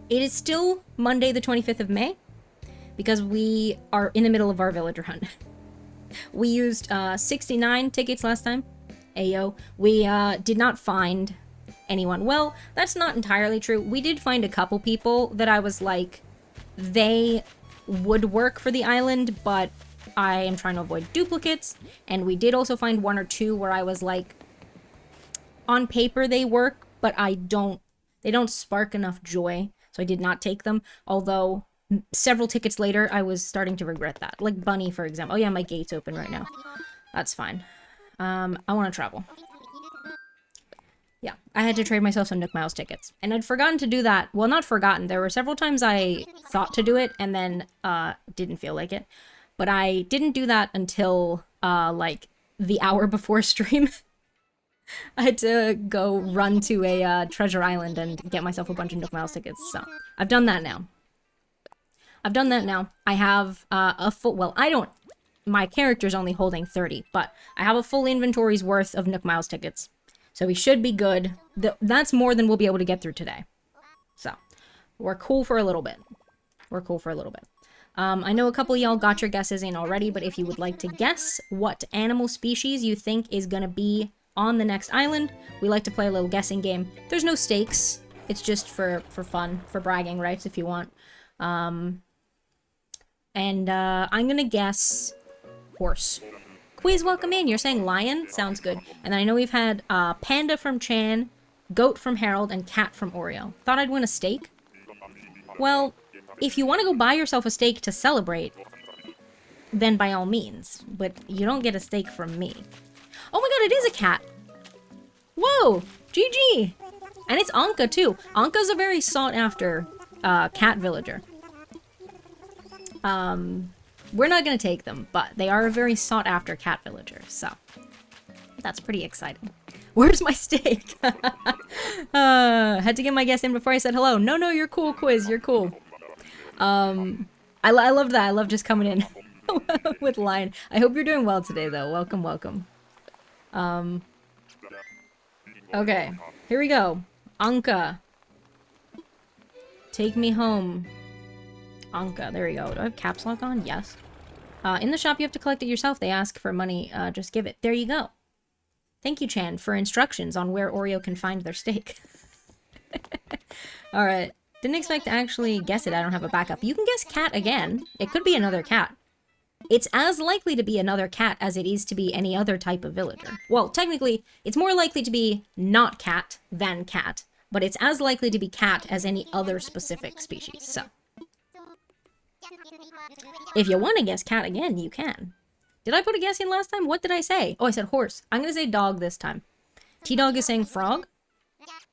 It is still Monday the 25th of May, because we are in the middle of our villager hunt. We used 69 tickets last time. Ayo. We did not find anyone. Well, that's not entirely true. We did find a couple people that I was like, they would work for the island, but I am trying to avoid duplicates. And we did also find one or two where I was like, on paper they work, but they don't spark enough joy, so I did not take them. Although several tickets later, I was starting to regret that. Like Bunny, for example. Oh yeah, my gate's open right now. That's fine. I want to travel. Yeah, I had to trade myself some Nook Miles tickets. And I'd forgotten to do that. Well, not forgotten. There were several times I thought to do it and then didn't feel like it. But I didn't do that until like the hour before stream. I had to go run to a treasure island and get myself a bunch of Nook Miles tickets. So I've done that now. I have a full, well, my character's only holding 30, but I have a full inventory's worth of Nook Miles tickets. So we should be good. That's more than we'll be able to get through today. So, we're cool for a little bit. I know a couple of y'all got your guesses in already, but if you would like to guess what animal species you think is going to be on the next island, we like to play a little guessing game. There's no stakes. It's just for fun, for bragging rights if you want. I'm going to guess horse. Quiz, welcome in. You're saying lion? Sounds good. And then I know we've had panda from Chan, goat from Harold, and cat from Oreo. Thought I'd win a steak? Well, if you want to go buy yourself a steak to celebrate, then by all means. But you don't get a steak from me. Oh my god, it is a cat! Whoa! GG! And it's Anka, too. Anka's a very sought-after cat villager. We're not gonna take them, but they are a very sought-after cat villager, so that's pretty exciting. Where's my steak? Had to get my guess in before I said hello. No, you're cool, Quiz, you're cool. I love that. I love just coming in with Lion. I hope you're doing well today, though. Welcome. Okay, here we go. Anka. Take me home. Anka, there we go. Do I have caps lock on? Yes. In the shop, you have to collect it yourself. They ask for money. Just give it. There you go. Thank you, Chan, for instructions on where Oreo can find their steak. Alright. Didn't expect to actually guess it. I don't have a backup. You can guess cat again. It could be another cat. It's as likely to be another cat as it is to be any other type of villager. Well, technically, it's more likely to be not cat than cat, but it's as likely to be cat as any other specific species, so. If you want to guess cat again, you can. Did I put a guess in last time? What did I say? Oh, I said horse. I'm going to say dog this time. T-Dog is saying frog.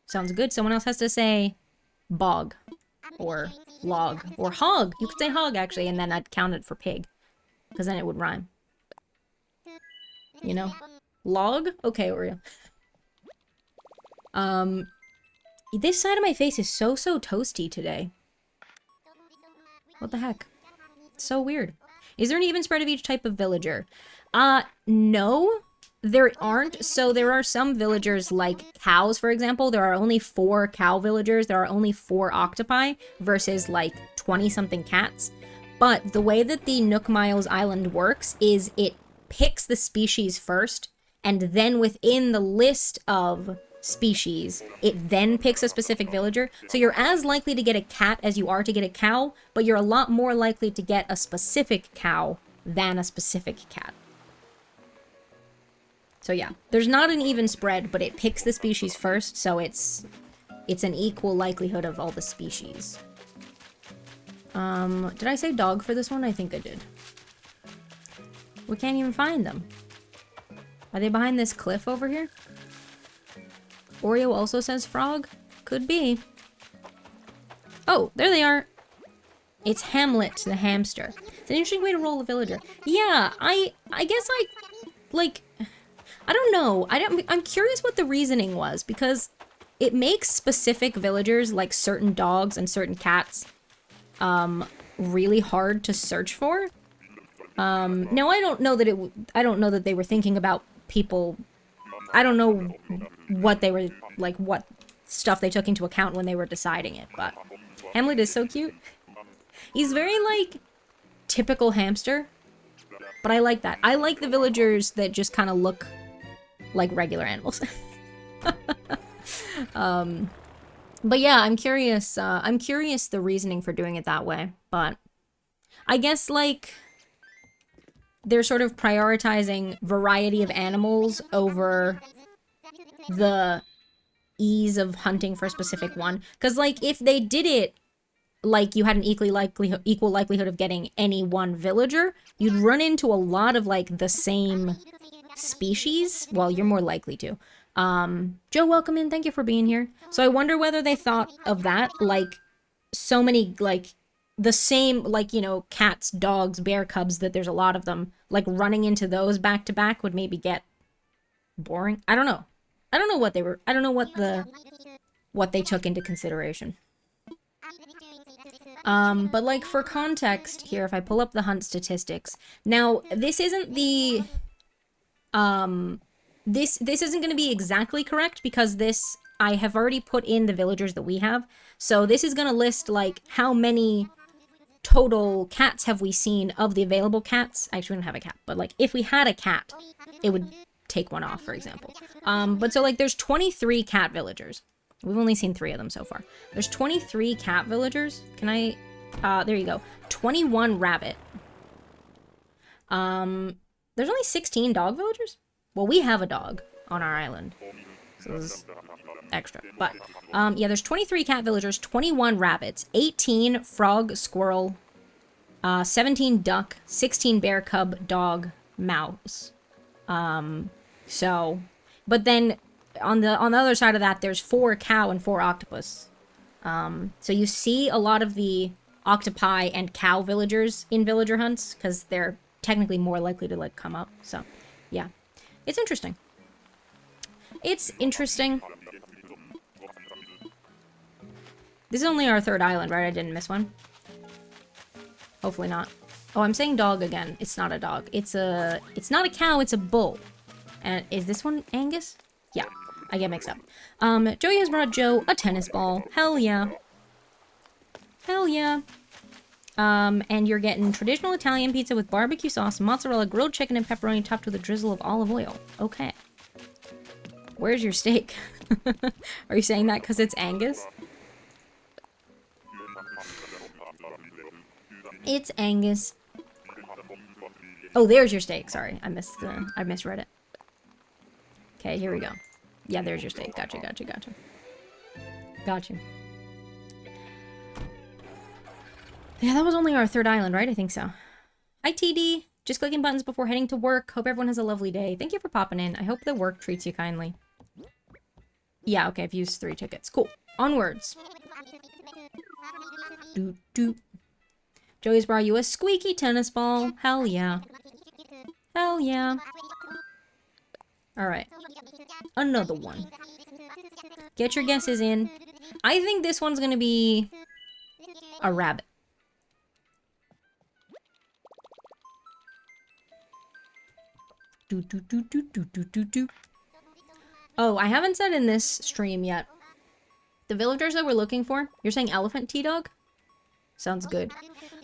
Sounds good. Someone else has to say bog. Or log. Or hog. You could say hog, actually, and then I'd count it for pig. Because then it would rhyme. You know? Log? Okay, Oreo. This side of my face is so toasty today. What the heck? It's so weird. Is there an even spread of each type of villager? No, there aren't. So there are some villagers like cows, for example. There are only 4 cow villagers. There are only 4 octopi versus like 20-something cats. But the way that the Nook Miles Island works is it picks the species first, and then within the list of species, it then picks a specific villager. So you're as likely to get a cat as you are to get a cow, but you're a lot more likely to get a specific cow than a specific cat. So yeah, there's not an even spread, but it picks the species first, so it's an equal likelihood of all the species. Did I say dog for this one? I think I did. We can't even find them. Are they behind this cliff over here? Oreo also says frog? Could be. Oh, there they are. It's Hamlet, the hamster. It's an interesting way to roll a villager. Yeah, I guess I don't know. I'm curious what the reasoning was, because it makes specific villagers, like certain dogs and certain cats, really hard to search for. No, I don't know that they were thinking about people. I don't know what they were, like, what stuff they took into account when they were deciding it, but Hamlet is so cute. He's very, like, typical hamster, but I like that. I like the villagers that just kind of look like regular animals. But yeah, I'm curious the reasoning for doing it that way, but I guess, like, they're sort of prioritizing variety of animals over the ease of hunting for a specific one. Because, like, if they did it like you had an equal likelihood of getting any one villager, you'd run into a lot of, like, the same species. Well, you're more likely to. Joe, welcome in. Thank you for being here. So I wonder whether they thought of that, like, so many, like, the same, like, you know, cats, dogs, bear cubs, that there's a lot of them, like, running into those back to back would maybe get boring. I don't know. I don't know what they were, I don't know what they took into consideration. But, like, for context here, if I pull up the hunt statistics, now, this isn't the, this isn't going to be exactly correct, because this, I have already put in the villagers that we have, so this is going to list, like, how many total cats have we seen of the available cats. Actually, we don't have a cat, but, like, if we had a cat, it would take one off, for example. But so, like, there's 23 cat villagers. We've only seen 3 of them so far. There's 23 cat villagers. Can I, there you go. 21 rabbit. There's only 16 dog villagers? Well, we have a dog on our island, so this is extra. But, yeah, there's 23 cat villagers, 21 rabbits, 18 frog, squirrel, 17 duck, 16 bear cub, dog, mouse. So, but then on the other side of that, there's 4 cow and 4 octopus. So you see a lot of the octopi and cow villagers in villager hunts, because they're technically more likely to, like, come up. So, yeah. It's interesting. It's interesting. This is only our 3rd island, right? I didn't miss one. Hopefully not. Oh, I'm saying dog again. It's not a dog. It's not a cow, it's a bull. And is this one Angus? Yeah, I get mixed up. Joey has brought Joe a tennis ball. Hell yeah. Hell yeah. And you're getting traditional Italian pizza with barbecue sauce, mozzarella, grilled chicken, and pepperoni topped with a drizzle of olive oil. Okay. Where's your steak? Are you saying that because it's Angus? It's Angus. Oh, there's your steak. Sorry, I misread it. Okay, here we go. Yeah, there's your steak. Gotcha. Gotcha. Yeah, that was only our 3rd island, right? I think so. Hi, TD. Just clicking buttons before heading to work. Hope everyone has a lovely day. Thank you for popping in. I hope the work treats you kindly. Yeah, okay, I've used 3 tickets. Cool. Onwards. Doot, doot. Joey's brought you a squeaky tennis ball. Hell yeah. Hell yeah. Alright. Another one. Get your guesses in. I think this one's gonna be a rabbit. Oh, I haven't said in this stream yet. The villagers that we're looking for, you're saying elephant T-Dog? Sounds good.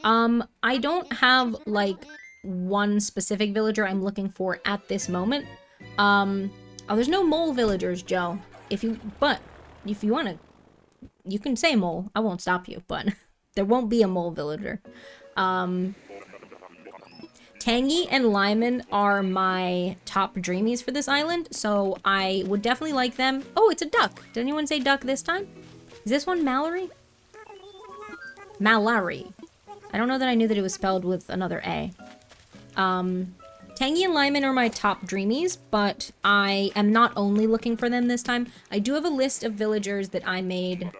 I don't have, like, one specific villager I'm looking for at this moment. Oh, there's no mole villagers, Joe. If you wanna, you can say mole. I won't stop you, but there won't be a mole villager. Tangy and Lyman are my top dreamies for this island, so I would definitely like them. Oh, it's a duck. Did anyone say duck this time? Is this one Mallory? Mallory. I don't know that I knew that it was spelled with another A. Tangy and Lyman are my top dreamies, but I am not only looking for them this time. I do have a list of villagers that I made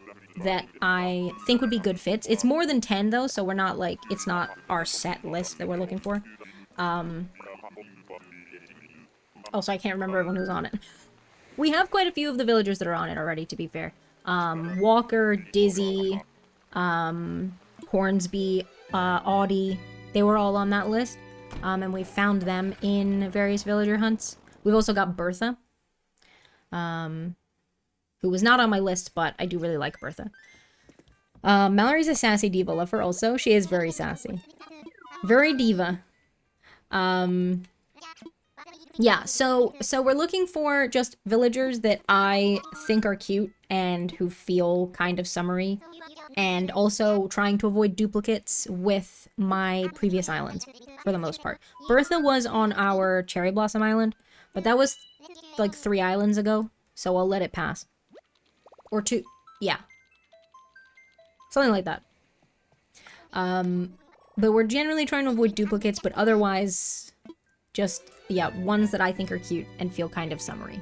that I think would be good fits. It's more than 10 though, so we're not, like, it's not our set list that we're looking for. Also, I can't remember everyone who's on it. We have quite a few of the villagers that are on it already, to be fair. Walker, Dizzy, Hornsby, Audie, they were all on that list. And we found them in various villager hunts. We've also got Bertha. who was not on my list, but I do really like Bertha. Mallory's a sassy diva. Love her also. She is very sassy. Very diva. Yeah, so we're looking for just villagers that I think are cute and who feel kind of summery, and also trying to avoid duplicates with my previous islands, for the most part. Bertha was on our Cherry Blossom Island, but that was like 3 islands ago, so I'll let it pass. Or 2, yeah. Something like that. But we're generally trying to avoid duplicates, but otherwise, just, yeah, ones that I think are cute and feel kind of summery.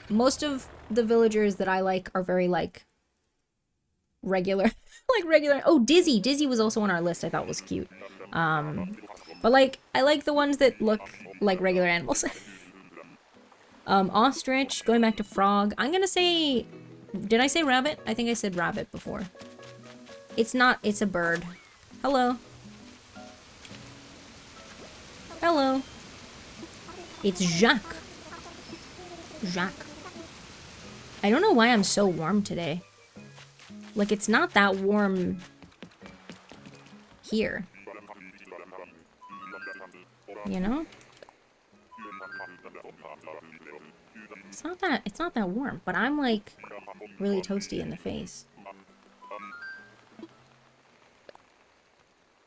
Most of the villagers that I like are very, like, regular. Like, regular. Oh, Dizzy! Dizzy was also on our list. I thought was cute. But, like, I like the ones that look like regular animals. Ostrich, going back to frog. I'm gonna say... Did I say rabbit? I think I said rabbit before. It's not, it's a bird. Hello. Hello. It's Jacques. Jacques. I don't know why I'm so warm today. Like, it's not that warm here. You know? It's not that warm, but I'm like really toasty in the face.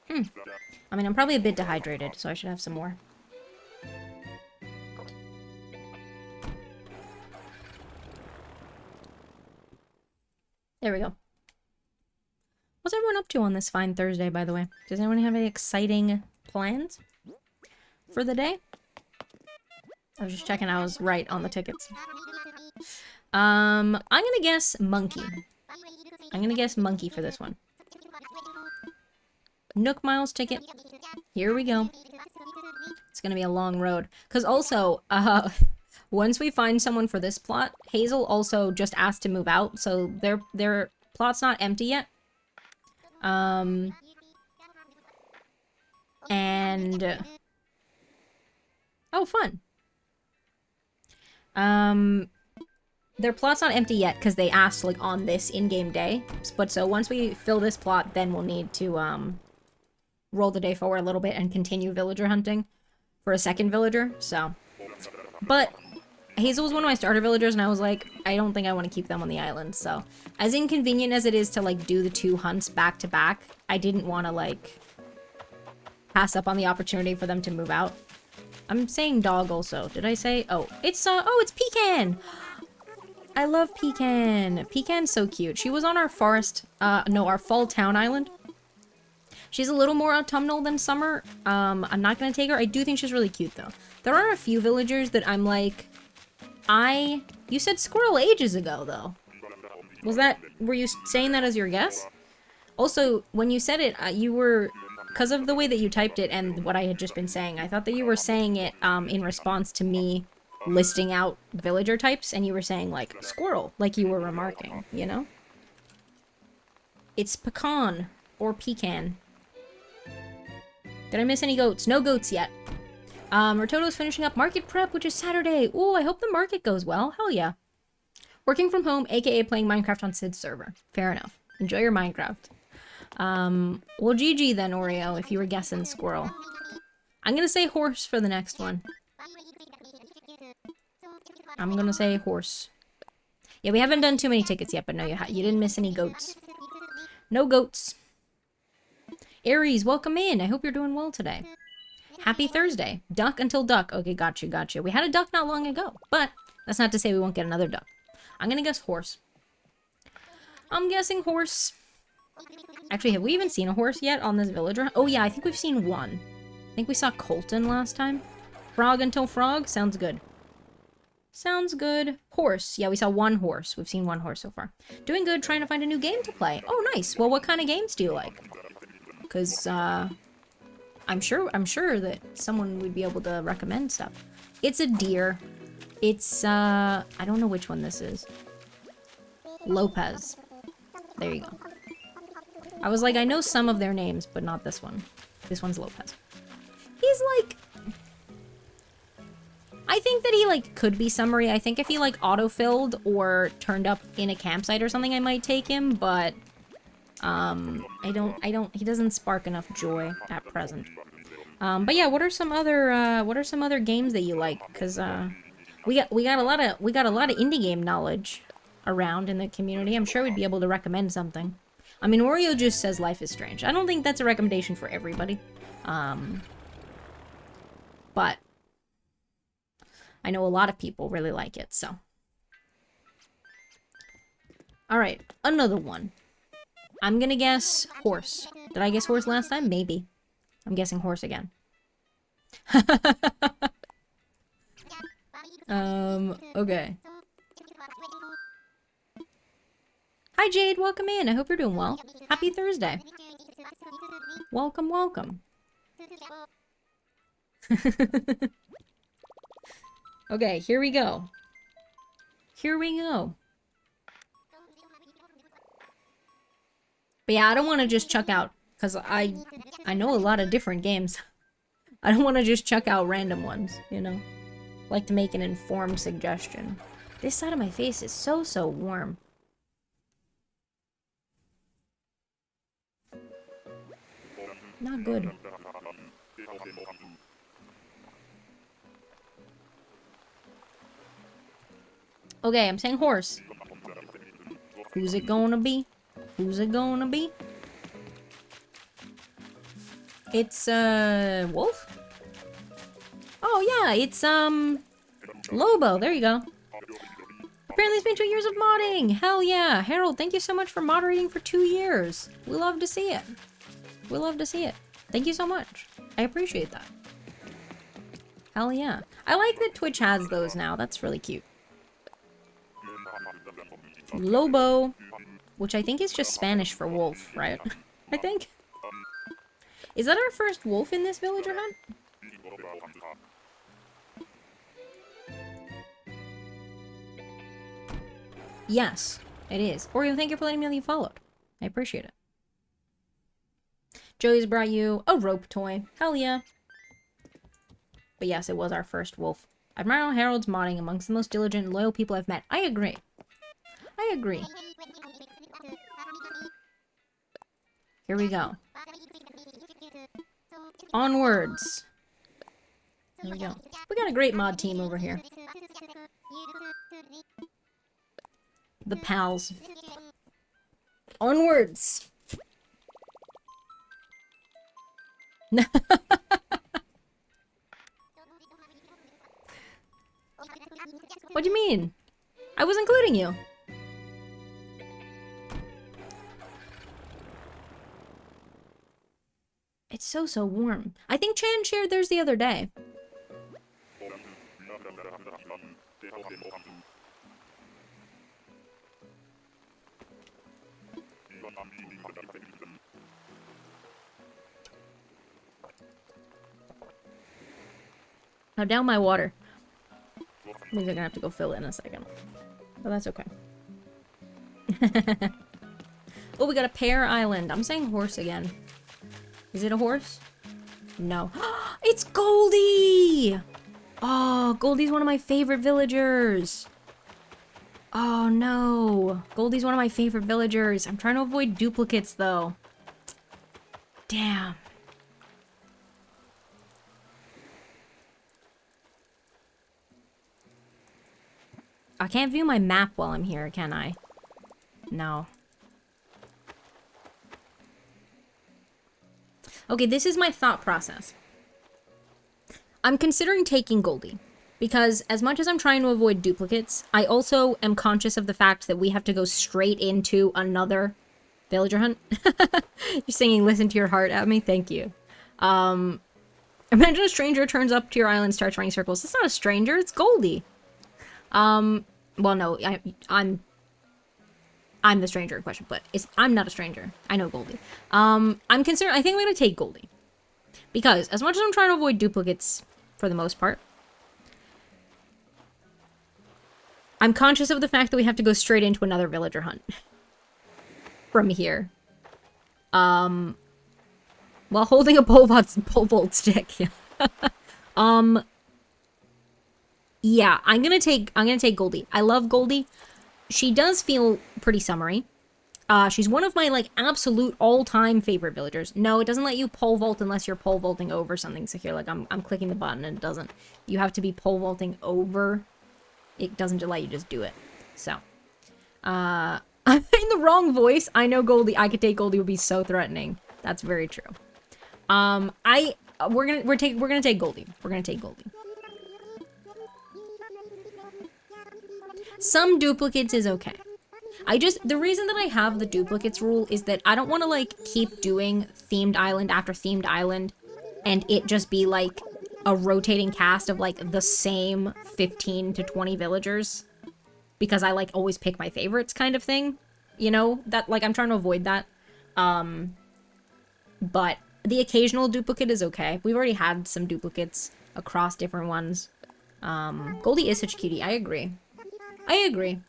I mean, I'm probably a bit dehydrated, so I should have some more. There we go. What's everyone up to on this fine Thursday, by the way? Does anyone have any exciting plans for the day? I was just checking I was right on the tickets. I'm gonna guess monkey. I'm gonna guess monkey for this one. Nook Miles ticket. Here we go. It's gonna be a long road. Because also, once we find someone for this plot, Hazel also just asked to move out, so their plot's not empty yet. And... Oh, fun. Their plot's not empty yet because they asked, like, on this in-game day. But so once we fill this plot, then we'll need to, roll the day forward a little bit and continue villager hunting for a second villager, so. But Hazel was one of my starter villagers, and I was like, I don't think I want to keep them on the island, so. As inconvenient as it is to, like, do the 2 hunts back to back, I didn't want to, like, pass up on the opportunity for them to move out. I'm saying dog also. Did I say? Oh, it's Pecan! I love Pecan. Pecan's so cute. She was on our our Fall Town Island. She's a little more autumnal than summer. I'm not gonna take her. I do think she's really cute, though. There are a few villagers that I'm like... You said squirrel ages ago, though. Were you saying that as your guess? Also, when you said it, you were... Because of the way that you typed it and what I had just been saying, I thought that you were saying it in response to me listing out villager types, and you were saying, like, squirrel, like you were remarking, you know? It's pecan, or pecan. Did I miss any goats? No goats yet. Rototo's finishing up market prep, which is Saturday. Ooh, I hope the market goes well. Hell yeah. Working from home, aka playing Minecraft on Sid's server. Fair enough. Enjoy your Minecraft. Well, GG then, Oreo, if you were guessing squirrel. I'm gonna say horse for the next one. I'm gonna say horse. Yeah, we haven't done too many tickets yet, but no, you didn't miss any goats. No goats. Aries, welcome in. I hope you're doing well today. Happy Thursday. Duck until duck. Okay, got you. We had a duck not long ago, but that's not to say we won't get another duck. I'm gonna guess horse. I'm guessing horse. Actually, have we even seen a horse yet on this villager? Oh yeah, I think we've seen one. I think we saw Colton last time. Frog until frog? Sounds good. Sounds good. Horse. Yeah, we saw one horse. We've seen one horse so far. Doing good, trying to find a new game to play. Oh, nice. Well, what kind of games do you like? Because, I'm sure that someone would be able to recommend stuff. It's a deer. It's, I don't know which one this is. Lopez. There you go. I was like, I know some of their names, but not this one. This one's Lopez. He's like... I think that he, like, could be summary. I think if he, like, autofilled or turned up in a campsite or something, I might take him, but, he doesn't spark enough joy at present. But yeah, what are some other games that you like? Because, we got a lot of indie game knowledge around in the community. I'm sure we'd be able to recommend something. I mean, Oreo just says Life is Strange. I don't think that's a recommendation for everybody. But I know a lot of people really like it, so. Alright, another one. I'm gonna guess horse. Did I guess horse last time? Maybe. I'm guessing horse again. Okay. Hi Jade, welcome in. I hope you're doing well. Happy Thursday. Welcome, welcome. Okay, here we go. Here we go. But yeah, I don't want to just chuck out, because I know a lot of different games. I don't want to just chuck out random ones, you know? I like to make an informed suggestion. This side of my face is so warm. Not good. Okay, I'm saying horse. Who's it gonna be? Who's it gonna be? It's, wolf? Oh, yeah, it's, Lobo. There you go. Apparently it's been 2 years of modding. Hell yeah. Harold, thank you so much for moderating for 2 years. We love to see it. We love to see it. Thank you so much. I appreciate that. Hell yeah. I like that Twitch has those now. That's really cute. Lobo, which I think is just Spanish for wolf, right? I think. Is that our first wolf in this villager hunt? Yes, it is. Oreo, thank you for letting me know you followed. I appreciate it. Joey's brought you a rope toy. Hell yeah. But yes, it was our first wolf. Admiral Harold's modding amongst the most diligent and loyal people I've met. I agree. I agree. Here we go. Onwards. Here we go. We got a great mod team over here. The pals. Onwards. What do you mean? I was including you. It's so warm. I think Chan shared theirs the other day. Now down my water. Means I'm gonna have to go fill it in a second. But that's okay. Oh, we got a pear island. I'm saying horse again. Is it a horse? No. It's Goldie! Oh, Goldie's one of my favorite villagers. Oh no. Goldie's one of my favorite villagers. I'm trying to avoid duplicates though. Damn. I can't view my map while I'm here, can I? No. Okay, this is my thought process. I'm considering taking Goldie. Because as much as I'm trying to avoid duplicates, I also am conscious of the fact that we have to go straight into another villager hunt. You're singing Listen to Your Heart at me? Thank you. Imagine a stranger turns up to your island and starts running circles. It's not a stranger, it's Goldie. Well, no, I'm the stranger in question, but I'm not a stranger. I know Goldie. I think I'm gonna take Goldie. Because, as much as I'm trying to avoid duplicates, for the most part, I'm conscious of the fact that we have to go straight into another villager hunt. From here. While holding a pole vault stick. Yeah, I'm gonna take Goldie. I love Goldie. She does feel pretty summery. She's one of my, like, absolute all-time favorite villagers. No, it doesn't let you pole vault unless you're pole vaulting over something. So here, like, I'm clicking the button and it doesn't. You have to be pole vaulting over. It doesn't let you just do it. So, I'm in the wrong voice. I know Goldie. I could take Goldie would be so threatening. That's very true. We're gonna take Goldie. We're gonna take Goldie. Some duplicates is okay. The reason that I have the duplicates rule is that I don't want to, like, keep doing themed island after themed island and it just be, like, a rotating cast of, like, the same 15 to 20 villagers. Because I, like, always pick my favorites kind of thing. You know? That, like, I'm trying to avoid that. But the occasional duplicate is okay. We've already had some duplicates across different ones. Goldie is such a cutie. I agree. I agree.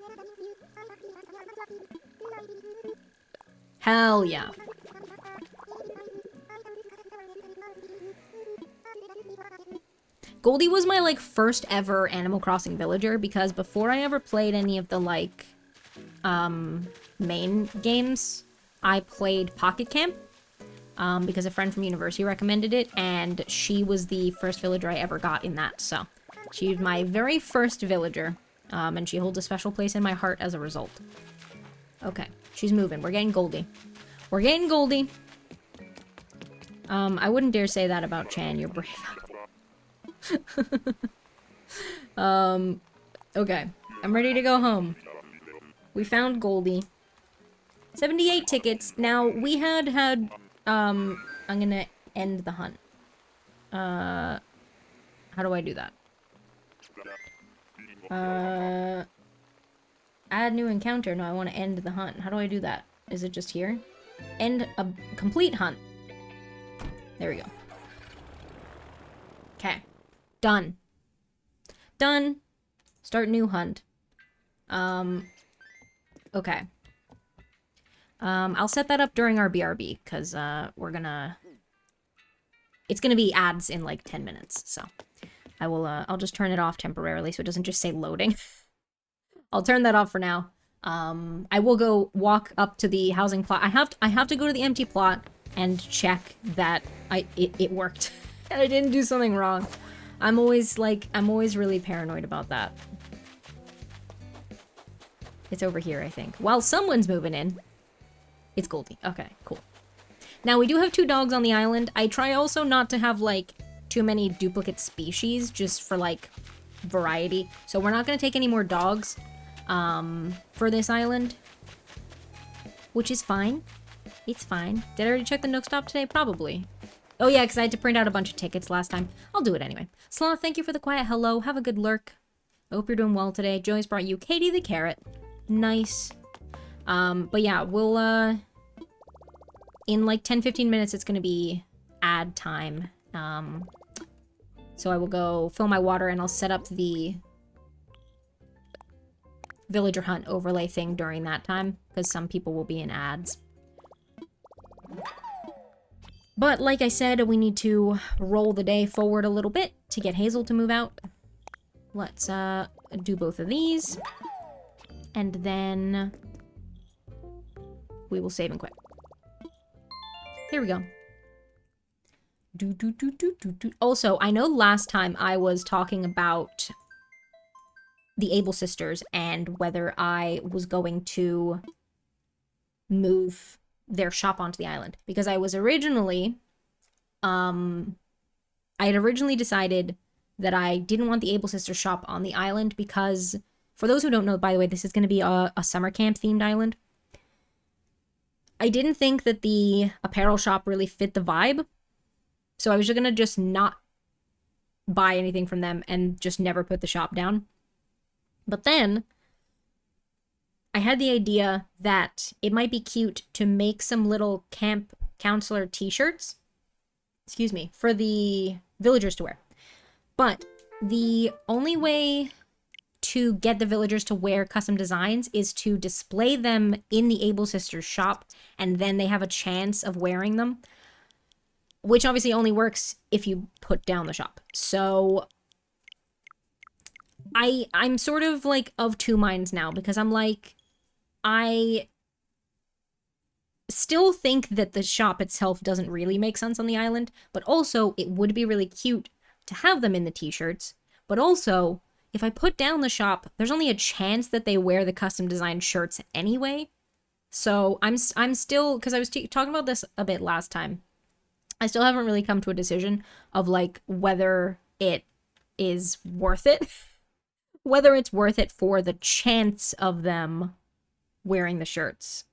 Hell yeah. Goldie was my, like, first ever Animal Crossing villager because before I ever played any of the, like, main games, I played Pocket Camp because a friend from university recommended it, and she was the first villager I ever got in that, so she's my very first villager, and she holds a special place in my heart as a result. Okay, she's moving. We're getting Goldie. We're getting Goldie. I wouldn't dare say that about Chan. You're brave. Okay. I'm ready to go home. We found Goldie. 78 tickets. Now, we had, I'm gonna end the hunt. How do I do that? Add new encounter. No, I want to end the hunt. How do I do that? Is it just here? End a complete hunt. There we go. Okay. Done. Done. Start new hunt. Okay. I'll set that up during our BRB, because, it's gonna be ads in, like, 10 minutes, so. I'll just turn it off temporarily so it doesn't just say loading. I'll turn that off for now. I will go walk up to the housing plot. I have to go to the empty plot and check that it worked. And I didn't do something wrong. I'm always really paranoid about that. It's over here, I think. While someone's moving in. It's Goldie. Okay, cool. Now, we do have 2 dogs on the island. I try also not to have, like, too many duplicate species, just for, like, variety. So we're not going to take any more dogs, for this island. Which is fine. It's fine. Did I already check the Nook Stop today? Probably. Oh yeah, because I had to print out a bunch of tickets last time. I'll do it anyway. Sloth, thank you for the quiet hello. Have a good lurk. I hope you're doing well today. Joey's brought you Katie the Carrot. Nice. But yeah, we'll, in like 10-15 minutes, it's gonna be ad time. So I will go fill my water and I'll set up the villager hunt overlay thing during that time, because some people will be in ads. But like I said, we need to roll the day forward a little bit to get Hazel to move out. Let's do both of these. And then we will save and quit. Here we go. Also, I know last time I was talking about the Able Sisters and whether I was going to move their shop onto the island, because I was originally I had originally decided that I didn't want the Able Sisters shop on the island because, for those who don't know, by the way, this is going to be a summer camp themed island. I didn't think that the apparel shop really fit the vibe, so I was just going to not buy anything from them and just never put the shop down. But then I had the idea that it might be cute to make some little camp counselor t-shirts, excuse me, for the villagers to wear. But the only way to get the villagers to wear custom designs is to display them in the Able Sisters shop, and then they have a chance of wearing them, which obviously only works if you put down the shop. So I'm sort of, like, of two minds now, because I'm like, I still think that the shop itself doesn't really make sense on the island, but also it would be really cute to have them in the t-shirts. But also, if I put down the shop, there's only a chance that they wear the custom designed shirts anyway. So I'm still, because I was talking about this a bit last time, I still haven't really come to a decision of, like, whether it is worth it. Whether it's worth it for the chance of them wearing the shirts.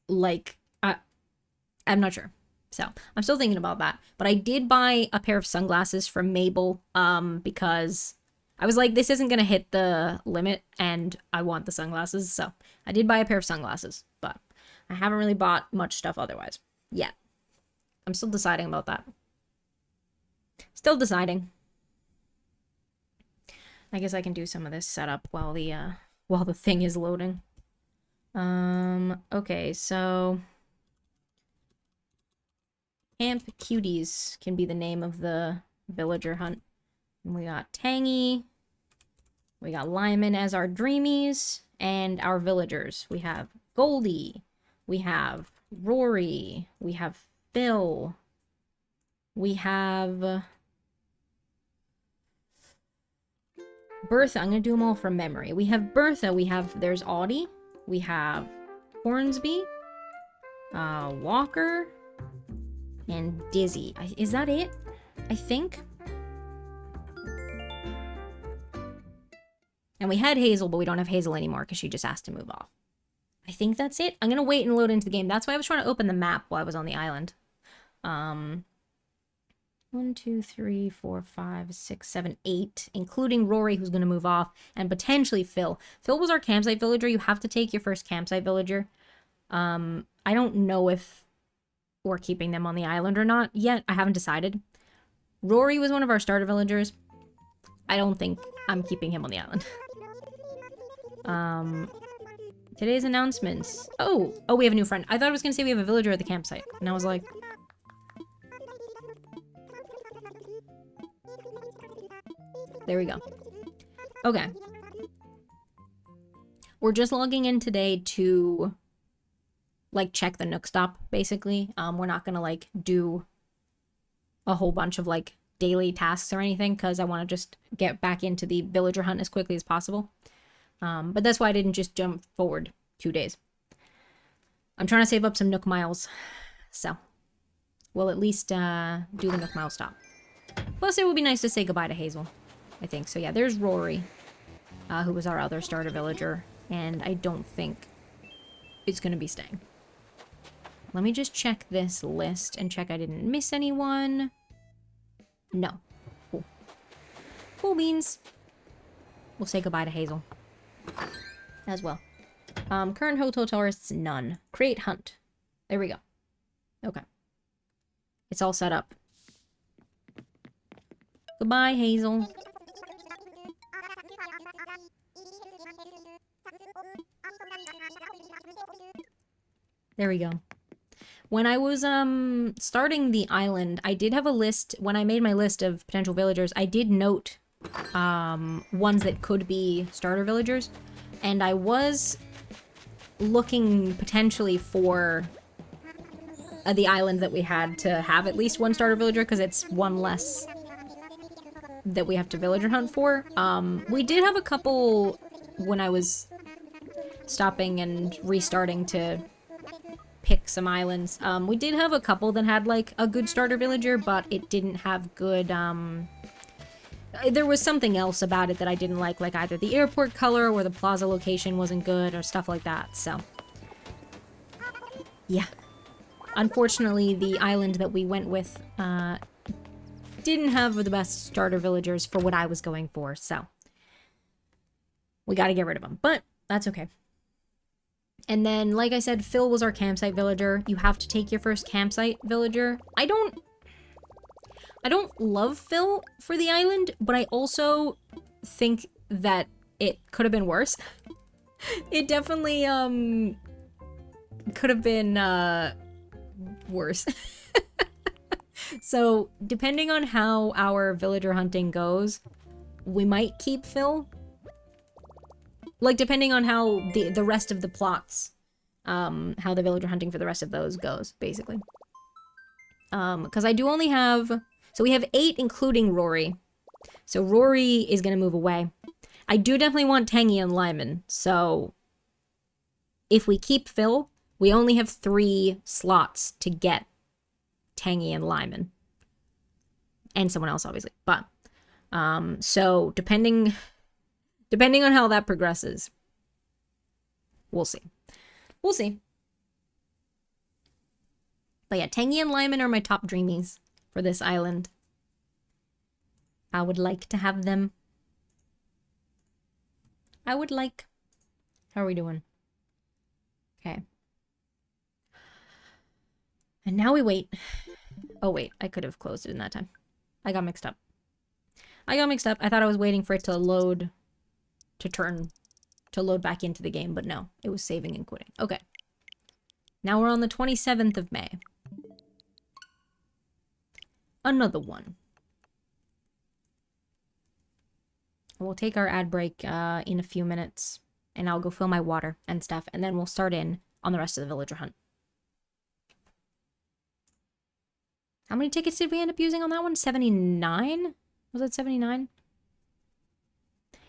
Like, I'm not sure. So, I'm still thinking about that. But I did buy a pair of sunglasses from Mabel, because I was like, this isn't gonna hit the limit, and I want the sunglasses, so I did buy a pair of sunglasses, but I haven't really bought much stuff otherwise yet. I'm still deciding about that. Still deciding. I guess I can do some of this setup while the thing is loading. Okay, so Camp Cuties can be the name of the villager hunt. And we got Tangy, we got Lyman as our dreamies, and our villagers. We have Goldie, we have Rory, we have Phil, we have Bertha. I'm gonna do them all from memory. We have Bertha, there's Audie, we have Hornsby, Walker, and Dizzy. Is that it? I think. And we had Hazel, but we don't have Hazel anymore because she just asked to move off. I think that's it. I'm gonna wait and load into the game. That's why I was trying to open the map while I was on the island. 1, 2, 3, 4, 5, 6, 7, 8, including Rory, who's gonna move off, and potentially Phil. Phil was our campsite villager. You have to take your first campsite villager. I don't know if we're keeping them on the island or not yet. I haven't decided. Rory was one of our starter villagers. I don't think I'm keeping him on the island. Today's announcements. Oh, we have a new friend. I thought I was gonna say we have a villager at the campsite, and I was like, there we go. Okay. We're just logging in today to, like, check the Nook stop, basically. We're not gonna, like, do a whole bunch of, like, daily tasks or anything, because I want to just get back into the villager hunt as quickly as possible. But that's why I didn't just jump forward 2 days. I'm trying to save up some Nook miles, so we'll at least do the Nook mile stop. Plus, it would be nice to say goodbye to Hazel, I think. So yeah, there's Rory, who was our other starter villager, and I don't think it's going to be staying. Let me just check this list and check I didn't miss anyone. No. Cool. Cool beans. We'll say goodbye to Hazel as well. Current hotel tourists, none. Create hunt. There we go. Okay. It's all set up. Goodbye, Hazel. There we go. When I was starting the island, I did have a list. When I made my list of potential villagers, I did note ones that could be starter villagers, and I was looking potentially for the island that we had to have at least one starter villager, because it's one less that we have to villager hunt for. We did have a couple when I was stopping and restarting to pick some islands. We did have a couple that had, like, a good starter villager, but it didn't have good, there was something else about it that I didn't like either the airport color or the plaza location wasn't good or stuff like that, so. Yeah. Unfortunately, the island that we went with, didn't have the best starter villagers for what I was going for, so. We gotta get rid of them, but that's okay. And then, like I said, Phil was our campsite villager. You have to take your first campsite villager. I don't love Phil for the island, but I also think that it could have been worse. It definitely, could have been, worse. So, depending on how our villager hunting goes, we might keep Phil. Like, depending on how the rest of the plots, how the villager hunting for the rest of those goes, basically. Because I do only have... So we have 8, including Rory. So Rory is going to move away. I do definitely want Tangy and Lyman. So if we keep Phil, we only have 3 slots to get Tangy and Lyman. And someone else, obviously. But, so depending on how that progresses, we'll see. We'll see. But yeah, Tangy and Lyman are my top dreamies for this island. I would like to have them. I would like. How are we doing? Okay. And now we wait. Oh wait, I could have closed it in that time. I got mixed up. I thought I was waiting for it to load, to load back into the game, but no. It was saving and quitting. Okay. Now we're on the 27th of May. Another one. We'll take our ad break in a few minutes, and I'll go fill my water and stuff, and then we'll start in on the rest of the villager hunt. How many tickets did we end up using on that one? 79? Was it 79?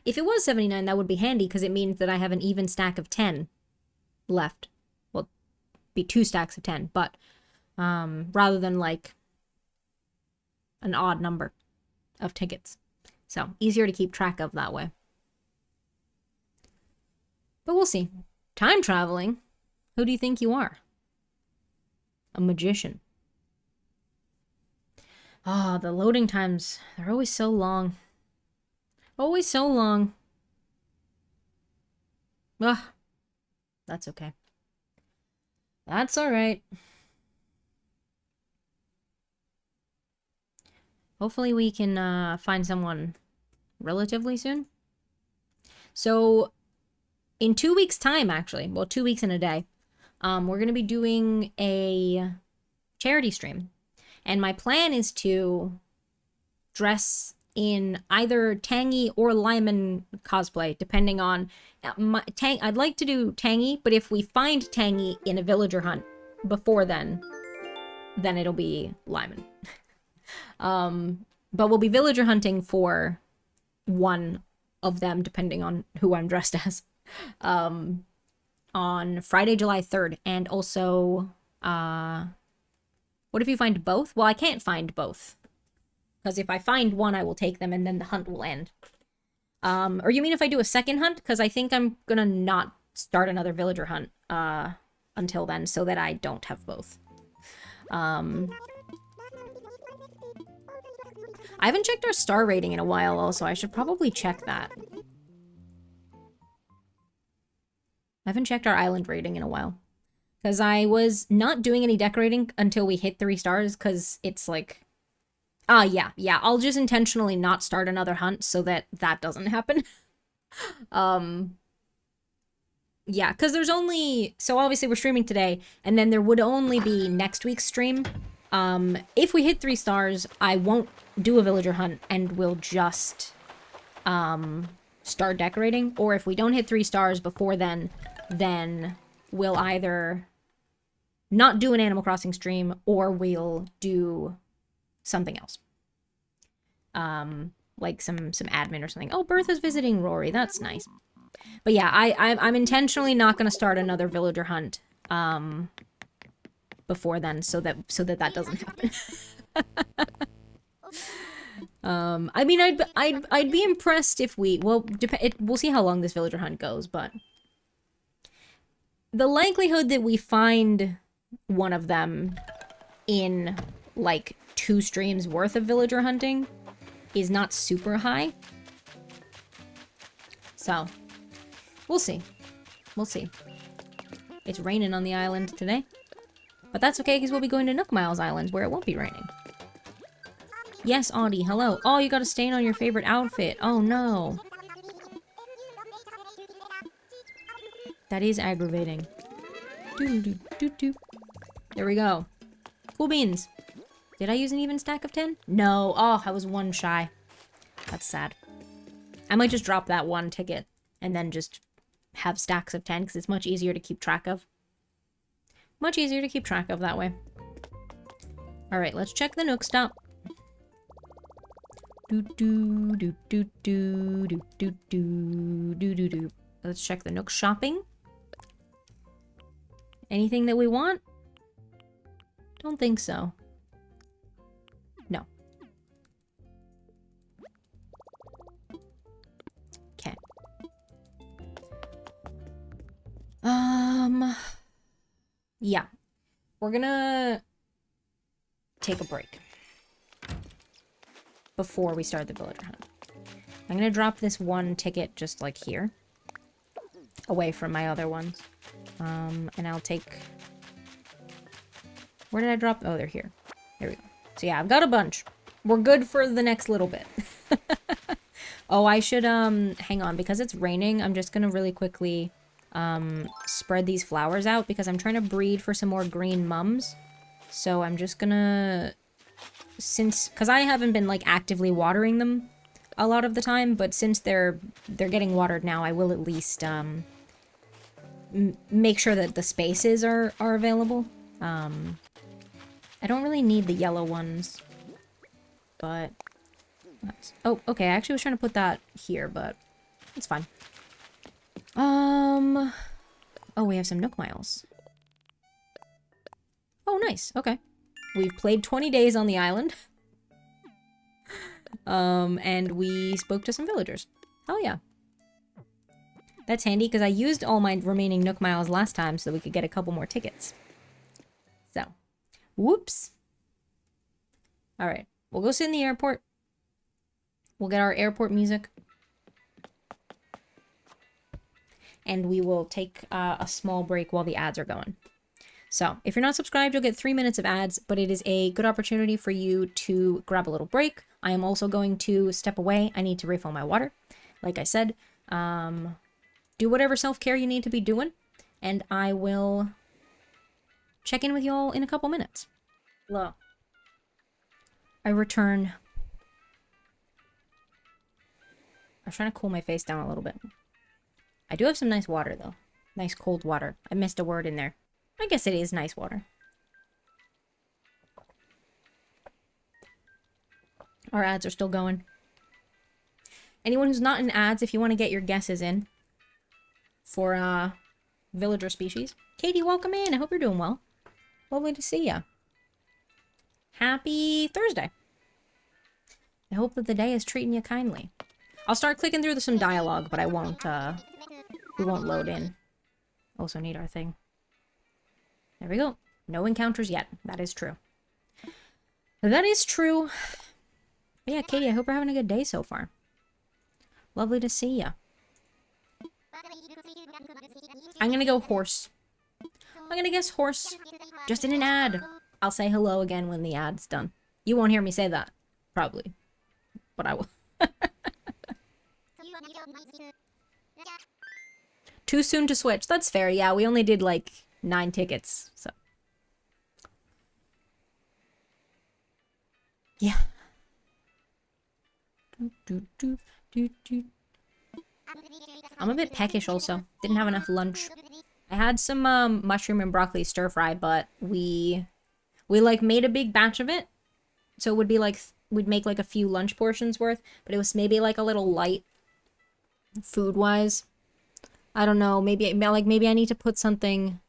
If it was 79, that would be handy, because it means that I have an even stack of 10 left. Well, be 2 stacks of 10, but rather than, like, an odd number of tickets. So, easier to keep track of that way. But we'll see. Time traveling? Who do you think you are? A magician. Ah, the loading times, they're always so long. Always so long. Ugh. That's okay. That's alright. Hopefully we can find someone relatively soon. So, in 2 weeks' time, actually, well, 2 weeks and a day, we're going to be doing a charity stream. And my plan is to dress in either Tangy or Lyman cosplay, depending on... I'd like to do Tangy, but if we find Tangy in a villager hunt before then it'll be Lyman. But we'll be villager hunting for one of them, depending on who I'm dressed as, on Friday, July 3rd. And also, what if you find both? Well, I can't find both, because if I find one, I will take them, and then the hunt will end. Or you mean if I do a second hunt? Because I think I'm gonna not start another villager hunt, until then, so that I don't have both. I haven't checked our star rating in a while, also. I should probably check that. I haven't checked our island rating in a while. Because I was not doing any decorating until we hit 3 stars, because it's like... yeah. I'll just intentionally not start another hunt so that that doesn't happen. Yeah, because there's only... So obviously we're streaming today, and then there would only be next week's stream. If we hit 3 stars, I won't do a villager hunt, and we'll just start decorating. Or if we don't hit 3 stars before then we'll either not do an Animal Crossing stream, or we'll do something else. Like some admin or something. Oh, Bertha's visiting Rory. That's nice. But yeah, I'm intentionally not going to start another villager hunt before then, so that doesn't happen. I mean, I'd be impressed if we... Well, we'll see how long this villager hunt goes, but... The likelihood that we find one of them in, like, 2 streams worth of villager hunting is not super high. So, we'll see. We'll see. It's raining on the island today. But that's okay, because we'll be going to Nook Miles Island, where it won't be raining. Yes, Audie, hello. Oh, you got a stain on your favorite outfit. Oh, no. That is aggravating. There we go. Cool beans. Did I use an even stack of 10? No. Oh, I was 1 shy. That's sad. I might just drop that one ticket and then just have stacks of 10 because it's much easier to keep track of. Much easier to keep track of that way. All right, let's check the Nook stop. Do do do do do do do do do do do. Let's check the Nook shopping. Anything that we want? Don't think so. No. Okay. Yeah. We're gonna take a break before we start the villager hunt. I'm gonna drop this one ticket just like here, away from my other ones. And I'll take... Where did I drop? Oh, they're here. There we go. So yeah, I've got a bunch. We're good for the next little bit. Oh, I should, hang on. Because it's raining, I'm just gonna really quickly, spread these flowers out because I'm trying to breed for some more green mums. So I'm just gonna... Because I haven't been, like, actively watering them a lot of the time, but since they're getting watered now, I will at least, make sure that the spaces are available. I don't really need the yellow ones, but... Oh, okay, I actually was trying to put that here, but it's fine. Oh, we have some Nook Miles. Oh, nice, okay. We've played 20 days on the island. And we spoke to some villagers. Oh, yeah. That's handy, because I used all my remaining Nook Miles last time so we could get a couple more tickets. So, whoops. Alright, we'll go sit in the airport. We'll get our airport music. And we will take a small break while the ads are going. So, if you're not subscribed, you'll get 3 minutes of ads, but it is a good opportunity for you to grab a little break. I am also going to step away. I need to refill my water, like I said. Do whatever self-care you need to be doing, and I will check in with you all in a couple minutes. Hello. I return. I was trying to cool my face down a little bit. I do have some nice water, though. Nice cold water. I missed a word in there. I guess it is nice water. Our ads are still going. Anyone who's not in ads, if you want to get your guesses in for villager species. Katie, welcome in. I hope you're doing well. Lovely to see ya. Happy Thursday. I hope that the day is treating you kindly. I'll start clicking through some dialogue, but I won't, we won't load in. Also need our thing. There we go. No encounters yet. That is true. That is true. But yeah, Katie, I hope you're having a good day so far. Lovely to see ya. I'm gonna go horse. I'm gonna guess horse. Just in an ad. I'll say hello again when the ad's done. You won't hear me say that. Probably. But I will. Too soon to switch. That's fair. Yeah, we only did like 9 tickets, so. Yeah. I'm a bit peckish also. Didn't have enough lunch. I had some mushroom and broccoli stir fry, but we like made a big batch of it. So it would be like, we'd make like a few lunch portions worth, but it was maybe like a little light food-wise. I don't know, maybe I need to put something...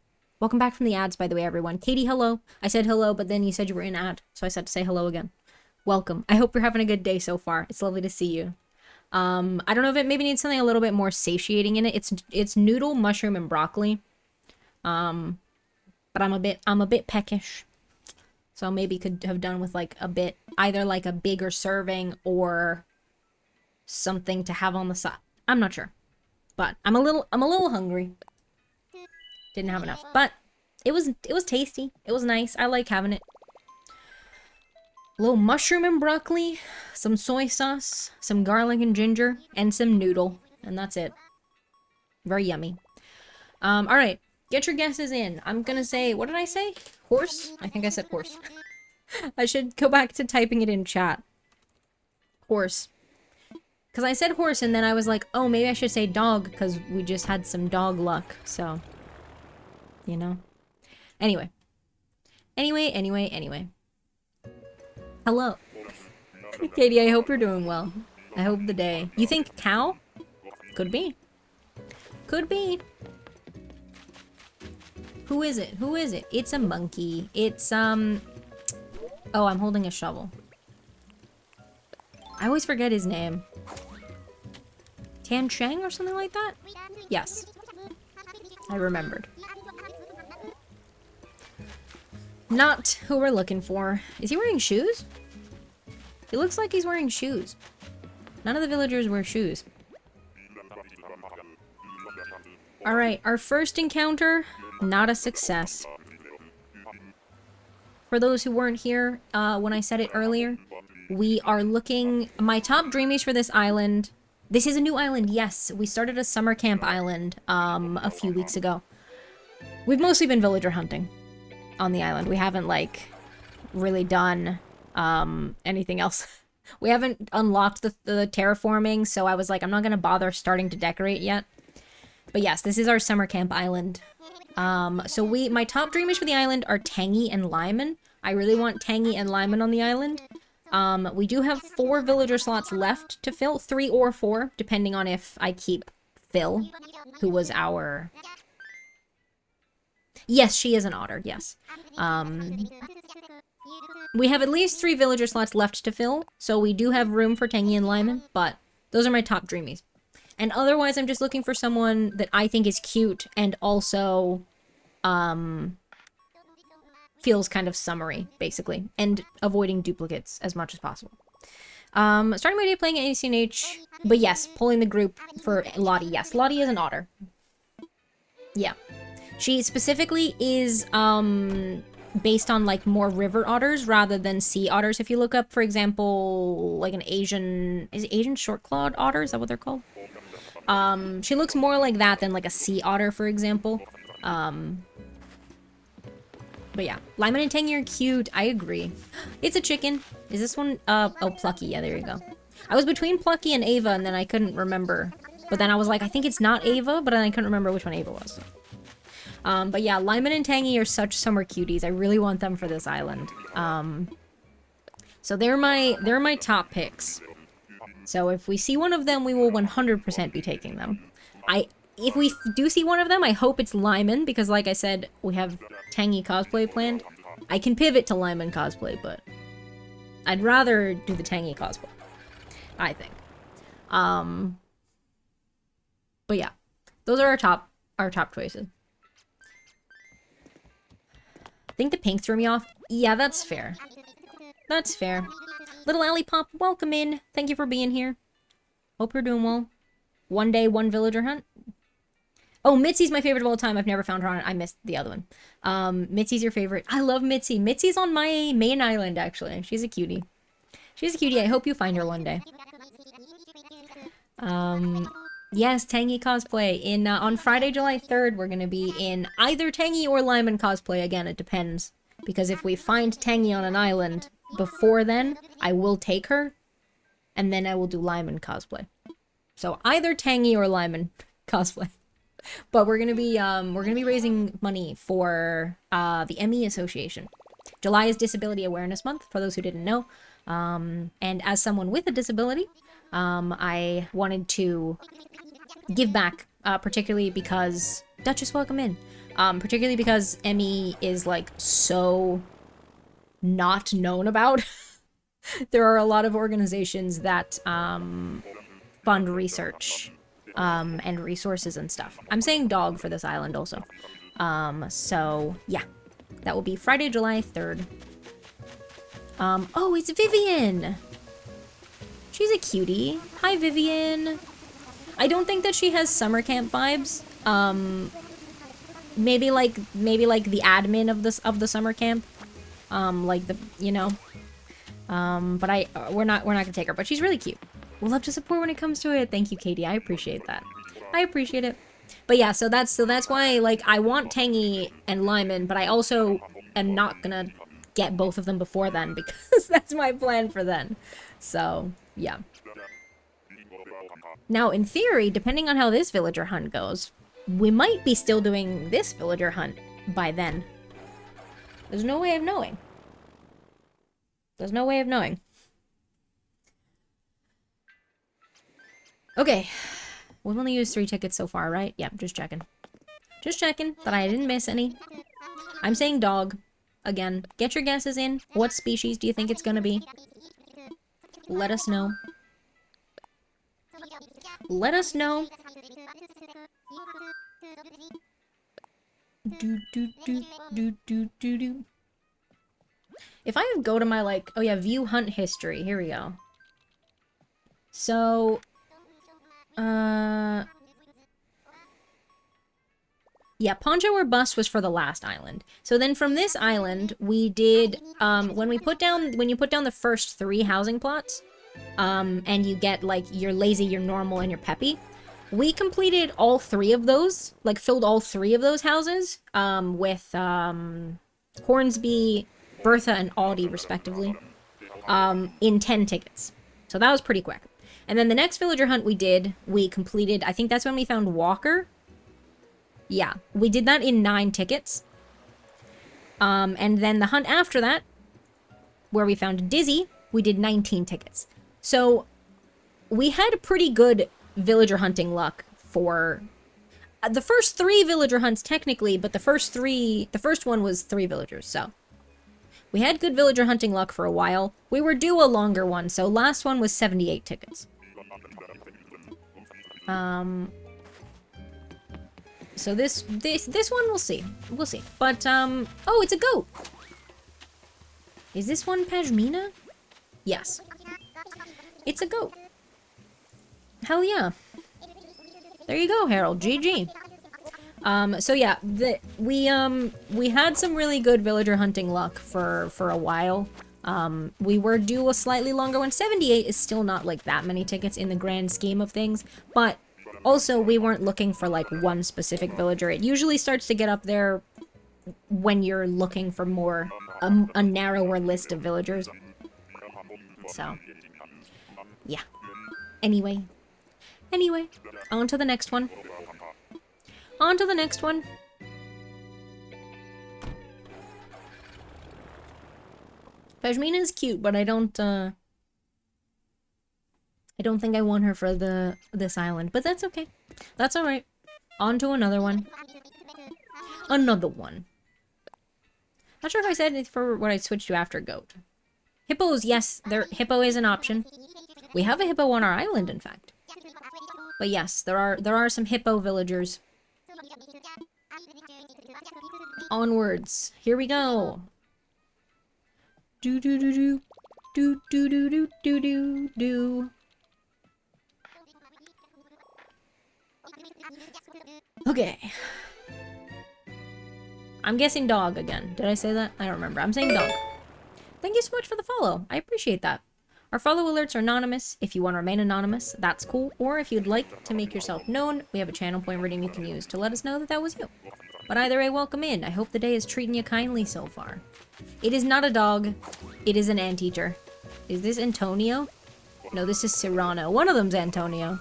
Welcome back from the ads, by the way, everyone. Katie, hello. I said hello, but then you said you were in ad, so I said to say hello again. Welcome. I hope you're having a good day so far. It's lovely to see you. I don't know if it maybe needs something a little bit more satiating in it. It's noodle, mushroom, and broccoli. But I'm a bit peckish. So maybe could have done with like a bit, either like a bigger serving or something to have on the side. I'm not sure. But I'm a little hungry. Didn't have enough. But it was tasty. It was nice. I like having it. A little mushroom and broccoli, some soy sauce, some garlic and ginger, and some noodle. And that's it. Very yummy. Alright. Get your guesses in. I'm gonna say, what did I say? Horse? I think I said horse. I should go back to typing it in chat. Horse. Because I said horse, and then I was like, oh, maybe I should say dog, because we just had some dog luck, so... You know? Anyway. Anyway. Hello. Katie, I hope you're doing well. I hope the day... You think cow? Could be. Could be. Who is it? Who is it? It's a monkey. It's, Oh, I'm holding a shovel. I always forget his name. Tan Cheng or something like that? Yes. I remembered. Not who we're looking for. Is he wearing shoes? He looks like he's wearing shoes. None of the villagers wear shoes. Alright, our first encounter, not a success. For those who weren't here when I said it earlier, we are looking... My top dreamies for this island... This is a new island, yes. We started a summer camp island a few weeks ago. We've mostly been villager hunting on the island. We haven't, like, really done anything else. We haven't unlocked the terraforming, so I was like, I'm not going to bother starting to decorate yet. But yes, this is our summer camp island. So my top dreamers for the island are Tangy and Lyman. I really want Tangy and Lyman on the island. We do have 4 villager slots left to fill, 3 or 4, depending on if I keep Phil, who was our... Yes, she is an otter, yes. We have at least 3 villager slots left to fill, so we do have room for Tangy and Lyman, but those are my top dreamies. And otherwise, I'm just looking for someone that I think is cute and also, feels kind of summery, basically. And avoiding duplicates as much as possible. Starting my day playing ACNH, but yes, pulling the group for Lottie, yes. Lottie is an otter. Yeah. She specifically is, based on, like, more river otters rather than sea otters. If you look up, for example, like an Asian... Is it Asian short-clawed otter? Is that what they're called? She looks more like that than, like, a sea otter, for example. But yeah, Lyman and Tangy are cute. I agree. It's a chicken. Is this one? Oh, Plucky. Yeah, there you go. I was between Plucky and Ava, and then I couldn't remember. But then I was like, I think it's not Ava, but then I couldn't remember which one Ava was. But yeah, Lyman and Tangy are such summer cuties. I really want them for this island. So they're my top picks. So if we see one of them, we will 100% be taking them. If we do see one of them, I hope it's Lyman, because like I said, we have Tangy cosplay planned. I can pivot to Lyman cosplay, but I'd rather do the Tangy cosplay, I think. But yeah, those are our top choices. I think the pink threw me off. Yeah, that's fair. That's fair. Little Alley Pop, welcome in. Thank you for being here. Hope you're doing well. One day, one villager hunt. Oh, Mitzi's my favorite of all time. I've never found her on it. I missed the other one. Mitzi's your favorite. I love Mitzi. Mitzi's on my main island, actually. She's a cutie. She's a cutie. I hope you find her one day. Yes, Tangy cosplay. On Friday, July 3rd, we're going to be in either Tangy or Lyman cosplay. Again, it depends. Because if we find Tangy on an island before then, I will take her. And then I will do Lyman cosplay. So either Tangy or Lyman cosplay. But we're gonna be raising money for the ME Association. July is Disability Awareness Month, for those who didn't know. And as someone with a disability, I wanted to give back, particularly because Duchess, welcome in. Particularly because ME is like so not known about. There are a lot of organizations that fund research. And resources and stuff. I'm saying dog for this island also. So, yeah. That will be Friday, July 3rd. Oh, it's Vivian! She's a cutie. Hi, Vivian! I don't think that she has summer camp vibes. Maybe like the admin of the summer camp. Like the, you know. But we're not gonna take her, but she's really cute. We'll love to support when it comes to it. Thank you, Katie. I appreciate that. I appreciate it. But yeah, so that's why, like, I want Tangy and Lyman, but I also am not gonna get both of them before then, because that's my plan for then. So, yeah. Now, in theory, depending on how this villager hunt goes, we might be still doing this villager hunt by then. There's no way of knowing. There's no way of knowing. Okay. We've only used 3 tickets so far, right? Yeah, just checking. Just checking that I didn't miss any. I'm saying dog. Again, get your guesses in. What species do you think it's gonna be? Let us know. Let us know. Do. If I go to my, like, oh yeah, view hunt history. Here we go. So, yeah, Poncho or Bust was for the last island. So then from this island, we did, when you put down the first 3 housing plots, and you get, like, your lazy, your normal, and your peppy, we completed all 3 of those, like, filled all 3 of those houses, with, Hornsby, Bertha, and Audie, respectively, in 10 tickets. So that was pretty quick. And then the next villager hunt we completed, I think that's when we found Walker. Yeah, we did that in 9 tickets. And then the hunt after that, where we found Dizzy, we did 19 tickets. So we had pretty good villager hunting luck for the first 3 villager hunts technically, but the first one was 3 villagers, so. We had good villager hunting luck for a while. We were due a longer one, so last one was 78 tickets. So this one we'll see. We'll see. But, oh, it's a goat! Is this one Pashmina? Yes. It's a goat. Hell yeah. There you go, Harold. GG. So yeah, we had some really good villager hunting luck for a while. We were due a slightly longer one. 78 is still not, like, that many tickets in the grand scheme of things, but also we weren't looking for, like, one specific villager. It usually starts to get up there when you're looking for more, a narrower list of villagers. So, yeah. Anyway, on to the next one. On to the next one. Pashmina is cute, but I don't think I want her for this island, but that's okay. That's alright. On to another one. Another one. Not sure if I said it for what I switched to after goat. Hippos, yes, hippo is an option. We have a hippo on our island, in fact. But yes, there are some hippo villagers. Onwards. Here we go. Do do do do do do do do do do do. Okay. I'm guessing dog again. Did I say that? I don't remember. I'm saying dog. Thank you so much for the follow. I appreciate that. Our follow alerts are anonymous. If you want to remain anonymous, that's cool. Or if you'd like to make yourself known, we have a channel point redeem you can use to let us know that that was you. But either way, welcome in. I hope the day is treating you kindly so far. It is not a dog. It is an anteater. Is this Antonio? No, this is Cyrano. One of them's Antonio.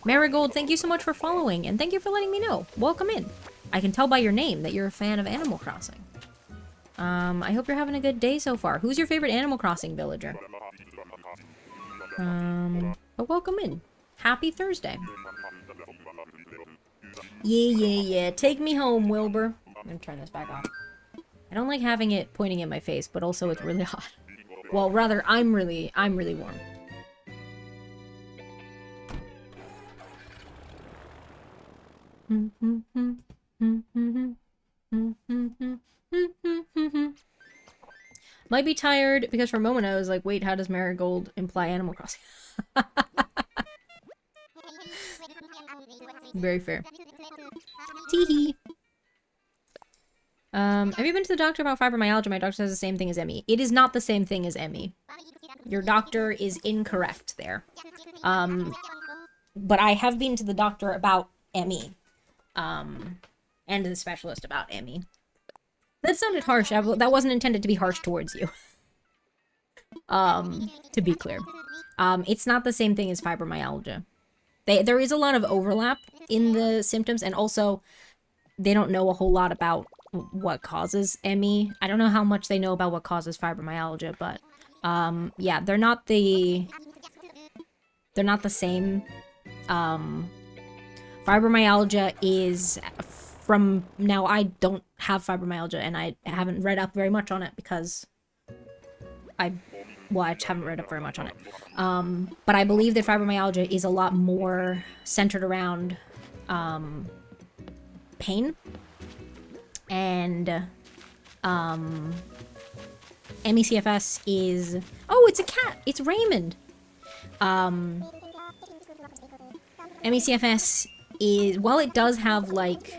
Marigold, thank you so much for following, and thank you for letting me know. Welcome in. I can tell by your name that you're a fan of Animal Crossing. I hope you're having a good day so far. Who's your favorite Animal Crossing villager? But welcome in. Happy Thursday. Yeah. Take me home, Wilbur. I'm gonna turn this back off. I don't like having it pointing at my face, but also it's really hot. Well, rather, I'm really warm. Might be tired because for a moment I was like, wait, how does Marigold imply Animal Crossing? Very fair. Teehee. Have you been to the doctor about fibromyalgia? My doctor says the same thing as Emmy. It is not the same thing as Emmy. Your doctor is incorrect there. But I have been to the doctor about Emmy. And the specialist about Emmy. That sounded harsh. That wasn't intended to be harsh towards you. To be clear. It's not the same thing as fibromyalgia. There is a lot of overlap in the symptoms, and also they don't know a whole lot about what causes ME. I don't know how much they know about what causes fibromyalgia, but yeah, they're not the same. Fibromyalgia is from now. I don't have fibromyalgia, and I haven't read up very much on it because I just haven't read up very much on it. But I believe that fibromyalgia is a lot more centered around pain, and MECFS is... Oh, it's a cat! It's Raymond! MECFS is, while it does have, like,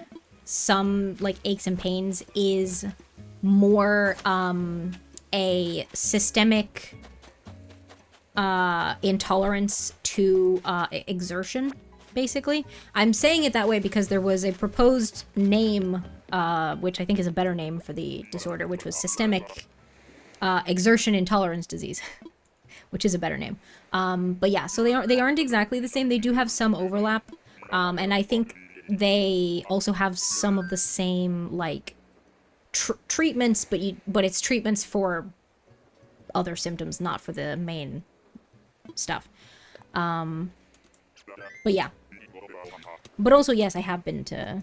some, like, aches and pains, is more, a systemic, intolerance to, exertion, basically. I'm saying it that way because there was a proposed name, which I think is a better name for the disorder, which was systemic, exertion intolerance disease, which is a better name. But yeah, so they aren't exactly the same. They do have some overlap, and I think they also have some of the same, like, treatments, but it's treatments for other symptoms, not for the main stuff. But yeah. But also, yes, I have been to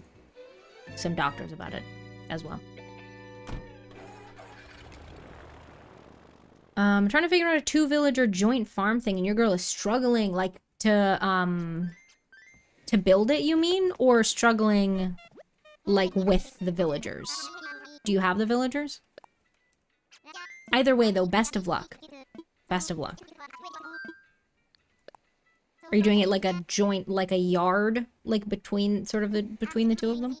some doctors about it as well. I'm trying to figure out a 2-villager joint farm thing, and your girl is struggling, like, to build it, you mean? Or struggling, like, with the villagers? Do you have the villagers? Either way, though, best of luck. Best of luck. Are you doing it like a joint, like a yard? Like, between, sort of, between the two of them?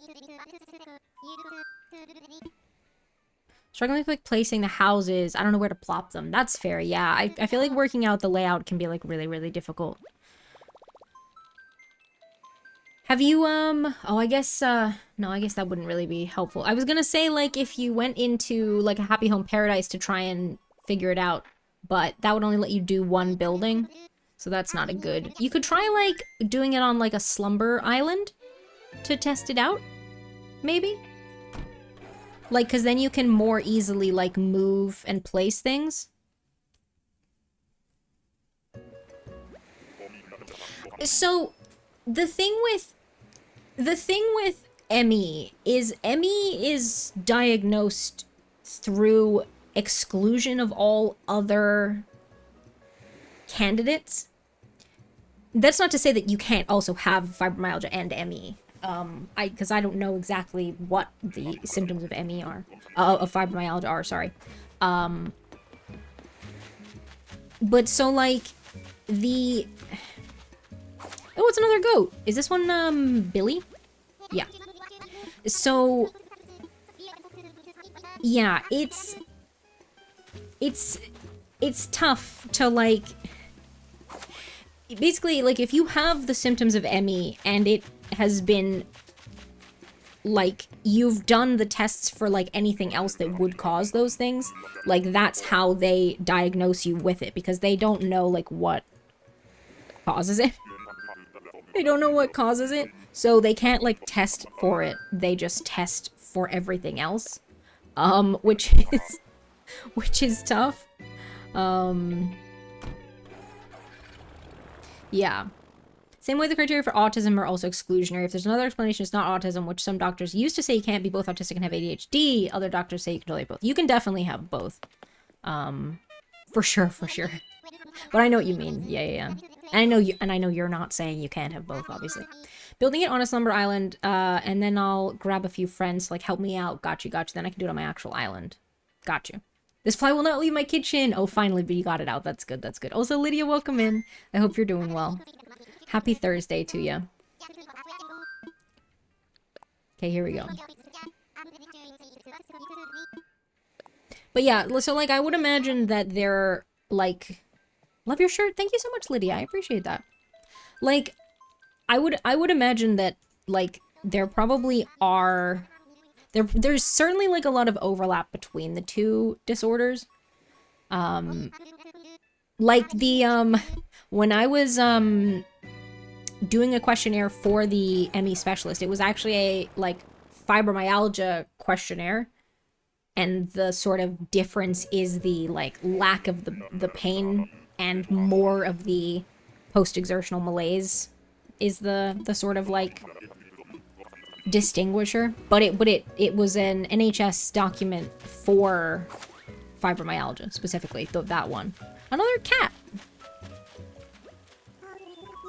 Struggling with, like, placing the houses. I don't know where to plop them. That's fair, yeah. I feel like working out the layout can be, like, really, really difficult. Have you, oh, I guess, no, I guess that wouldn't really be helpful. I was gonna say, like, if you went into, like, a Happy Home Paradise to try and figure it out, but that would only let you do one building, so that's not a good... You could try, like, doing it on, like, a slumber island to test it out, maybe? Like, because then you can more easily, like, move and place things. So, the thing with ME is diagnosed through exclusion of all other candidates. That's not to say that you can't also have fibromyalgia and ME. Because I don't know exactly what the symptoms of ME are, of fibromyalgia are, sorry. But so, like, the... Oh, it's another goat. Is this one, Billy? Yeah. So... Yeah, it's tough to, like... Basically, like, if you have the symptoms of ME and it has been, like, you've done the tests for, like, anything else that would cause those things, like, that's how they diagnose you with it, because they don't know, like, what causes it. They don't know what causes it, so they can't, like, test for it. They just test for everything else, which is tough. Yeah. Same way the criteria for autism are also exclusionary. If there's another explanation, it's not autism, which some doctors used to say you can't be both autistic and have ADHD. Other doctors say you can totally have both. You can definitely have both. For sure, for sure. But I know what you mean. Yeah. And I know you're not saying you can't have both, obviously. Building it on a slumber island, and then I'll grab a few friends to, like, help me out. Got you. Then I can do it on my actual island. Got you. This fly will not leave my kitchen. Oh, finally, but you got it out. That's good. Also, Lydia, welcome in. I hope you're doing well. Happy Thursday to you. Okay, here we go. But yeah, so, like, I would imagine that they're, like... Love your shirt. Thank you so much, Lydia. I appreciate that. Like, I would imagine that, like, there probably are... There's certainly, like, a lot of overlap between the two disorders. Like, the, when I was, doing a questionnaire for the ME specialist. It was actually a, like, fibromyalgia questionnaire. And the sort of difference is the, like, lack of the pain and more of the post-exertional malaise is the sort of, like, distinguisher. But it was an NHS document for fibromyalgia, specifically, that one. Another cat!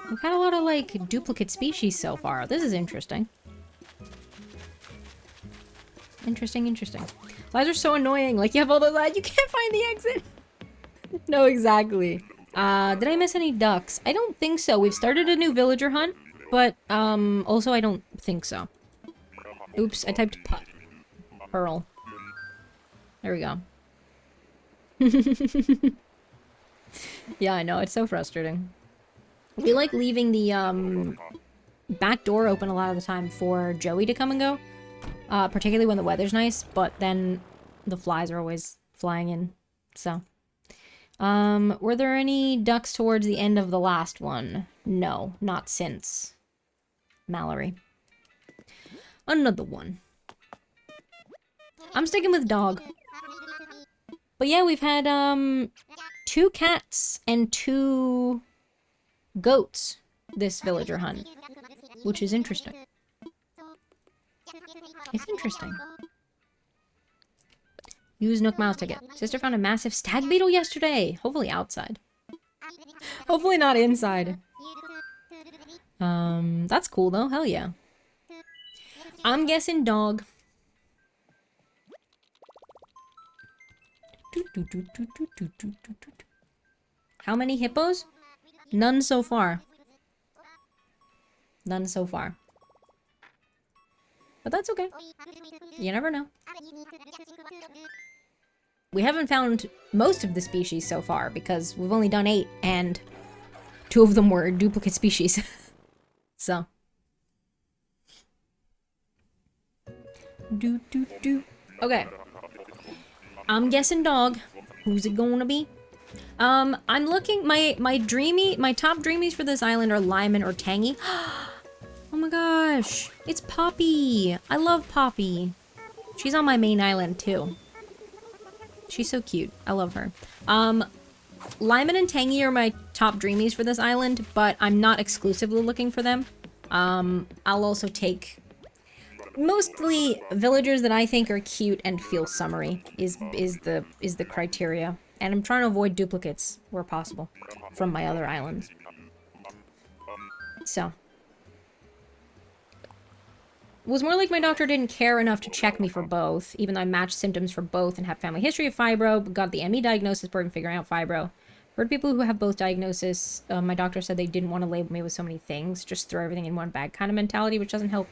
We've had a lot of, like, duplicate species so far. This is interesting. Interesting. Lies are so annoying. Like, you have all those lies, you can't find the exit. No, exactly. Did I miss any ducks? I don't think so. We've started a new villager hunt, but, also I don't think so. Oops, I typed pearl. There we go. Yeah, I know. It's so frustrating. We like leaving the, back door open a lot of the time for Joey to come and go. Particularly when the weather's nice, but then the flies are always flying in, so. Were there any ducks towards the end of the last one? No, not since Mallory. Another one. I'm sticking with dog. But yeah, we've had, 2 cats and 2 goats this villager hunt, which is interesting. It's interesting. Use Nook Mouse ticket. Sister found a massive stag beetle yesterday. Hopefully outside. Hopefully not inside. That's cool though. Hell yeah. I'm guessing dog. How many hippos? None so far. None so far. But that's okay. You never know. We haven't found most of the species so far because we've only done 8 and 2 of them were duplicate species. So. Okay. I'm guessing dog. Who's it gonna be? I'm looking, my top dreamies for this island are Lyman or Tangy. Oh my gosh, it's Poppy. I love Poppy. She's on my main island too. She's so cute. I love her. Lyman and Tangy are my top dreamies for this island, but I'm not exclusively looking for them. I'll also take mostly villagers that I think are cute and feel summery is the criteria. And I'm trying to avoid duplicates where possible from my other islands. So. It was more like my doctor didn't care enough to check me for both, even though I matched symptoms for both and have family history of fibro, but got the ME diagnosis for figuring out fibro. Heard people who have both diagnoses, my doctor said they didn't want to label me with so many things, just throw everything in one bag kind of mentality, which doesn't help.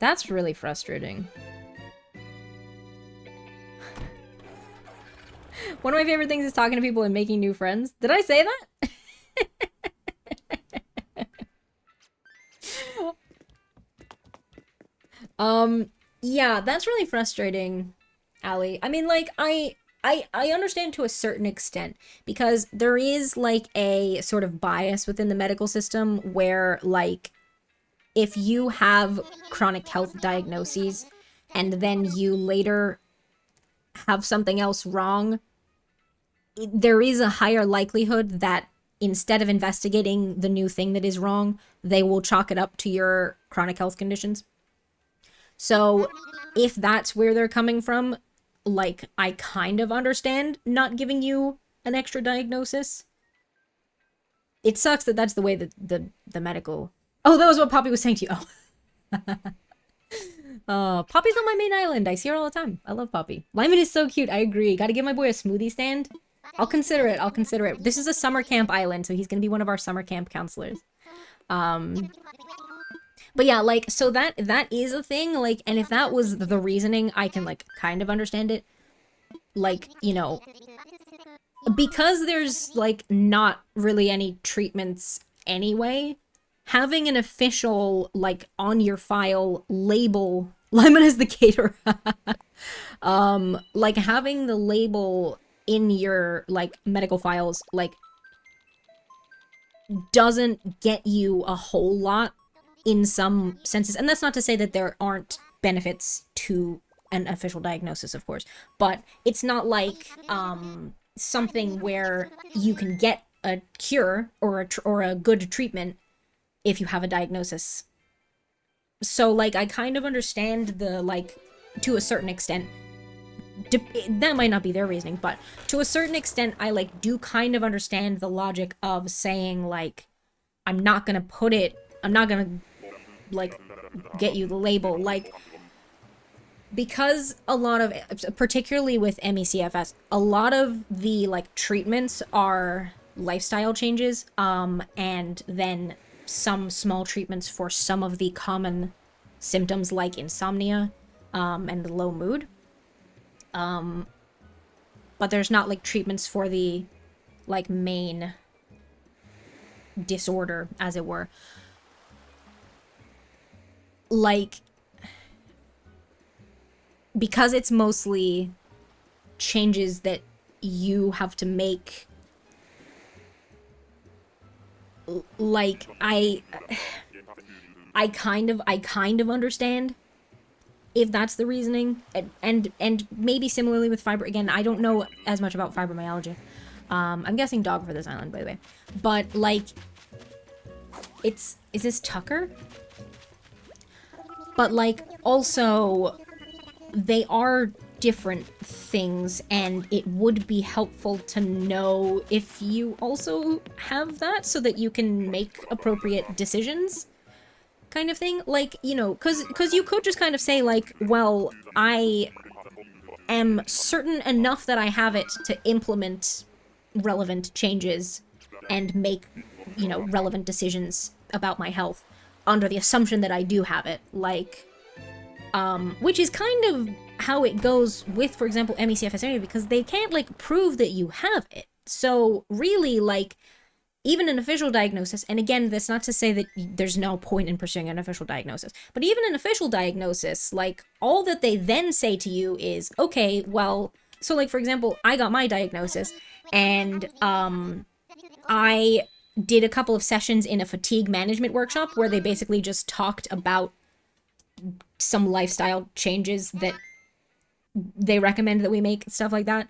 That's really frustrating. One of my favorite things is talking to people and making new friends. Did I say that? Yeah, that's really frustrating, Allie. I mean, like, I understand to a certain extent, because there is, like, a sort of bias within the medical system where, like, if you have chronic health diagnoses and then you later have something else wrong, there is a higher likelihood that instead of investigating the new thing that is wrong, they will chalk it up to your chronic health conditions. So if that's where they're coming from, like, I kind of understand not giving you an extra diagnosis. It sucks that that's the way that the medical... Oh, that was what Poppy was saying to you. Oh. Poppy's on my main island. I see her all the time. I love Poppy. Lyman is so cute. I agree. Gotta give my boy a smoothie stand. I'll consider it. I'll consider it. This is a summer camp island, so he's gonna be one of our summer camp counselors. But yeah, like, so that is a thing, like, and if that was the reasoning, I can, like, kind of understand it. Like, you know, because there's, like, not really any treatments anyway, having an official, like, on your file label, Lyman is the caterer, like, having the label in your, like, medical files, like, doesn't get you a whole lot in some senses. And that's not to say that there aren't benefits to an official diagnosis, of course, but it's not like something where you can get a cure or a good treatment if you have a diagnosis. So, like, I kind of understand the, like, to a certain extent, that might not be their reasoning, but to a certain extent, I, like, do kind of understand the logic of saying, like, I'm not gonna, like, get you the label, like, because a lot of, particularly with ME/CFS, a lot of the, like, treatments are lifestyle changes, and then some small treatments for some of the common symptoms like insomnia, and low mood. But there's not, like, treatments for the, like, main disorder, as it were. Like, because it's mostly changes that you have to make, like, I kind of understand if that's the reasoning, and maybe similarly with fibro. Again, I don't know as much about fibromyalgia. I'm guessing dog for this island, by the way. But, like, is this Tucker? But, like, also, they are different things, and it would be helpful to know if you also have that so that you can make appropriate decisions, kind of thing. Like, you know, because you could just kind of say, like, well, I am certain enough that I have it to implement relevant changes and make, you know, relevant decisions about my health under the assumption that I do have it, like, which is kind of how it goes with, for example, ME/CFS anyway, because they can't, like, prove that you have it. So really, like, even an official diagnosis, and again, that's not to say that there's no point in pursuing an official diagnosis, but even an official diagnosis, like, all that they then say to you is, okay, well, so, like, for example, I got my diagnosis, and I did a couple of sessions in a fatigue management workshop where they basically just talked about some lifestyle changes that they recommend that we make, stuff like that.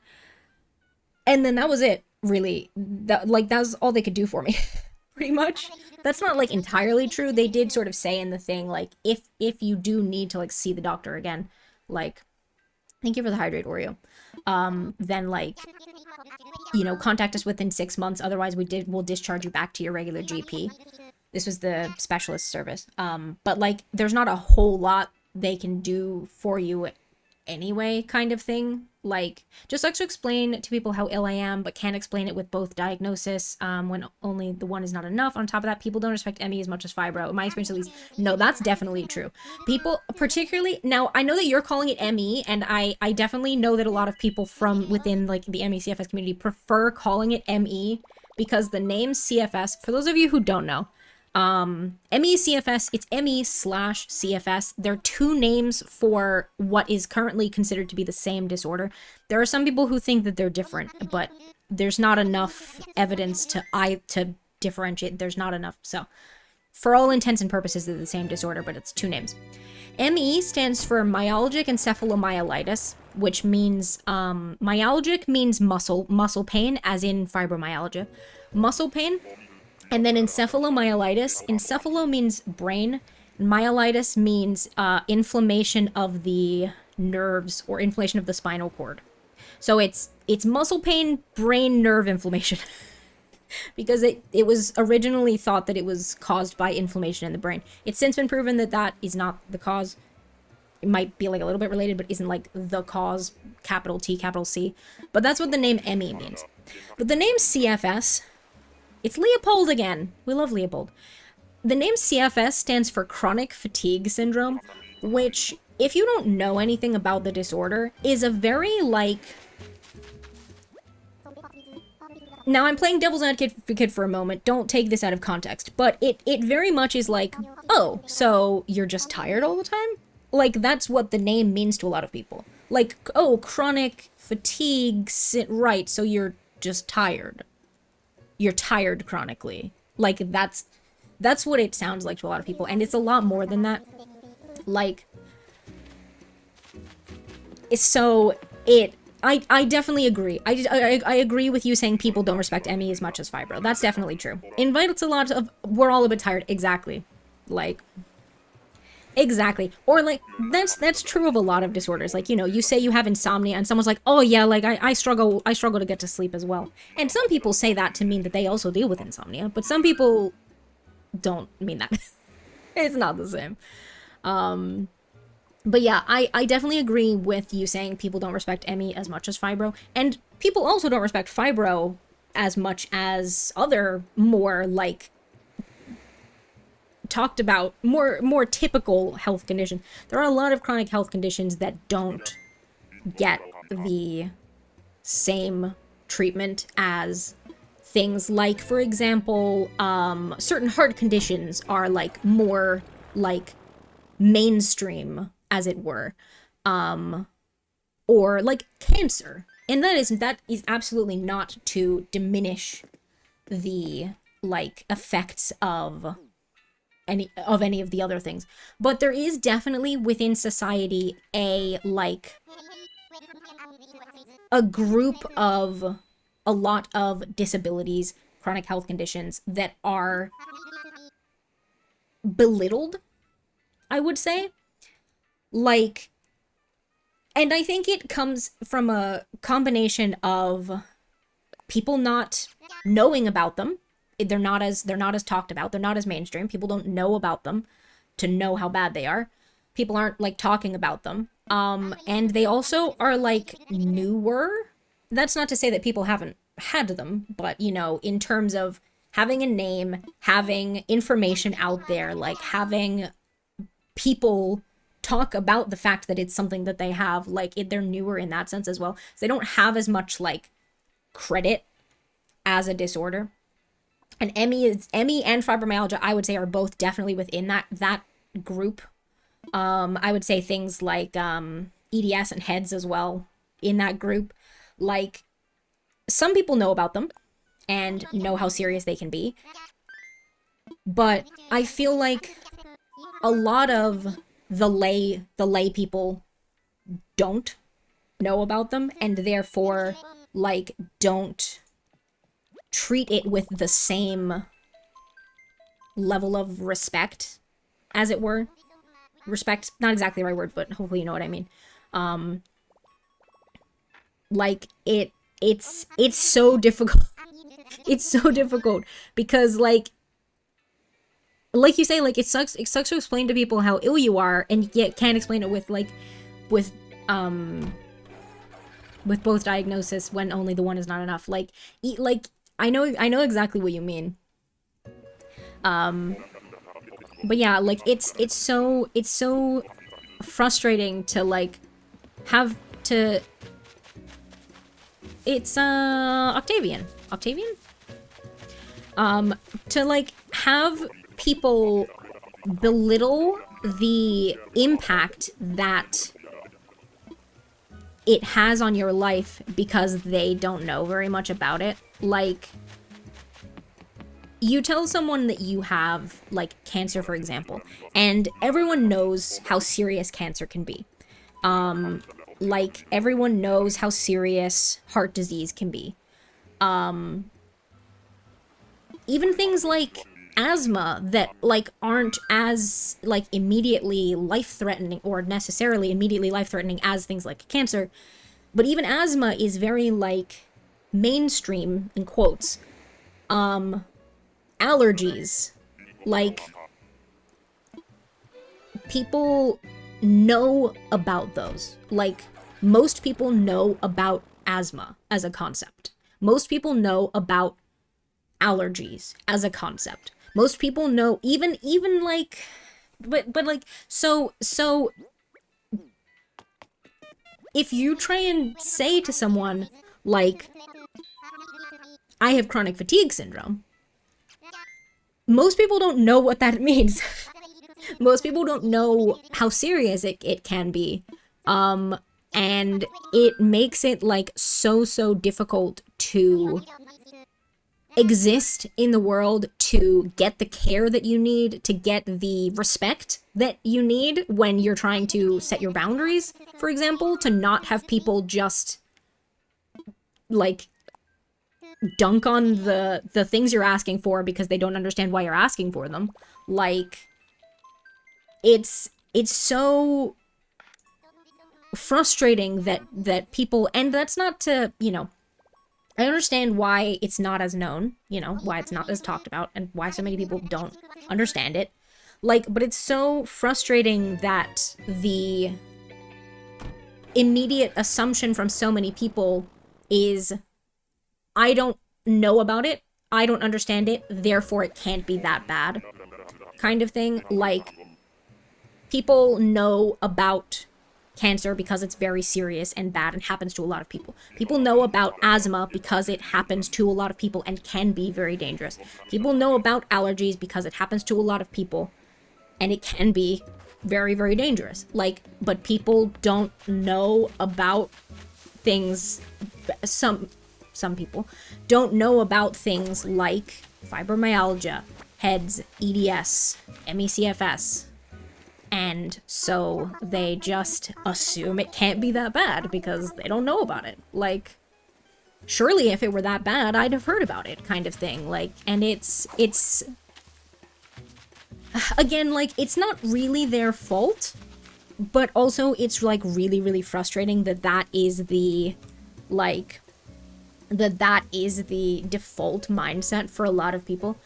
And then that was it, really. That was all they could do for me, pretty much. That's not, like, entirely true. They did sort of say in the thing, like, if you do need to, like, see the doctor again, like, thank you for the hydrate, Oreo, then, like, you know, contact us within 6 months, otherwise we'll discharge you back to your regular GP. This was the specialist service. But, like, there's not a whole lot they can do for you anyway, kind of thing. Like, just like to explain to people how ill I am, but can't explain it with both diagnosis, when only the one is not enough. On top of that, people don't respect ME as much as fibro. In my experience, at least, no, that's definitely true. People, particularly, now, I know that you're calling it ME, and I definitely know that a lot of people from within, like, the ME/CFS community prefer calling it ME, because the name CFS, for those of you who don't know, ME/CFS, it's ME/CFS. They're two names for what is currently considered to be the same disorder. There are some people who think that they're different, but there's not enough evidence to differentiate. There's not enough. So, for all intents and purposes, they're the same disorder, but it's two names. ME stands for myalgic encephalomyelitis, which means, myalgic means muscle pain, as in fibromyalgia. Muscle pain. And then encephalomyelitis, encephalo means brain, myelitis means inflammation of the nerves or inflammation of the spinal cord. So it's muscle pain, brain, nerve inflammation. Because it was originally thought that it was caused by inflammation in the brain. It's since been proven that that is not the cause. It might be, like, a little bit related, but isn't, like, the cause, capital T, capital C. But that's what the name ME means. But the name CFS... it's Leopold again. We love Leopold. The name CFS stands for chronic fatigue syndrome, which, if you don't know anything about the disorder, is a very, like... Now, I'm playing devil's advocate for a moment. Don't take this out of context. But it very much is like, oh, so you're just tired all the time? Like, that's what the name means to a lot of people. Like, oh, chronic fatigue, right, so you're just tired. You're tired chronically. Like, that's what it sounds like to a lot of people, and it's a lot more than that. Like, so I definitely agree. I agree with you saying people don't respect Emmy as much as Fibro. That's definitely true. Invites a lot of, we're all a bit tired. Exactly. Like, exactly. Or like, that's true of a lot of disorders. Like, you know, you say you have insomnia and someone's like, oh yeah, like I struggle to get to sleep as well. And some people say that to mean that they also deal with insomnia, but some people don't mean that. It's not the same. But yeah, I definitely agree with you saying people don't respect Emmy as much as Fibro. And people also don't respect Fibro as much as other more, like, talked about, more typical health conditions. There are a lot of chronic health conditions that don't get the same treatment as things like, for example, certain heart conditions are, like, more, like, mainstream, as it were, or like cancer. And that is absolutely not to diminish the, like, effects of any of the other things, but there is definitely within society a, like, a group of a lot of disabilities, chronic health conditions that are belittled, I would say. Like, and I think it comes from a combination of people not knowing about them. They're not as talked about. They're not as mainstream. People don't know about them to know how bad they are. People aren't, like, talking about them. And they also are, like, newer. That's not to say that people haven't had them, but, you know, in terms of having a name, having information out there, like, having people talk about the fact that it's something that they have, like, they're newer in that sense as well. So they don't have as much, like, credit as a disorder. And Emmy and fibromyalgia, I would say, are both definitely within that group. I would say things like EDS and HEADS as well in that group. Like, some people know about them and know how serious they can be, but I feel like a lot of the lay people don't know about them, and therefore, like, don't treat it with the same level of respect, as it were. Respect, not exactly the right word, but hopefully you know what I mean. Like, it's so difficult. It's so difficult because, like you say, like, it sucks to explain to people how ill you are, and yet can't explain it with both diagnosis when only the one is not enough. Like, I know exactly what you mean. But yeah, like, it's so frustrating to, like, have to. It's Octavian. To, like, have people belittle the impact that it has on your life because they don't know very much about it. Like, you tell someone that you have, like, cancer, for example, and everyone knows how serious cancer can be. Like, everyone knows how serious heart disease can be. Even things like asthma that, like, aren't as, like, immediately life-threatening or necessarily immediately life-threatening as things like cancer, but even asthma is very, like, mainstream, in quotes. Allergies, like, people know about those. Like, most people know about asthma as a concept. Most people know about allergies as a concept. Most people know even like, but like, so if you try and say to someone, like, I have chronic fatigue syndrome, most people don't know what that means. Most people don't know how serious it can be. And it makes it, like, so difficult to exist in the world, to get the care that you need, to get the respect that you need when you're trying to set your boundaries, for example, to not have people just, like, dunk on the things you're asking for because they don't understand why you're asking for them. Like, it's so frustrating that people, and that's not to, you know, I understand why it's not as known, you know, why it's not as talked about, and why so many people don't understand it. Like, but it's so frustrating that the immediate assumption from so many people is, I don't know about it, I don't understand it, therefore it can't be that bad, kind of thing. Like, people know about cancer because it's very serious and bad and happens to a lot of people. People know about asthma because it happens to a lot of people and can be very dangerous. People know about allergies because it happens to a lot of people and it can be very, very dangerous. Like, but people don't know about things, some people don't know about things like fibromyalgia, HEDS, EDS, MECFS, and so they just assume it can't be that bad because they don't know about it. Like, surely if it were that bad, I'd have heard about it, kind of thing. Like, and it's again, like, it's not really their fault, but also it's, like, really, really frustrating that that is the, like, that is the default mindset for a lot of people.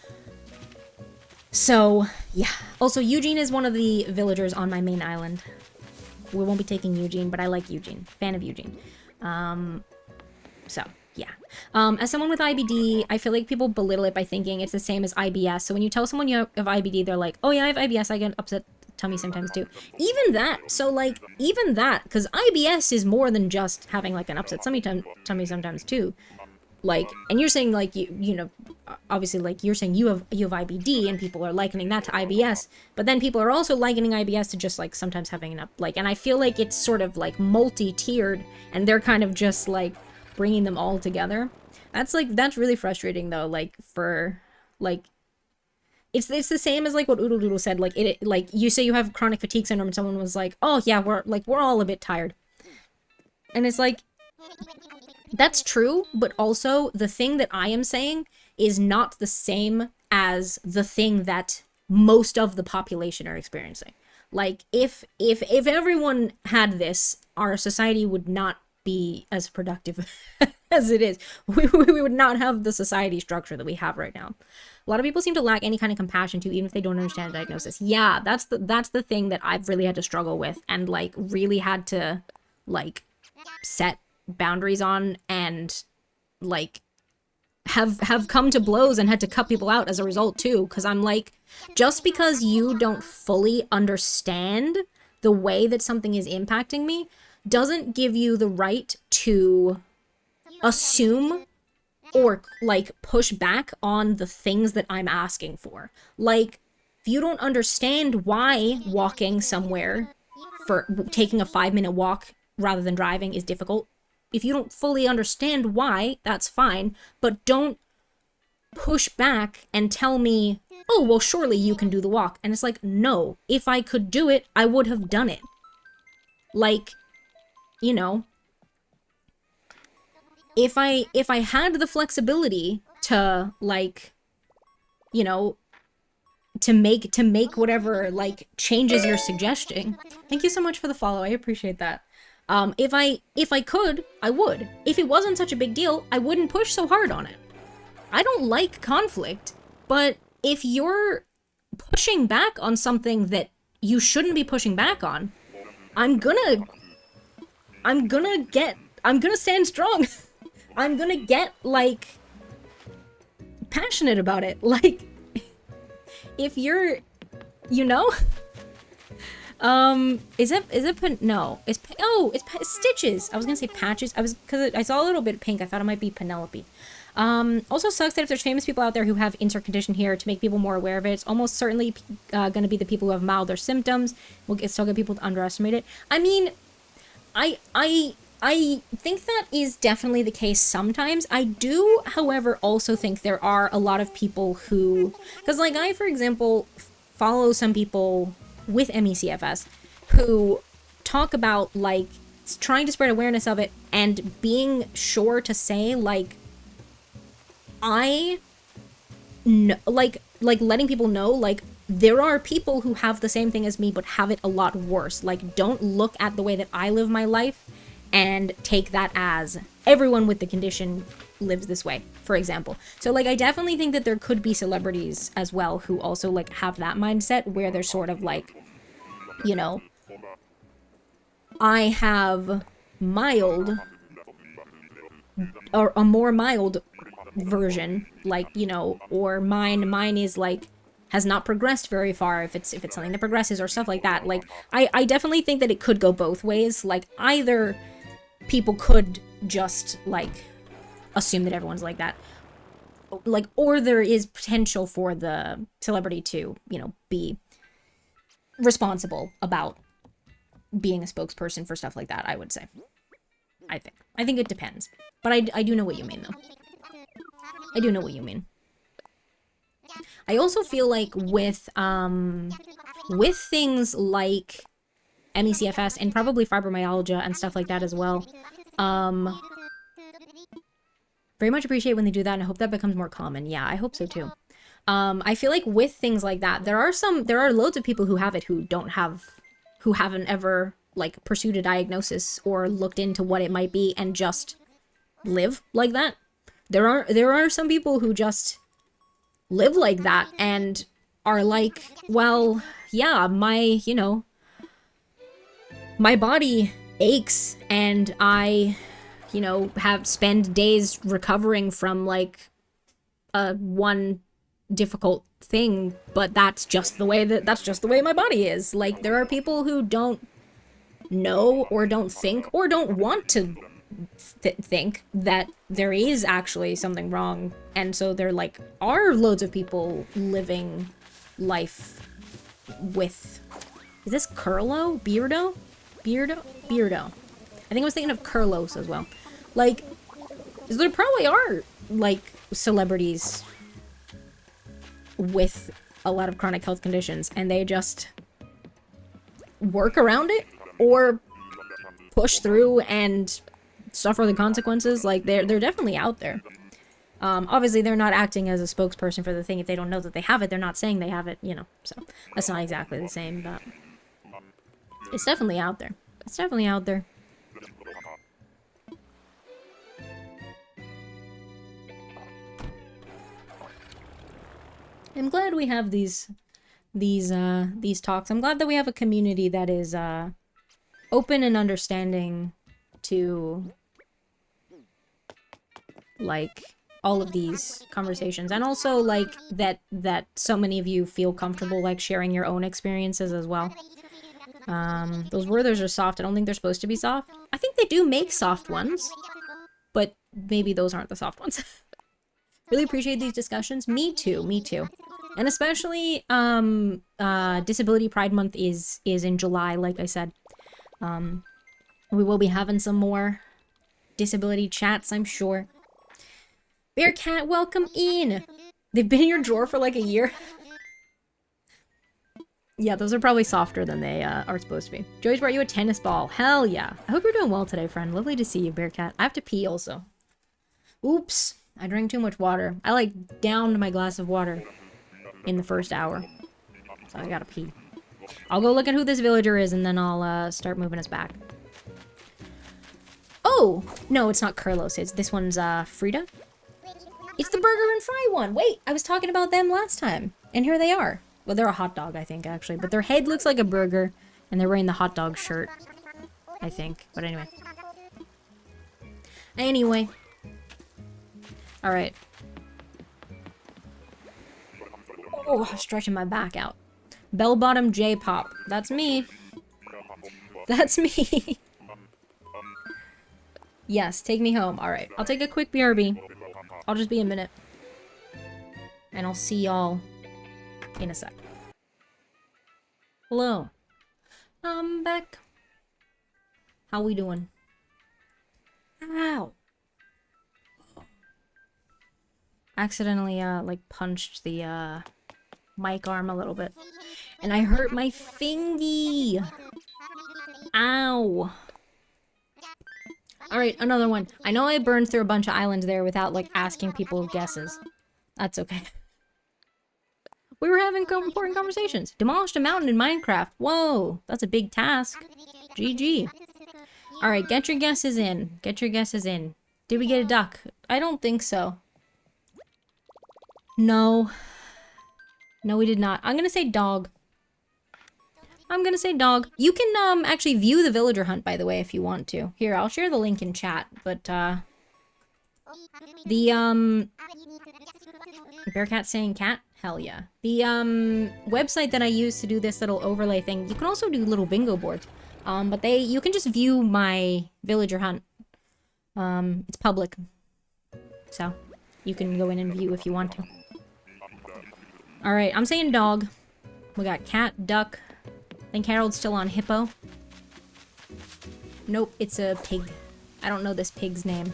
So, yeah. Also, Eugene is one of the villagers on my main island. We won't be taking Eugene, but I like Eugene. Fan of Eugene. So, yeah. As someone with IBD, I feel like people belittle it by thinking it's the same as IBS. So when you tell someone you have IBD, they're like, oh yeah, I have IBS, I get upset tummy sometimes too. Even that, so like, even that, because IBS is more than just having like an upset tummy sometimes too. Like, and you're saying like, you know, obviously like you're saying you have IBD and people are likening that to IBS, but then people are also likening IBS to just like sometimes having an like, and I feel like it's sort of like multi-tiered and they're kind of just like bringing them all together. That's like, that's really frustrating though, like for like, it's the same as like what Oodle Doodle said, like it like you say you have chronic fatigue syndrome and someone was like, oh yeah, we're all a bit tired. And it's like, that's true, but also the thing that I am saying is not the same as the thing that most of the population are experiencing. Like, if everyone had this, our society would not be as productive as it is. We would not have the society structure that we have right now. A lot of people seem to lack any kind of compassion too, even if they don't understand the diagnosis. Yeah, that's the thing that I've really had to struggle with and like really had to like set boundaries on and like have come to blows and had to cut people out as a result too, because I'm like, just because you don't fully understand the way that something is impacting me doesn't give you the right to assume or like push back on the things that I'm asking for. Like, if you don't understand why walking somewhere, for taking a 5-minute walk rather than driving is difficult, if you don't fully understand why, that's fine, but don't push back and tell me, oh, well, surely you can do the walk. And it's like, no, if I could do it, I would have done it. Like, you know, if I had the flexibility to, like, you know, to make whatever, like, changes you're suggesting. Thank you so much for the follow. I appreciate that. If I could, I would. If it wasn't such a big deal, I wouldn't push so hard on it. I don't like conflict, but if you're pushing back on something that you shouldn't be pushing back on, I'm gonna stand strong. I'm gonna get, like, passionate about it. Like, if you're, you know? Is it, no, it's Stitches. I was gonna say Patches. Cause I saw a little bit of pink. I thought it might be Penelope. Also sucks that if there's famous people out there who have insert condition here to make people more aware of it, it's almost certainly gonna be the people who have milder symptoms. We'll still get people to underestimate it. I mean, I I think that is definitely the case sometimes. I do, however, also think there are a lot of people who, because like I, for example, follow some people with MECFS who talk about like trying to spread awareness of it and being sure to say like, I know, like letting people know like there are people who have the same thing as me but have it a lot worse. Like, don't look at the way that I live my life and take that as everyone with the condition lives this way, for example. So like, I definitely think that there could be celebrities as well who also like have that mindset where they're sort of like, you know, I have mild or a more mild version, like, you know, or mine is like has not progressed very far if it's something that progresses or stuff like that. Like, I definitely think that it could go both ways. Like, either people could just like assume that everyone's like that, like, or there is potential for the celebrity to, you know, be responsible about being a spokesperson for stuff like that. I would say, I think it depends, but I do know what you mean though. I do know what you mean. I also feel like with things like MECFS and probably fibromyalgia and stuff like that as well, very much appreciate when they do that, and I hope that becomes more common. Yeah, I hope so too. I feel like with things like that, there are loads of people who have it who haven't ever like pursued a diagnosis or looked into what it might be and just live like that. There are some people who just live like that and are like, well, yeah, my body aches and I, have spend days recovering from like one difficult thing, but that's just the way my body is. Like, there are people who don't know or don't think or don't want to think that there is actually something wrong, and so there like are loads of people living life with, is this Curlo? Beardo? I think I was thinking of Curlos as well. Like, there probably are like celebrities with a lot of chronic health conditions and they just work around it or push through and suffer the consequences. Like, they're definitely out there. Obviously they're not acting as a spokesperson for the thing. If they don't know that they have it, they're not saying they have it, so that's not exactly the same, but it's definitely out there. It's definitely out there. I'm glad we have these talks. I'm glad that we have a community that is open and understanding to like all of these conversations, and also like that so many of you feel comfortable like sharing your own experiences as well. Those Werthers are soft. I don't think they're supposed to be soft. I think they do make soft ones, but maybe those aren't the soft ones. Really appreciate these discussions. Me too. And especially, Disability Pride Month is in July, like I said. We will be having some more disability chats, I'm sure. Bearcat, welcome in! They've been in your drawer for like a year. Yeah, those are probably softer than they are supposed to be. Joey's brought you a tennis ball. Hell yeah. I hope you're doing well today, friend. Lovely to see you, Bearcat. I have to pee also. Oops. I drank too much water. I like downed my glass of water in the first hour. So I gotta pee. I'll go look at who this villager is and then I'll start moving us back. Oh! No, it's not Carlos. This one's Frida. It's the burger and fry one! Wait, I was talking about them last time. And here they are. Well, they're a hot dog, I think, actually. But their head looks like a burger. And they're wearing the hot dog shirt. I think. But anyway. Anyway. Alright. Oh, I'm stretching my back out. Bell-bottom J-pop. That's me. That's me. Yes, take me home. Alright, I'll take a quick BRB. I'll just be a minute. And I'll see y'all in a sec. Hello. I'm back. How we doing? Ow! Accidentally, like, punched the, mic arm a little bit. And I hurt my fingy! Ow! Alright, another one. I know I burned through a bunch of islands there without, like, asking people guesses. That's okay. We were having important conversations. Demolished a mountain in Minecraft. Whoa, that's a big task. GG. Alright, get your guesses in. Get your guesses in. Did we get a duck? I don't think so. No. No, we did not. I'm gonna say dog. I'm gonna say dog. You can, actually view the villager hunt, by the way, if you want to. Here, I'll share the link in chat, but, the, Bearcat saying cat? Hell yeah. The, website that I use to do this little overlay thing, you can also do little bingo boards. But you can just view my villager hunt. It's public. So, you can go in and view if you want to. Alright, I'm saying dog. We got cat, duck. I think Harold's still on hippo. Nope, it's a pig. I don't know this pig's name.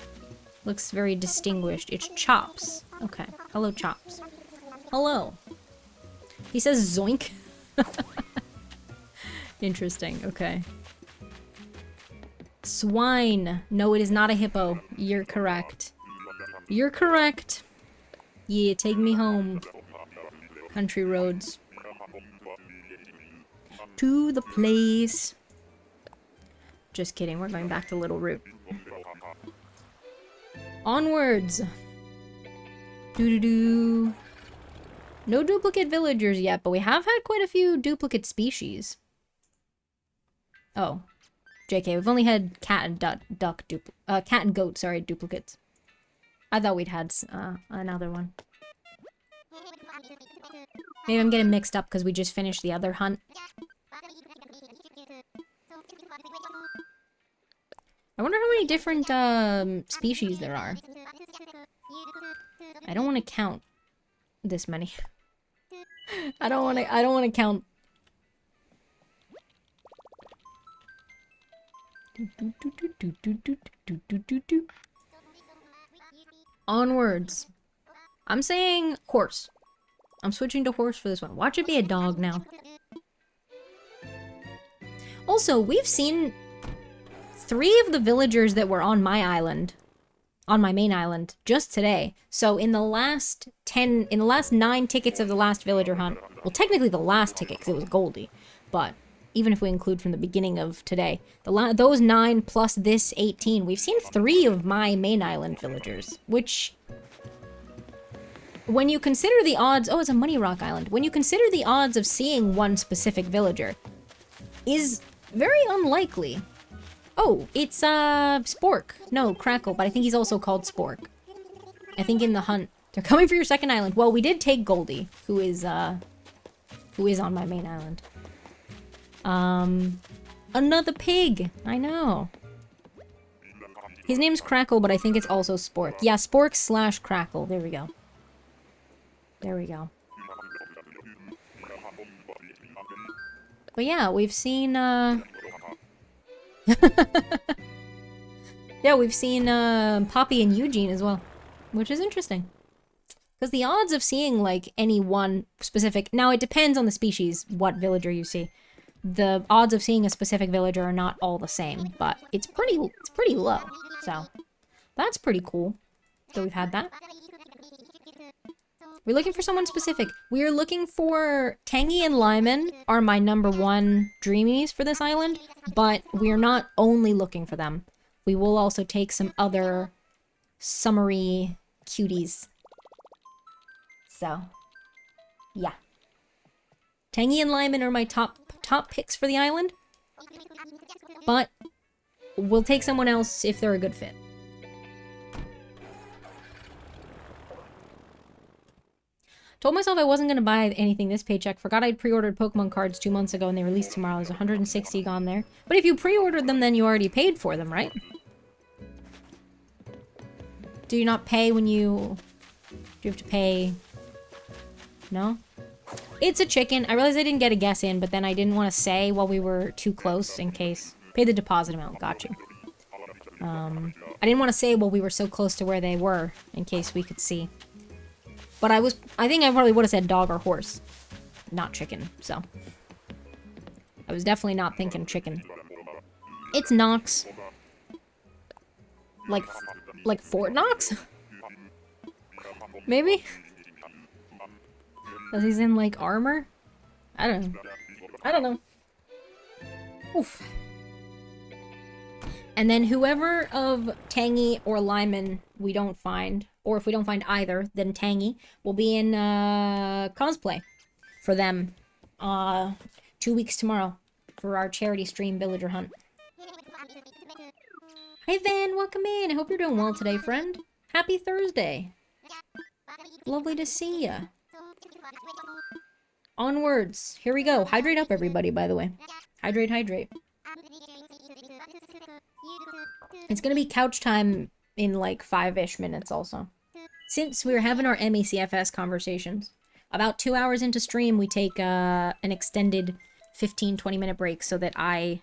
Looks very distinguished. It's Chops. Okay. Hello, Chops. Hello. He says zoink. Interesting. Okay. Swine. No, it is not a hippo. You're correct. You're correct. Yeah, take me home. Country roads. To the place. Just kidding. We're going back to Little Root. Onwards. Doo-doo-doo. No duplicate villagers yet, but we have had quite a few duplicate species. Oh. JK, we've only had cat and cat and goat, sorry, duplicates. I thought we'd had another one. Maybe I'm getting mixed up because we just finished the other hunt. I wonder how many different species there are. I don't want to count this many. I don't want to count. Onwards. I'm saying horse. I'm switching to horse for this one. Watch it be a dog now. Also, we've seen 3 of the villagers that were on my island, on my main island, just today. So in the last 9 tickets of the last villager hunt, well, technically the last ticket because it was Goldie, but even if we include from the beginning of today, those 9 plus this 18, we've seen 3 of my main island villagers, which, when you consider the odds, oh, it's a Money Rock Island. When you consider the odds of seeing one specific villager, is very unlikely. Oh, it's, Spork. No, Crackle, but I think he's also called Spork. I think in the hunt. They're coming for your second island. Well, we did take Goldie, who is on my main island. Another pig! I know. His name's Crackle, but I think it's also Spork. Yeah, Spork slash Crackle. There we go. There we go. But yeah, we've seen, yeah, we've seen, Poppy and Eugene as well. Which is interesting. Because the odds of seeing, like, any one specific... Now, it depends on the species, what villager you see. The odds of seeing a specific villager are not all the same, but it's pretty low. So, that's pretty cool that we've had that. We're looking for someone specific. We are looking for... Tangy and Lyman are my #1 dreamies for this island, but we are not only looking for them. We will also take some other summery cuties. So, yeah. Tangy and Lyman are my top picks for the island, but we'll take someone else if they're a good fit. Told myself I wasn't going to buy anything this paycheck. Forgot I'd pre-ordered Pokemon cards 2 months ago and they release tomorrow. There's 160 gone there. But if you pre-ordered them, then you already paid for them, right? Do you not pay when you... Do you have to pay... No? It's a chicken. I realized I didn't get a guess in, but then I didn't want to say while we were too close in case. Pay the deposit amount. Got you. I didn't want to say while we were so close to where they were, in case we could see. But I think I probably would have said dog or horse. Not chicken, so. I was definitely not thinking chicken. It's Knox. Like Fort Knox? Maybe? Because he's in, like, armor? I don't know. Oof. And then whoever of Tangy or Lyman we don't find, or if we don't find either, then Tangy will be in cosplay for them 2 weeks tomorrow for our charity stream villager hunt. Hi Van, welcome in. I hope you're doing well today, friend. Happy Thursday. Lovely to see ya. Onwards. Here we go. Hydrate up, everybody, by the way. Hydrate, hydrate. It's gonna be couch time in like 5-ish minutes also. Since we were having our MECFS conversations, about 2 hours into stream, we take an extended 15-20 minute break so that I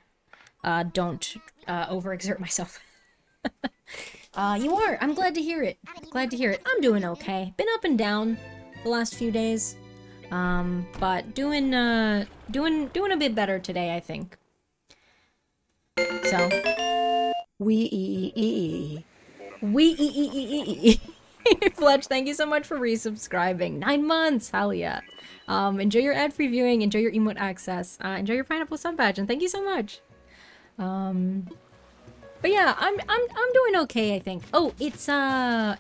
don't overexert myself. You are. I'm glad to hear it. Glad to hear it. I'm doing okay. Been up and down the last few days. But doing a bit better today, I think. So. Fletch, thank you so much for resubscribing. 9 months, hell yeah. Enjoy your ad-free viewing, enjoy your emote access, enjoy your pineapple sub badge, and thank you so much. But yeah, I'm doing okay, I think. Oh, it's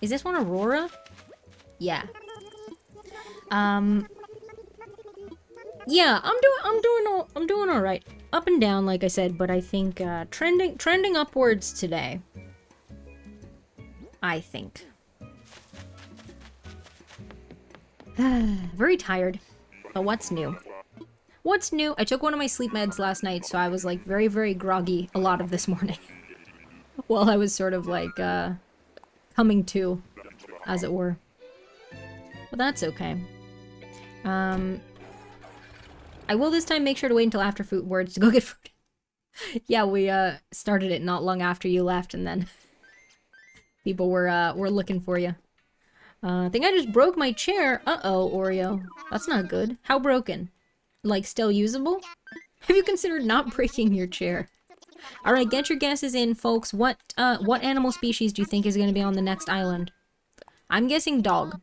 is this one Aurora? Yeah. Yeah, I'm doing all right. Up and down, like I said, but I think trending upwards today. I think. Very tired. But what's new? What's new? I took one of my sleep meds last night, so I was like very, very groggy a lot of this morning. While I was sort of like coming to, as it were. But that's okay. I will this time make sure to wait until after food words to go get food. Yeah, we started it not long after you left, and then people were looking for you. I think I just broke my chair. Uh-oh, Oreo. That's not good. How broken? Like, still usable? Have you considered not breaking your chair? Alright, get your guesses in, folks. What animal species do you think is going to be on the next island? I'm guessing dog.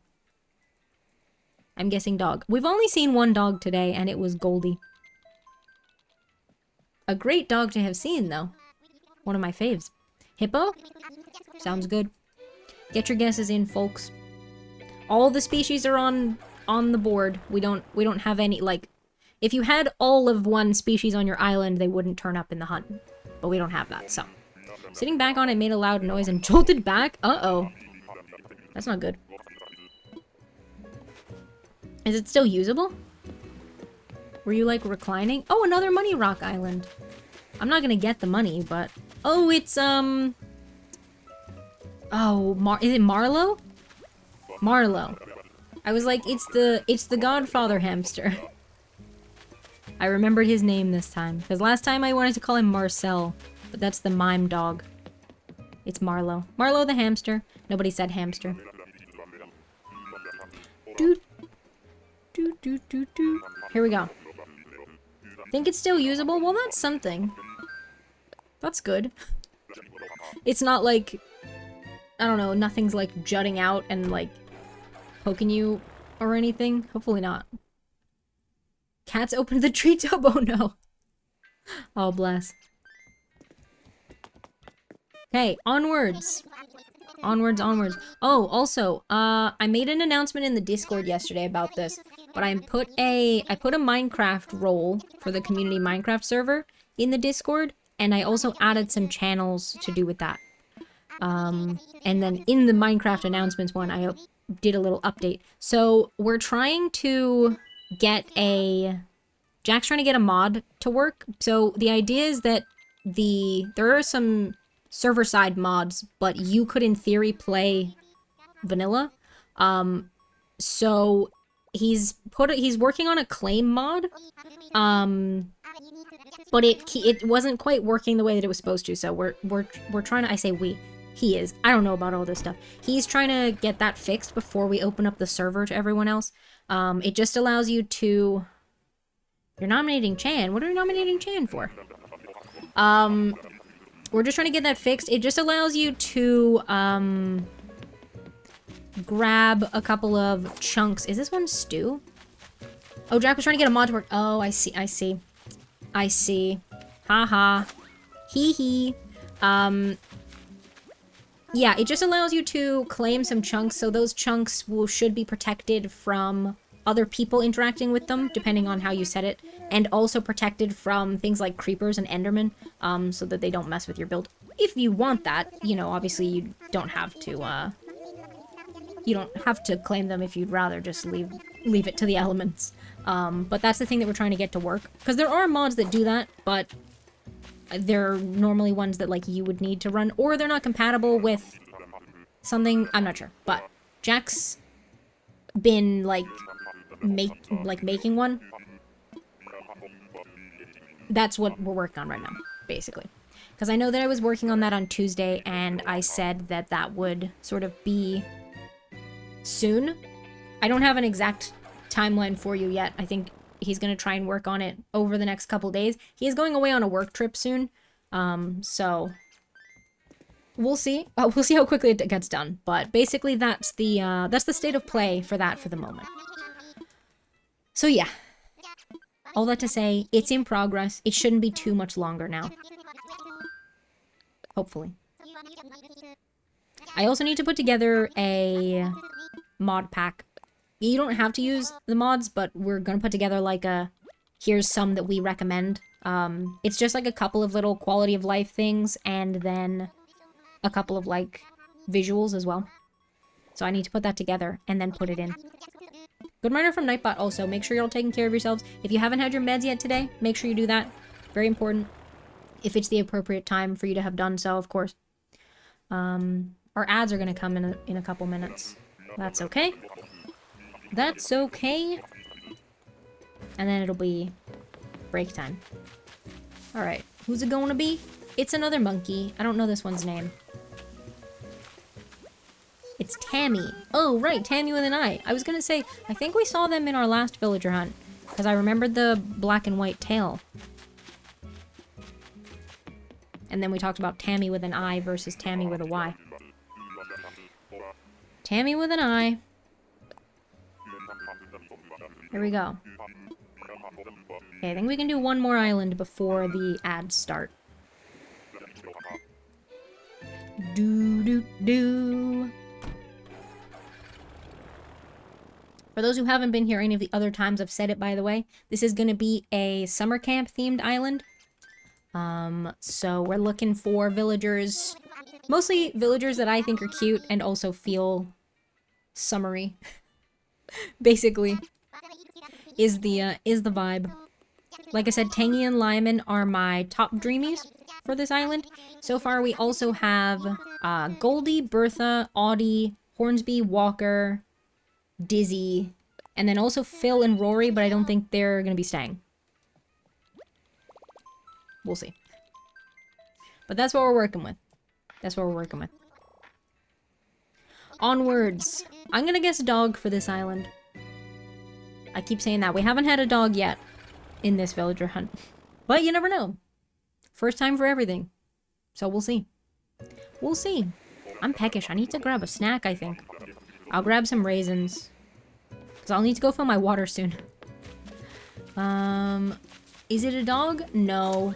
I'm guessing dog. We've only seen one dog today, and it was Goldie. A great dog to have seen, though. One of my faves. Hippo? Sounds good. Get your guesses in, folks. All the species are on the board. We don't have any, like... If you had all of one species on your island, they wouldn't turn up in the hunt. But we don't have that, so. Sitting back on it made a loud noise and jolted back? Uh-oh. That's not good. Is it still usable? Were you, like, reclining? Oh, another Money Rock Island. I'm not gonna get the money, but... Oh, it's, Oh, is it Marlowe? Marlowe. I was like, it's the Godfather hamster. I remembered his name this time, because last time I wanted to call him Marcel, but that's the mime dog. It's Marlowe. Marlowe the hamster. Nobody said hamster. Doot. Doot, doot, doot, doot. Here we go. Think it's still usable? Well, that's something. That's good. It's not like, I don't know, nothing's like jutting out and like poking you or anything. Hopefully not. Cats opened the tree tub. Oh no. Oh bless. Okay, onwards. Onwards, onwards. Oh, also, I made an announcement in the Discord yesterday about this, but I put a Minecraft role for the community Minecraft server in the Discord, and I also added some channels to do with that. And then in the Minecraft announcements one, I did a little update. So we're trying to get Jack's trying to get a mod to work. So the idea is that there are some server-side mods, but you could in theory play vanilla. So he's working on a claim mod. But it wasn't quite working the way that it was supposed to. So we're trying to, I say we. He is. I don't know about all this stuff. He's trying to get that fixed before we open up the server to everyone else. It just allows you to... You're nominating Chan. What are you nominating Chan for? We're just trying to get that fixed. It just allows you to, grab a couple of chunks. Is this one stew? Oh, Jack was trying to get a mod to work. Oh, I see, I see. I see. Haha. Hee hee. Yeah, it just allows you to claim some chunks, so those chunks should be protected from other people interacting with them, depending on how you set it, and also protected from things like creepers and endermen, so that they don't mess with your build. If you want that, you know, obviously you don't have to, you don't have to claim them if you'd rather just leave it to the elements. But that's the thing that we're trying to get to work, because there are mods that do that, but they're normally ones that, like, you would need to run, or they're not compatible with something, I'm not sure, but Jack's been, like, making one. That's what we're working on right now, basically. Because I know that I was working on that on Tuesday, and I said that that would sort of be soon. I don't have an exact timeline for you yet. I think he's going to try and work on it over the next couple days. He is going away on a work trip soon, so we'll see. We'll see how quickly it gets done. But basically, that's the state of play for that for the moment. So yeah, all that to say, it's in progress. It shouldn't be too much longer now. Hopefully. I also need to put together a mod pack. You don't have to use the mods, but we're gonna put together like a, here's some that we recommend. It's just like a couple of little quality of life things, and then a couple of like visuals as well. So I need to put that together and then put it in. Good reminder from Nightbot also, make sure you're all taking care of yourselves. If you haven't had your meds yet today, make sure you do that. Very important. If it's the appropriate time for you to have done so, of course. Our ads are going to come in a couple minutes. That's okay. That's okay. And then it'll be break time. Alright, who's it going to be? It's another monkey. I don't know this one's name. It's Tammy. Oh, right, Tammy with an eye. I was gonna say, I think we saw them in our last villager hunt, because I remembered the black and white tail. And then we talked about Tammy with an I versus Tammy with a Y. Tammy with an I. Here we go. Okay, I think we can do one more island before the ads start. Do. For those who haven't been here any of the other times I've said it, by the way, this is going to be a summer camp themed island. So we're looking for villagers, mostly villagers that I think are cute and also feel summery. Basically, is the vibe. Like I said, Tangy and Lyman are my top dreamies for this island. So far, we also have Goldie, Bertha, Audie, Hornsby, Walker, Dizzy, and then also Phil and Rory, but I don't think they're going to be staying. We'll see. But that's what we're working with. That's what we're working with. Onwards. I'm going to guess dog for this island. I keep saying that. We haven't had a dog yet in this villager hunt. But you never know. First time for everything. So we'll see. We'll see. I'm peckish. I need to grab a snack, I think. I'll grab some raisins. Because I'll need to go fill my water soon. Is it a dog? No.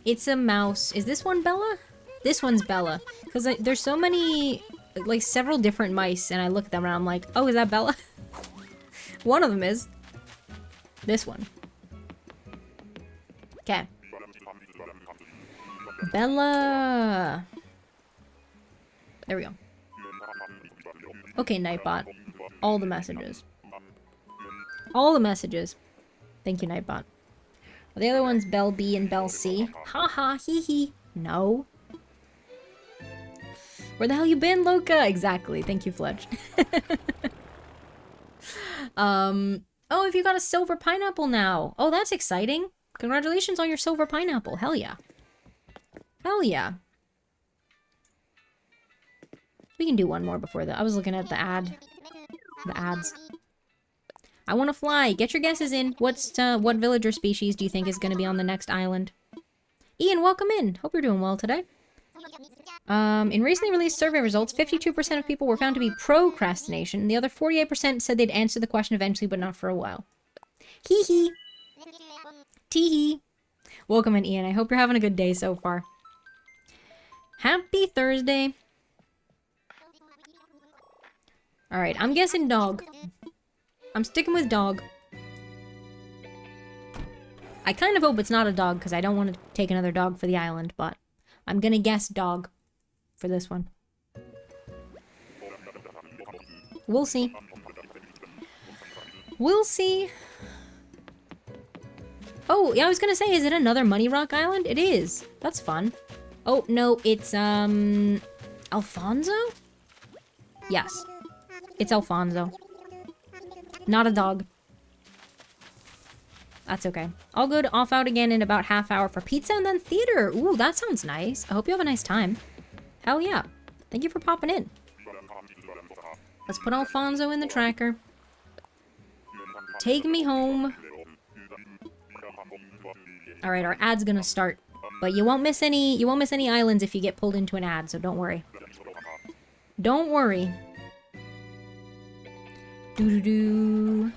It's a mouse. Is this one Bella? This one's Bella. Because there's so many, like, several different mice, and I look at them and I'm like, oh, is that Bella? One of them is. This one. Okay. Bella! There we go. Okay, Nightbot. All the messages. All the messages. Thank you, Nightbot. The other one's Bell B and Bell C. Haha, hee hee. No. Where the hell you been, Loca? Exactly. Thank you, Fletch. Oh, if you got a silver pineapple now. Oh, that's exciting. Congratulations on your silver pineapple. Hell yeah. Hell yeah. We can do one more before that. I was looking at the ads. I want to fly. Get your guesses in. What villager species do you think is going to be on the next island? Ian, welcome in. Hope you're doing well today. In recently released survey results, 52% of people were found to be procrastination. The other 48% said they'd answer the question eventually, but not for a while. Hee hee. Tee hee. Welcome in, Ian. I hope you're having a good day so far. Happy Thursday. Alright, I'm guessing dog. I'm sticking with dog. I kind of hope it's not a dog, because I don't want to take another dog for the island, but I'm gonna guess dog for this one. We'll see. We'll see. Oh, yeah, I was gonna say, is it another Money Rock Island? It is. That's fun. Oh, no, it's, Alfonso? Yes. It's Alfonso. Not a dog. That's okay. All good. Off out again in about half hour for pizza and then theater. Ooh, that sounds nice. I hope you have a nice time. Hell yeah. Thank you for popping in. Let's put Alfonso in the tracker. Take me home. Alright, our ad's gonna start. But you won't miss any islands if you get pulled into an ad, so don't worry. Don't worry. Do-do-do.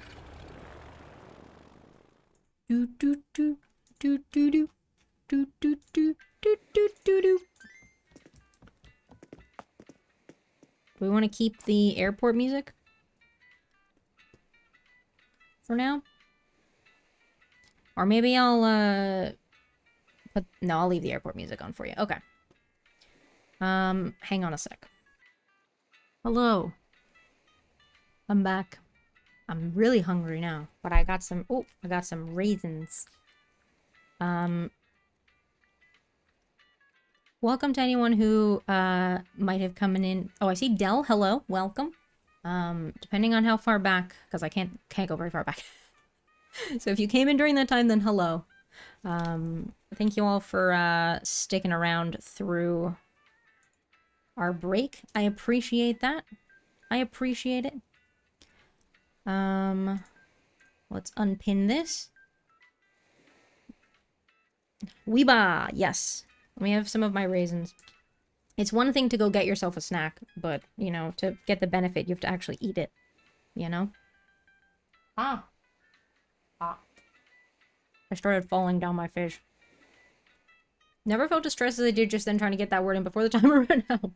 Do-do-do. Do-do-do. Do-do-do. Do-do-do-do. Do we want to keep the airport music? For now? Or maybe I'll, but no, I'll leave the airport music on for you. Okay. Hang on a sec. Hello. I'm back. I'm really hungry now, but I got some, oh, I got some raisins. Welcome to anyone who, might have come in. Oh, I see Dell. Hello. Welcome. Depending on how far back, because I can't go very far back. So if you came in during that time, then hello. Thank you all for, sticking around through our break. I appreciate that. I appreciate it. Let's unpin this. Weeba! Yes. Let me have some of my raisins. It's one thing to go get yourself a snack, but, you know, to get the benefit, you have to actually eat it. You know? Ah. I started falling down my fish. Never felt as stressed as I did just then trying to get that word in before the timer ran out. Can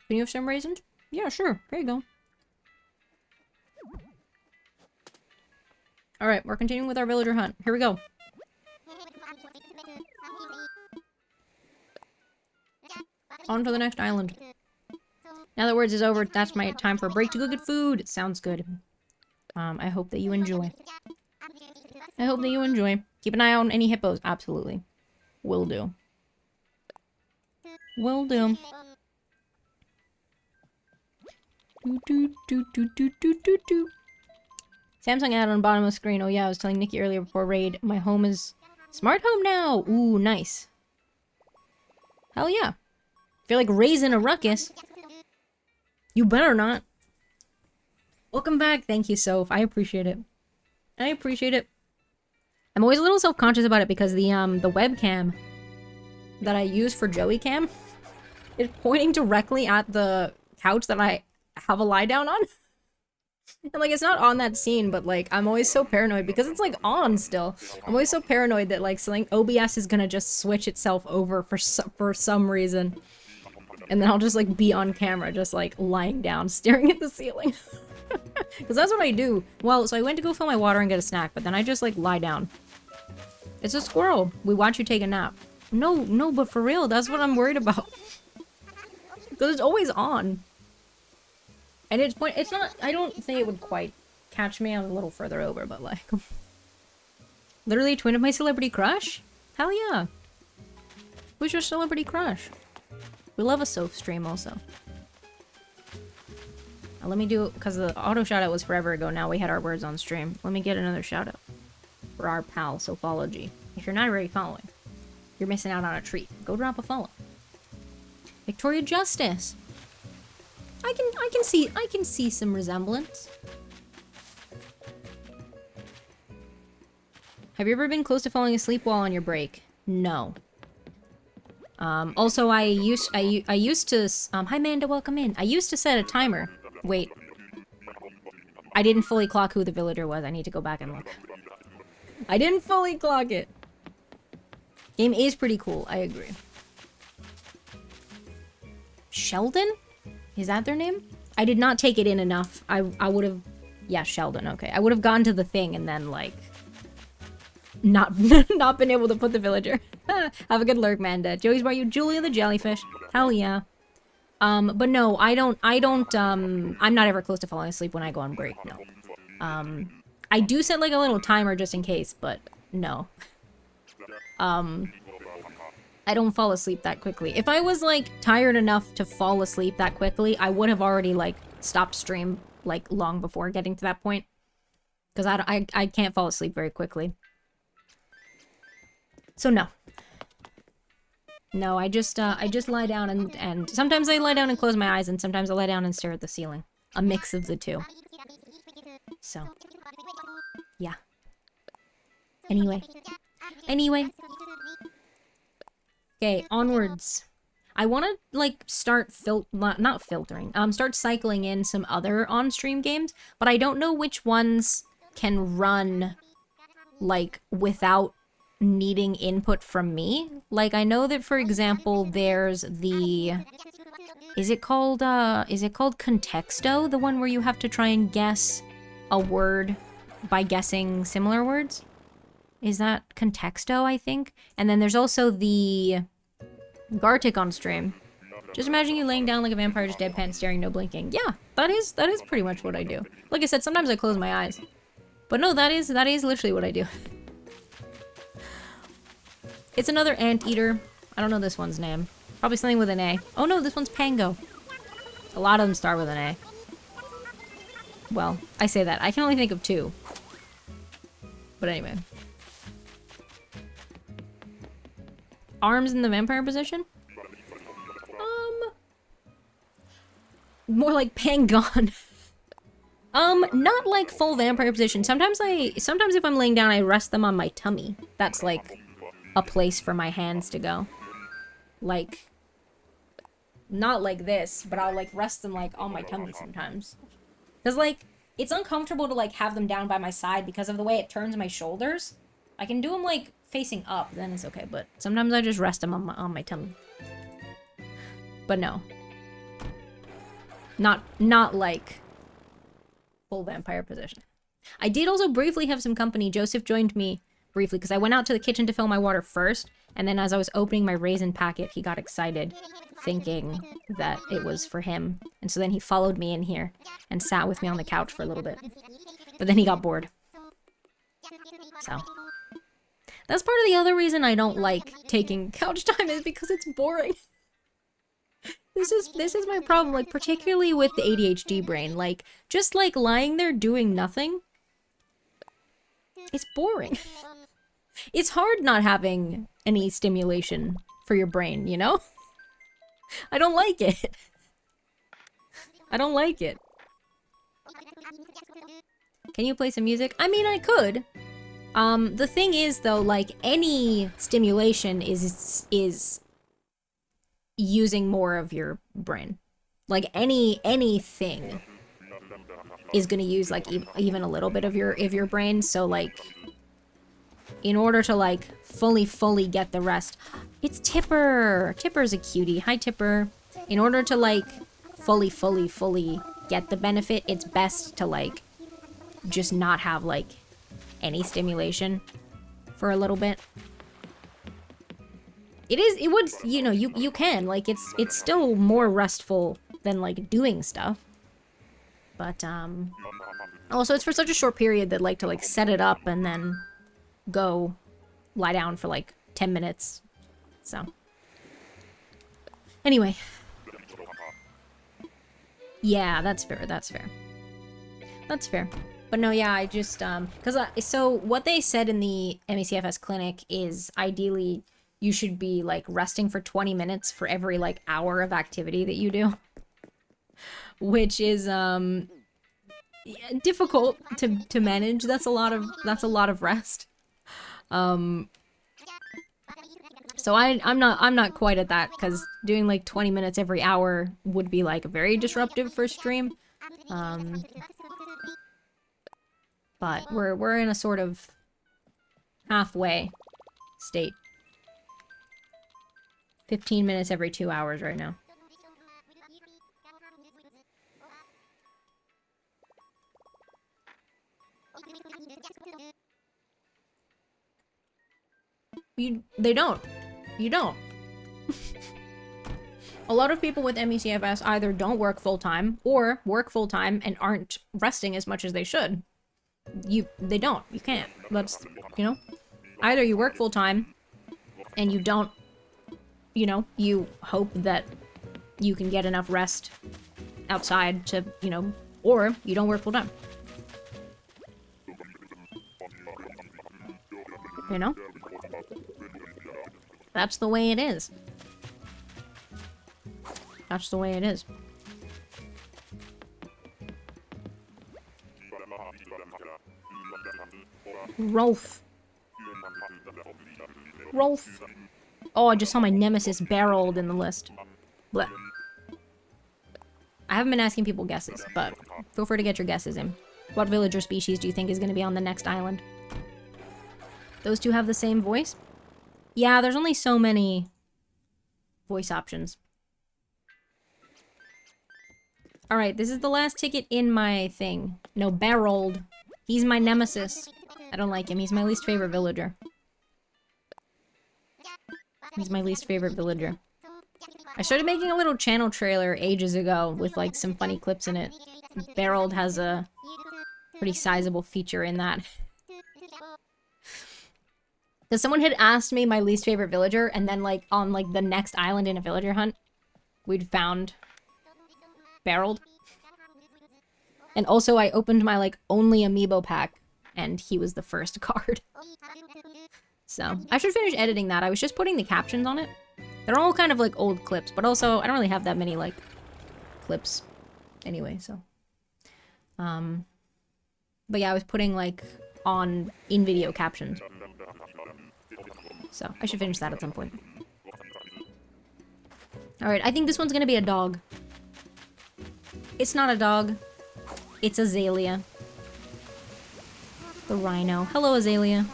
you have some raisins? Yeah, sure. There you go. Alright, we're continuing with our villager hunt. Here we go. On to the next island. Now that words is over, that's my time for a break to go get food. Sounds good. I hope that you enjoy. I hope that you enjoy. Keep an eye on any hippos. Absolutely. Will do. Will do. Samsung ad on bottom of the screen. Oh yeah, I was telling Nikki earlier before raid. My home is smart home now. Ooh, nice. Hell yeah. If you're like raising a ruckus, you better not. Welcome back. Thank you, Soph. I appreciate it. I appreciate it. I'm always a little self-conscious about it because the webcam that I use for Joey Cam is pointing directly at the couch that I have a lie down on. And like, it's not on that scene, but like, I'm always so paranoid because it's like on still. I'm always so paranoid that like something OBS is gonna just switch itself over for some reason. And then I'll just like be on camera, just like lying down, staring at the ceiling. Because that's what I do. Well, so I went to go fill my water and get a snack, but then I just like lie down. It's a squirrel. We watch you take a nap. No, but for real, that's what I'm worried about. Because it's always on. And it's not, I don't think it would quite catch me. I'm a little further over, but like. Literally twin of my celebrity crush? Hell yeah. Who's your celebrity crush? We love a Soph stream also. Now let me do, because the auto shoutout was forever ago, now we had our words on stream. Let me get another shoutout for our pal, Sophology. If you're not already following, you're missing out on a treat. Go drop a follow. Victoria Justice. I I can see some resemblance. Have you ever been close to falling asleep while on your break? No. Also, I used to, hi Manda, welcome in. I used to set a timer. Wait. I didn't fully clock who the villager was. I need to go back and look. I didn't fully clock it. Game is pretty cool, I agree. Sheldon? Is that their name? I did not take it in enough. I would have... Yeah, Sheldon, okay. I would have gone to the thing and then, like... Not been able to put the villager. Have a good lurk, Manda. Joey's brought you Julia the jellyfish. Hell yeah. But no, I'm not ever close to falling asleep when I go on break, no. I do set, like, a little timer just in case, but no. I don't fall asleep that quickly. If I was, like, tired enough to fall asleep that quickly, I would have already, like, stopped stream, like, long before getting to that point. Because I can't fall asleep very quickly. So no. No, I just lie down and sometimes I lie down and close my eyes and sometimes I lie down and stare at the ceiling. A mix of the two. So, yeah. Anyway. Okay, onwards. I want to, like, start not filtering. Start cycling in some other on-stream games, but I don't know which ones can run, like, without needing input from me. Like, I know that, for example, there's the... Is it called Contexto? The one where you have to try and guess a word by guessing similar words? Is that Contexto, I think? And then there's also the Gartic on stream. Just imagine you laying down like a vampire, just deadpan staring, no blinking. Yeah, that is pretty much what I do. Like I said, sometimes I close my eyes. But no, that is literally what I do. It's another anteater. I don't know this one's name. Probably something with an A. Oh no, this one's Pango. A lot of them start with an A. Well, I say that. I can only think of two. But anyway. Arms in the vampire position? More like Pangon. Not like full vampire position. Sometimes if I'm laying down, I rest them on my tummy. That's like a place for my hands to go. Like, not like this, but I'll like rest them like on my tummy sometimes. Cause like, it's uncomfortable to like have them down by my side because of the way it turns my shoulders. I can do them like facing up, then it's okay, but sometimes I just rest them on my tummy. But no. Not like full vampire position. I did also briefly have some company. Joseph joined me briefly because I went out to the kitchen to fill my water first, and then as I was opening my raisin packet, he got excited, thinking that it was for him. And so then he followed me in here and sat with me on the couch for a little bit. But then he got bored. So that's part of the other reason I don't like taking couch time, is because it's boring. This is my problem, like, particularly with the ADHD brain. Like, just, like, lying there doing nothing, it's boring. It's hard not having any stimulation for your brain, you know? I don't like it. I don't like it. Can you play some music? I mean, I could. The thing is, though, like, any stimulation is using more of your brain. Like, anything is gonna use, like, even a little bit of your brain, so, like, in order to, like, fully get the rest... It's Tipper! Tipper's a cutie. Hi, Tipper. In order to, like, fully get the benefit, it's best to, like, just not have, like, any stimulation for a little bit. It would, you know, you can, like, it's still more restful than, like, doing stuff. But, also, it's for such a short period that, like, to, like, set it up and then go lie down for, like, 10 minutes. So. Anyway. Yeah, that's fair, that's fair. That's fair. But no, yeah, I just, so what they said in the MECFS clinic is ideally you should be, like, resting for 20 minutes for every, like, hour of activity that you do. which is difficult to manage. That's a lot of rest. So I'm not quite at that, because doing like 20 minutes every hour would be like very disruptive for stream. But we're in a sort of halfway state. 15 minutes every 2 hours right now. They don't. You don't. A lot of people with MECFS either don't work full-time or work full-time and aren't resting as much as they should. They don't. You can't. That's, you know, either you work full-time and you don't, you know, you hope that you can get enough rest outside to, you know, or you don't work full-time. You know? That's the way it is. That's the way it is. Rolf. Rolf. Oh, I just saw my nemesis barreled in the list. Blech. I haven't been asking people guesses, but feel free to get your guesses in. What villager species do you think is going to be on the next island? Those two have the same voice? Yeah, there's only so many voice options. Alright, this is the last ticket in my thing. No, barreled. He's my nemesis. I don't like him. He's my least favorite villager. He's my least favorite villager. I started making a little channel trailer ages ago with like some funny clips in it. Barreled has a pretty sizable feature in that. Because someone had asked me my least favorite villager, and then like on like the next island in a villager hunt, we'd found Barreled. And also I opened my like only amiibo pack, and he was the first card. So I should finish editing that. I was just putting the captions on it. They're all kind of like old clips, but also I don't really have that many like clips anyway, so. But yeah, I was putting like on in-video captions. So I should finish that at some point. Alright, I think this one's gonna be a dog. It's not a dog. It's Azalea. The rhino. Hello, Azalea.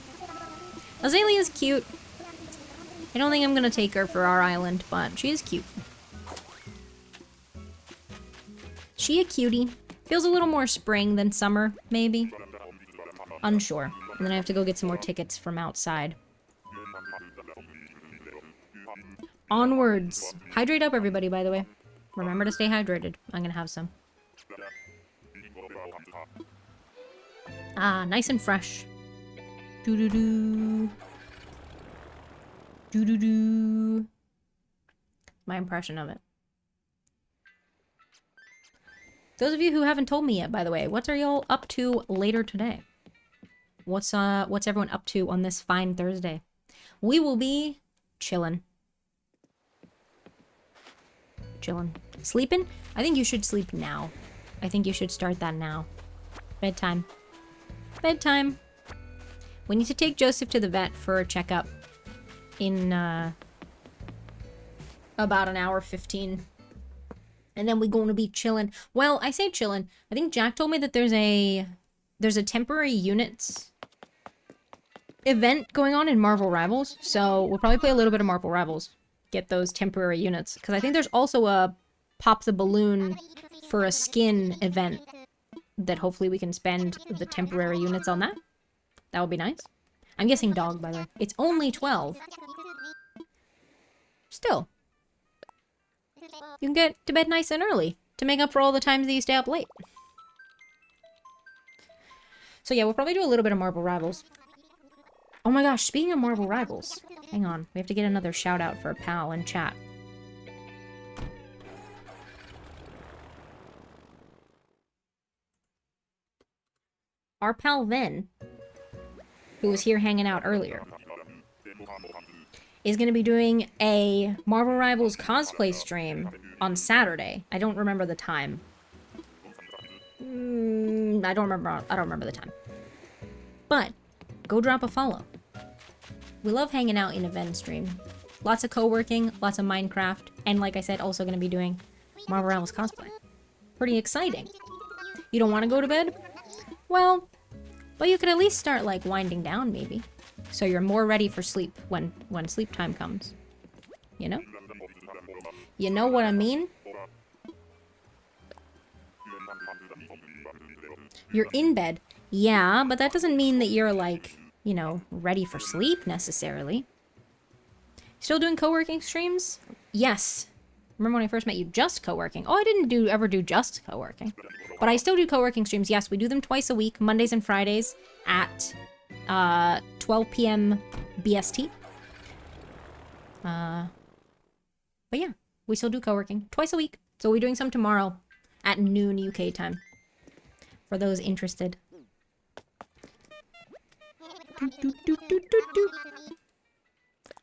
Azalea's cute. I don't think I'm gonna take her for our island, but she is cute. She a cutie. Feels a little more spring than summer, maybe. Unsure. And then I have to go get some more tickets from outside. Onwards. Hydrate up, everybody, by the way. Remember to stay hydrated. I'm gonna have some. Ah, nice and fresh. Doo-doo-doo. Doo-doo-doo. My impression of it. Those of you who haven't told me yet, by the way, what are y'all up to later today? What's everyone up to on this fine Thursday? We will be chillin'. Chillin'. Sleeping? I think you should sleep now. I think you should start that now. Bedtime. Bedtime. We need to take Joseph to the vet for a checkup in about an hour 15. And then we're going to be chillin'. Well, I say chillin'. I think Jack told me that there's a temporary units event going on in Marvel Rivals. So we'll probably play a little bit of Marvel Rivals. Get those temporary units. Because I think there's also a Pop the Balloon for a skin event that hopefully we can spend the temporary units on that. That would be nice. I'm guessing dog, by the way. It's only 12. Still. You can get to bed nice and early to make up for all the times that you stay up late. So yeah, we'll probably do a little bit of Marvel Rivals. Oh my gosh, speaking of Marvel Rivals. Hang on, we have to get another shout out for a pal in chat. Our pal Ven, who was here hanging out earlier, is going to be doing a Marvel Rivals cosplay stream on Saturday. I don't remember the time. I don't remember the time. But go drop a follow. We love hanging out in a Ven stream. Lots of co-working, lots of Minecraft, and like I said, also going to be doing Marvel Rivals cosplay. Pretty exciting. You don't want to go to bed? Well, but you could at least start like winding down maybe. So you're more ready for sleep when sleep time comes. You know? You know what I mean? You're in bed. Yeah, but that doesn't mean that you're like, you know, ready for sleep necessarily. Still doing co-working streams? Yes. Remember when I first met you, just co-working? Oh, I didn't ever do just co-working. But I still do co-working streams. Yes, we do them twice a week, Mondays and Fridays at 12 p.m. BST. But yeah, we still do co-working twice a week. So we're doing some tomorrow at noon UK time. For those interested.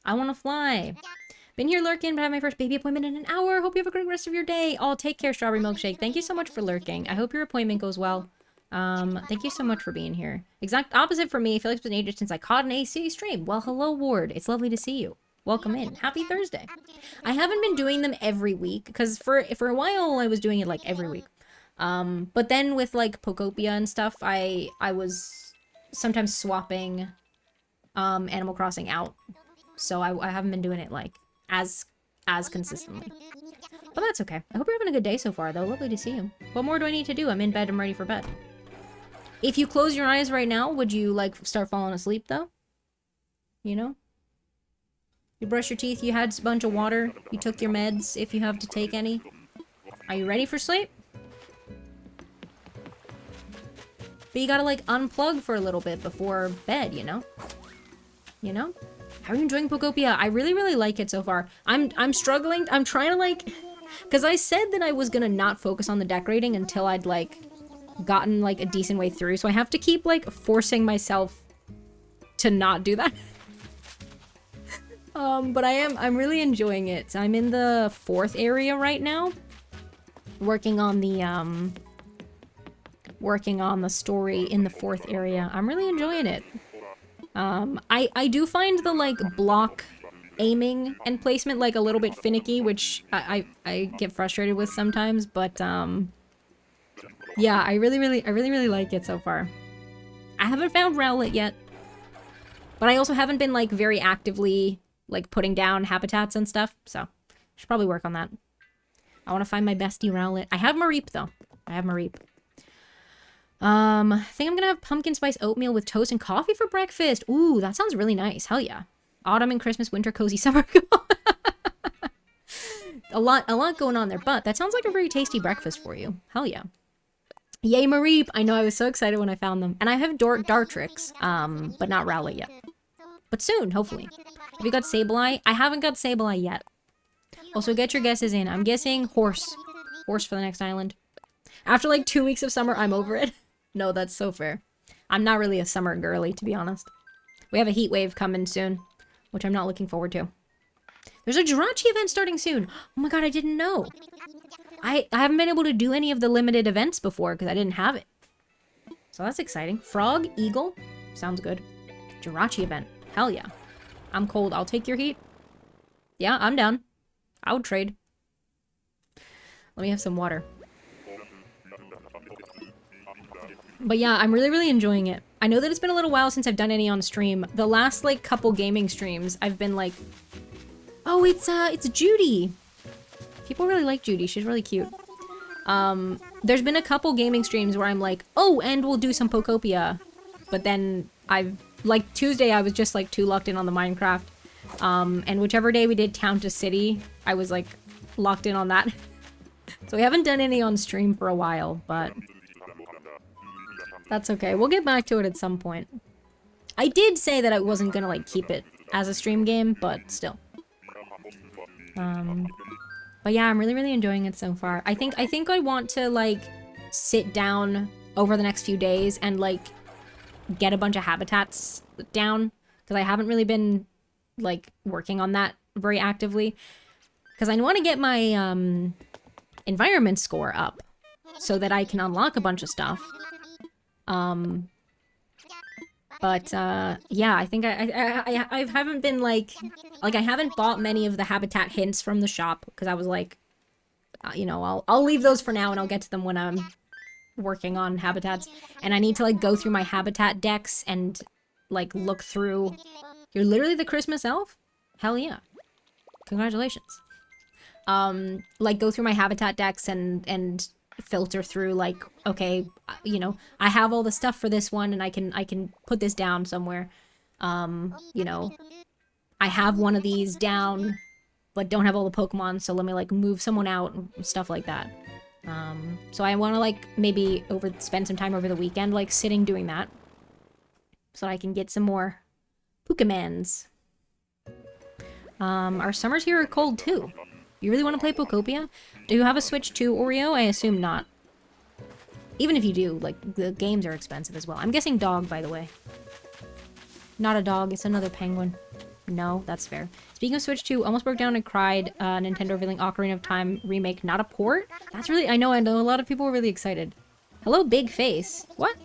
I want to fly. Been here lurking, but I have my first baby appointment in an hour. Hope you have a great rest of your day. Oh, take care, Strawberry Milkshake. Thank you so much for lurking. I hope your appointment goes well. Thank you so much for being here. Exact opposite for me. I feel like it's been ages since I caught an AC stream. Well, hello, Ward. It's lovely to see you. Welcome in. Happy Thursday. I haven't been doing them every week, because for a while I was doing it like every week. But then with like Pokopia and stuff, I was sometimes swapping Animal Crossing out. So I haven't been doing it like as consistently. But that's okay. I hope you're having a good day so far though. Lovely to see you. What more do I need to do? I'm in bed. I'm ready for bed. If you close your eyes right now, would you like start falling asleep though? You know? You brush your teeth, you had a bunch of water, you took your meds if you have to take any. Are you ready for sleep? But you gotta like unplug for a little bit before bed, you know? You know? How are you enjoying Pokopia? I really, really like it so far. I'm struggling. I'm trying to like... Because I said that I was gonna not focus on the decorating until I'd like gotten like a decent way through. So I have to keep like forcing myself to not do that. But I'm really enjoying it. So I'm in the 4th area right now. Working on the story in the 4th area. I'm really enjoying it. I do find the like block aiming and placement like a little bit finicky, which I get frustrated with sometimes, but yeah, I really like it so far. I haven't found Rowlet yet, but I also haven't been like very actively like putting down habitats and stuff, so should probably work on that. I want to find my bestie Rowlet. I have Mareep though. I have Mareep. I think I'm gonna have pumpkin spice oatmeal with toast and coffee for breakfast. Ooh, that sounds really nice. Hell yeah. Autumn and Christmas, winter, cozy summer. a lot going on there, but that sounds like a very tasty breakfast for you. Hell yeah. Yay, Mareep! I know, I was so excited when I found them. And I have Dartrix, but not Rowlet yet. But soon, hopefully. Have you got Sableye? I haven't got Sableye yet. Also, get your guesses in. I'm guessing horse. Horse for the next island. After like 2 weeks of summer, I'm over it. No, that's so fair. I'm not really a summer girly, to be honest. We have a heat wave coming soon, which I'm not looking forward to. There's a Jirachi event starting soon. Oh my god, I didn't know. I haven't been able to do any of the limited events before because I didn't have it. So that's exciting. Frog, Eagle. Sounds good. Jirachi event. Hell yeah. I'm cold. I'll take your heat. Yeah, I'm down. I would trade. Let me have some water. But yeah, I'm really enjoying it. I know that it's been a little while since I've done any on stream. The last like couple gaming streams, I've been like, oh, it's Judy. People really like Judy. She's really cute. There's been a couple gaming streams where I'm like, oh, and we'll do some Pokopia. But then like Tuesday, I was just like too locked in on the Minecraft. And whichever day we did Town to City, I was like locked in on that. So we haven't done any on stream for a while, but that's okay. We'll get back to it at some point. I did say that I wasn't gonna like keep it as a stream game, but still. But yeah, I'm really enjoying it so far. I think I want to like sit down over the next few days and like get a bunch of habitats down, because I haven't really been like working on that very actively, because I want to get my environment score up so that I can unlock a bunch of stuff. But, yeah, I think I haven't been, like, I haven't bought many of the habitat hints from the shop, because I was like, you know, I'll leave those for now, and I'll get to them when I'm working on habitats. And I need to, like, go through my habitat decks and, like, look through... You're literally the Christmas elf? Hell yeah. Congratulations. Like, go through my habitat decks and filter through, like, okay, you know, I have all the stuff for this one, and I can put this down somewhere. You know, I have one of these down, but don't have all the Pokemon, so let me, like, move someone out and stuff like that. So I want to, like, maybe spend some time over the weekend, like, sitting doing that, so I can get some more Pokemans. Our summers here are cold, too. You really want to play Pokopia? Do you have a Switch 2, Oreo? I assume not. Even if you do, like, the games are expensive as well. I'm guessing dog, by the way. Not a dog, it's another penguin. No, that's fair. Speaking of Switch 2, almost broke down and cried. Nintendo revealing Ocarina of Time remake, not a port? That's really... I know a lot of people were really excited. Hello, big face. What?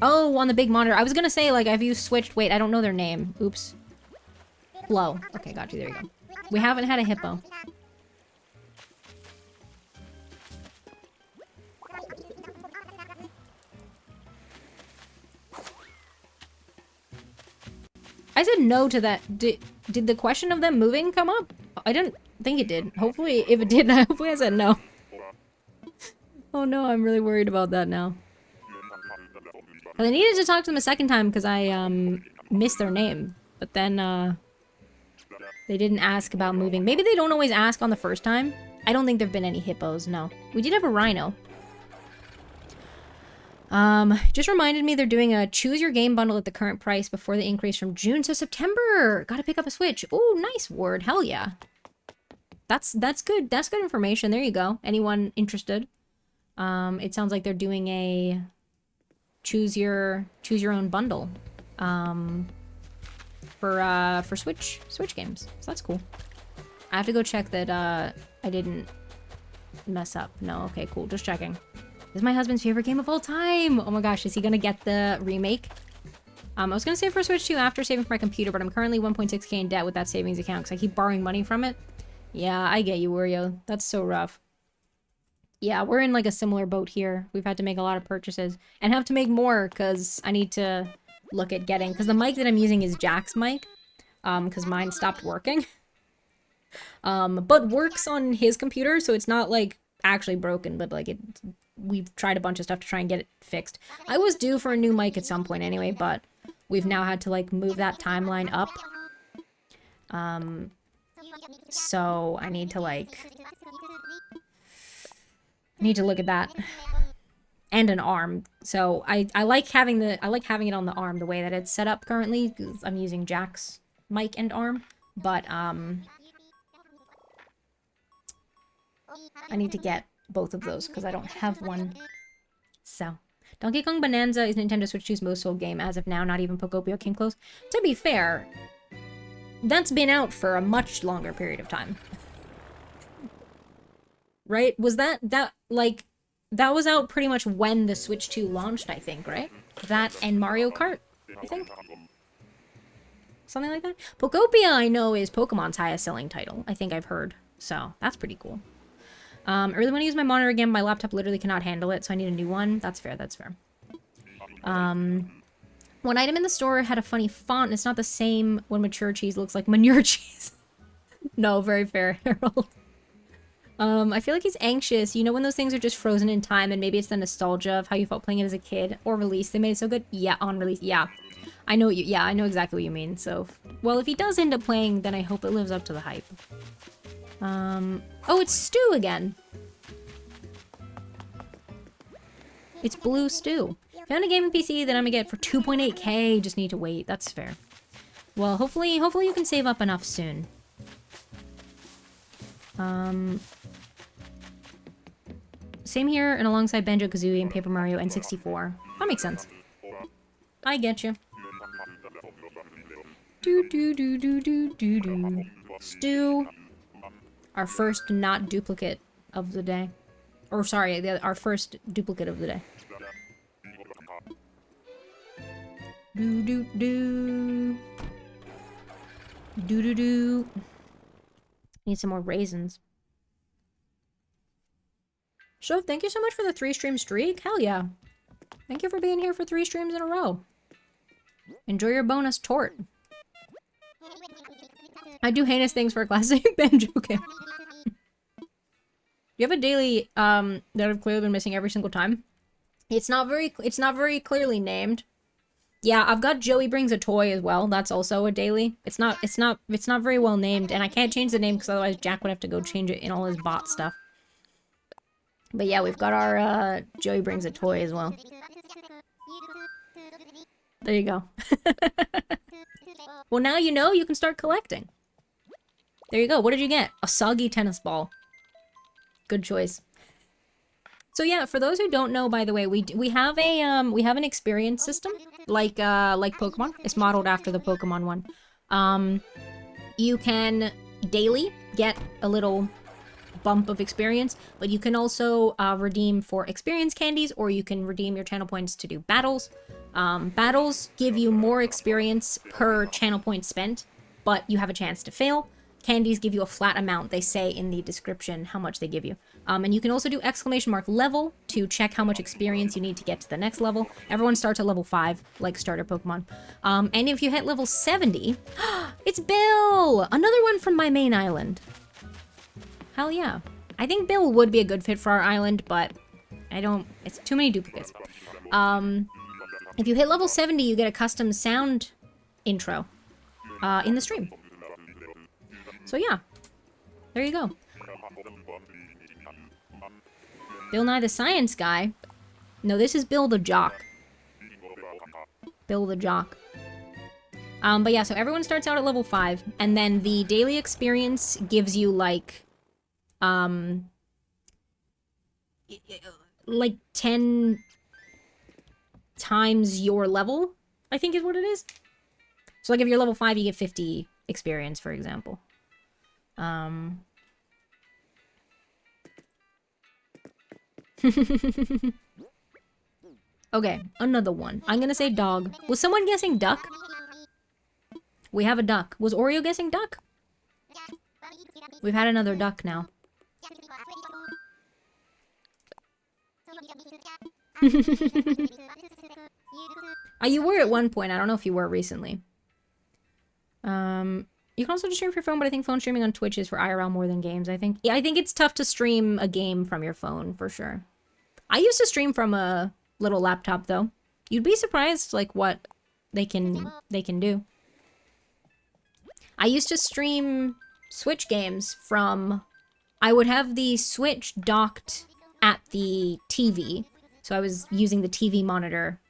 Oh, on the big monitor. I was gonna say, like, I've used Switched... Wait, I don't know their name. Oops. Flow. Okay, got you. There you go. We haven't had a hippo. I said no to that. Did the question of them moving come up? I didn't think it did. Hopefully, if it did, hopefully I said no. Oh no, I'm really worried about that now. I needed to talk to them a second time because I missed their name. But then they didn't ask about moving. Maybe they don't always ask on the first time. I don't think there've been any hippos, no. We did have a rhino. Just reminded me they're doing a choose your game bundle at the current price before the increase from June to September. Gotta pick up a Switch. Oh, nice word. Hell yeah. That's good. That's good information. There you go. Anyone interested? It sounds like they're doing a choose your own bundle for Switch games. So that's cool. I have to go check that I didn't mess up. No, okay, cool. Just checking. This is my husband's favorite game of all time. Oh my gosh, is he gonna get the remake? I was gonna save for Switch 2 after saving for my computer, but I'm currently 1.6k in debt with that savings account because I keep borrowing money from it. Yeah, I get you, Wario. That's so rough. Yeah, we're in like a similar boat here. We've had to make a lot of purchases and have to make more because I need to look at getting, because the mic that I'm using is Jack's mic, because mine stopped working. But works on his computer, so it's not like actually broken, but like we've tried a bunch of stuff to try and get it fixed. I was due for a new mic at some point anyway, but we've now had to like move that timeline up. So I need to like look at that. And an arm. So I like having it on the arm the way that it's set up currently, because I'm using Jack's mic and arm, but I need to get both of those because I don't have one. So Donkey Kong Bonanza is Nintendo Switch 2's most sold game as of now. Not even Pokopia came close. To be fair, that's been out for a much longer period of time. Right? Was that was out pretty much when the Switch 2 launched, I think, right? That and Mario Kart, I think. Something like that. Pokopia, I know, is Pokemon's highest selling title. I think I've heard. So, that's pretty cool. I really want to use my monitor again. My laptop literally cannot handle it, so I need a new one. That's fair, that's fair. One item in the store had a funny font, and it's not the same when mature cheese looks like manure cheese. No, very fair, Harold. I feel like he's anxious. You know when those things are just frozen in time, and maybe it's the nostalgia of how you felt playing it as a kid, or release. They made it so good. Yeah, on release. Yeah, I know I know exactly what you mean. So, well, if he does end up playing, then I hope it lives up to the hype. Oh, it's Stu again. It's Blue Stu. Found a gaming PC that I'm gonna get for 2.8k. Just need to wait. That's fair. Well, hopefully you can save up enough soon. Same here, and alongside Banjo-Kazooie and Paper Mario N64. That makes sense. I get you. Do. Stu. Our first not duplicate of the day. Or sorry, our first duplicate of the day. Do do do. Do do do. Need some more raisins. So, thank you so much for the 3-stream streak. Hell yeah. Thank you for being here for 3 streams in a row. Enjoy your bonus tort. I do heinous things for a classic banjo game. You have a daily that I've clearly been missing every single time. It's not very clearly named. Yeah, I've got Joey Brings a Toy as well. That's also a daily. It's not very well named, and I can't change the name because otherwise Jack would have to go change it in all his bot stuff. But yeah, we've got our Joey Brings a Toy as well. There you go. Well, now you know you can start collecting. There you go. What did you get? A soggy tennis ball. Good choice. So yeah, for those who don't know, by the way, we have an experience system like Pokemon. It's modeled after the Pokemon one. You can daily get a little bump of experience, but you can also redeem for experience candies, or you can redeem your channel points to do battles. Battles give you more experience per channel point spent, but you have a chance to fail. Candies give you a flat amount. They say in the description how much they give you. And you can also do !level to check how much experience you need to get to the next level. Everyone starts at level 5, like starter Pokemon. And if you hit level 70, it's Bill! Another one from my main island. Hell yeah. I think Bill would be a good fit for our island, but it's too many duplicates. If you hit level 70, you get a custom sound intro in the stream. So yeah, there you go. Bill Nye the Science Guy. No, this is Bill the Jock. Bill the Jock. But yeah, so everyone starts out at level 5, and then the daily experience gives you like 10 times your level, I think is what it is. So like if you're level 5, you get 50 experience, for example. Okay, another one. I'm gonna say dog. Was someone guessing duck? We have a duck. Was Oreo guessing duck? We've had another duck now. You were at one point. I don't know if you were recently. You can also just stream from your phone, but I think phone streaming on Twitch is for IRL more than games, I think. Yeah, I think it's tough to stream a game from your phone, for sure. I used to stream from a little laptop, though. You'd be surprised, like, what they can do. I used to stream Switch games from... I would have the Switch docked at the TV. So I was using the TV monitor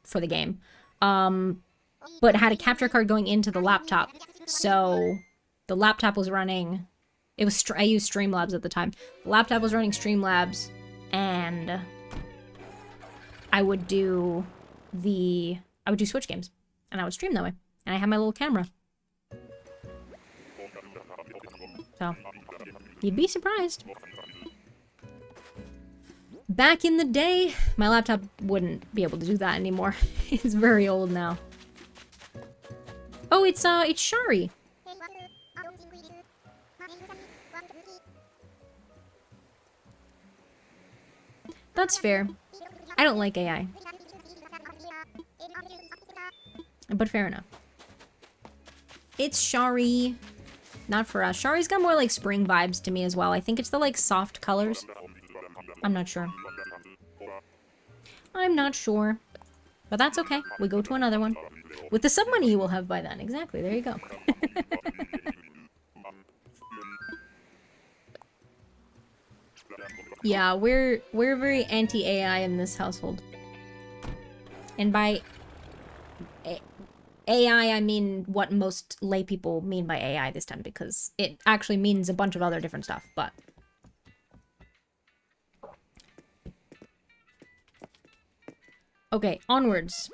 for the game. But had a capture card going into the laptop. So the laptop was running... I used Streamlabs at the time. The laptop was running Streamlabs, and I would do Switch games. And I would stream that way. And I had my little camera. So, you'd be surprised. Back in the day, my laptop wouldn't be able to do that anymore. It's very old now. Oh, it's Shari. That's fair. I don't like AI. But fair enough. It's Shari. Not for us. Shari's got more like spring vibes to me as well. I think it's the like soft colors. I'm not sure. I'm not sure. But that's okay. We go to another one. With the sub money you will have by then. Exactly. There you go. Yeah, we're very anti-AI in this household. And by AI, I mean what most lay people mean by AI this time, because it actually means a bunch of other different stuff, but... Okay, onwards.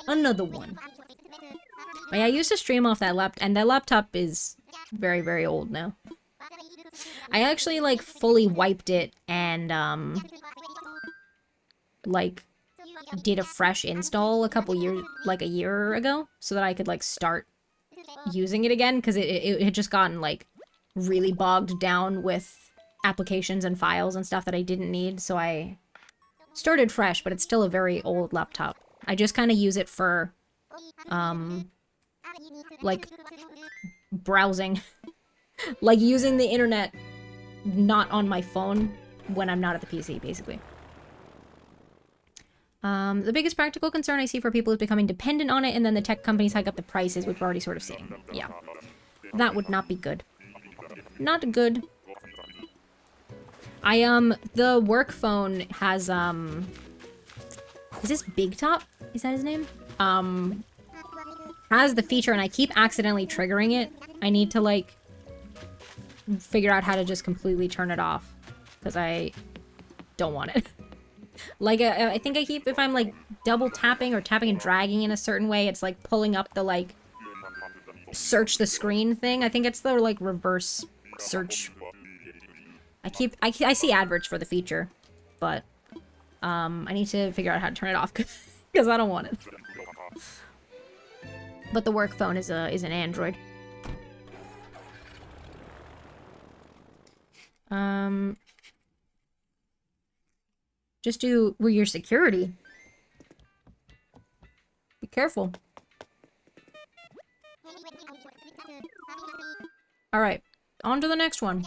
Another one. I used to stream off that laptop, and that laptop is very, very old now. I actually, like, fully wiped it and, like, did a fresh install a year ago, so that I could, like, start using it again, because it had just gotten, like, really bogged down with applications and files and stuff that I didn't need, so I started fresh, but it's still a very old laptop. I just kind of use it for, like, browsing. Like, using the internet not on my phone when I'm not at the PC, basically. The biggest practical concern I see for people is becoming dependent on it, and then the tech companies hike up the prices, which we're already sort of seeing. Yeah. That would not be good. Not good. The work phone has, is this Big Top? Is that his name? Has the feature, and I keep accidentally triggering it. I need to, like, figure out how to just completely turn it off, because I don't want it. Like, I think I keep, if I'm, like, double tapping or tapping and dragging in a certain way, it's, like, pulling up the, like, search the screen thing. I think it's the, like, reverse search. I see adverts for the feature, but, I need to figure out how to turn it off, because I don't want it. But the work phone is an Android. Just do your security. Be careful. Alright, on to the next one.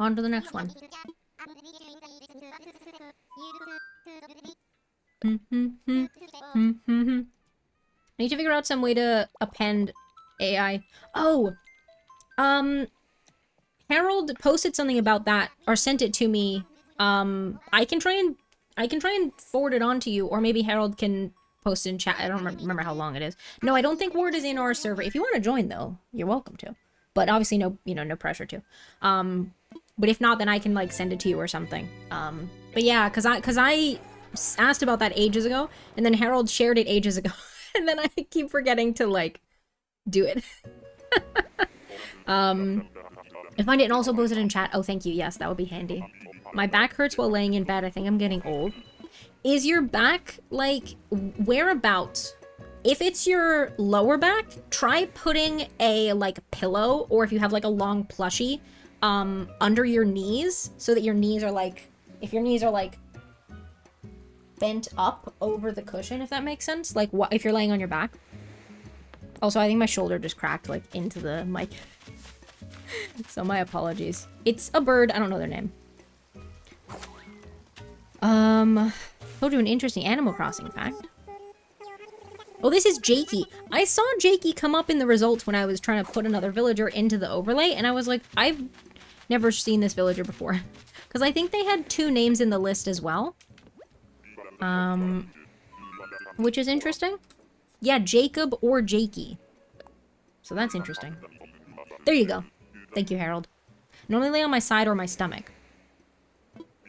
On to the next one. I need to figure out some way to append AI. Oh! Harold posted something about that, or sent it to me. I can try and forward it on to you, or maybe Harold can post it in chat. I don't remember how long it is. No, I don't think Word is in our server. If you want to join, though, you're welcome to. But obviously, no pressure to. But if not, then I can, like, send it to you or something. But yeah, because I asked about that ages ago, and then Harold shared it ages ago, and then I keep forgetting to, like, do it. I find it and also post it in chat. Oh, thank you. Yes, that would be handy. My back hurts while laying in bed. I think I'm getting old. Is your back, like, whereabouts? If it's your lower back, try putting a, like, pillow, or if you have, like, a long plushie, under your knees, so that your knees are, like, if your knees are, like, bent up over the cushion, if that makes sense. Like, what if you're laying on your back? Also, I think my shoulder just cracked, like, into the mic. So my apologies. It's a bird. I don't know their name. Go to an interesting Animal Crossing fact. Oh, this is Jakey. I saw Jakey come up in the results when I was trying to put another villager into the overlay, and I was like, I've never seen this villager before. Because I think they had 2 names in the list as well. Which is interesting. Yeah, Jacob or Jakey. So that's interesting. There you go. Thank you, Harold. Normally lay on my side or my stomach.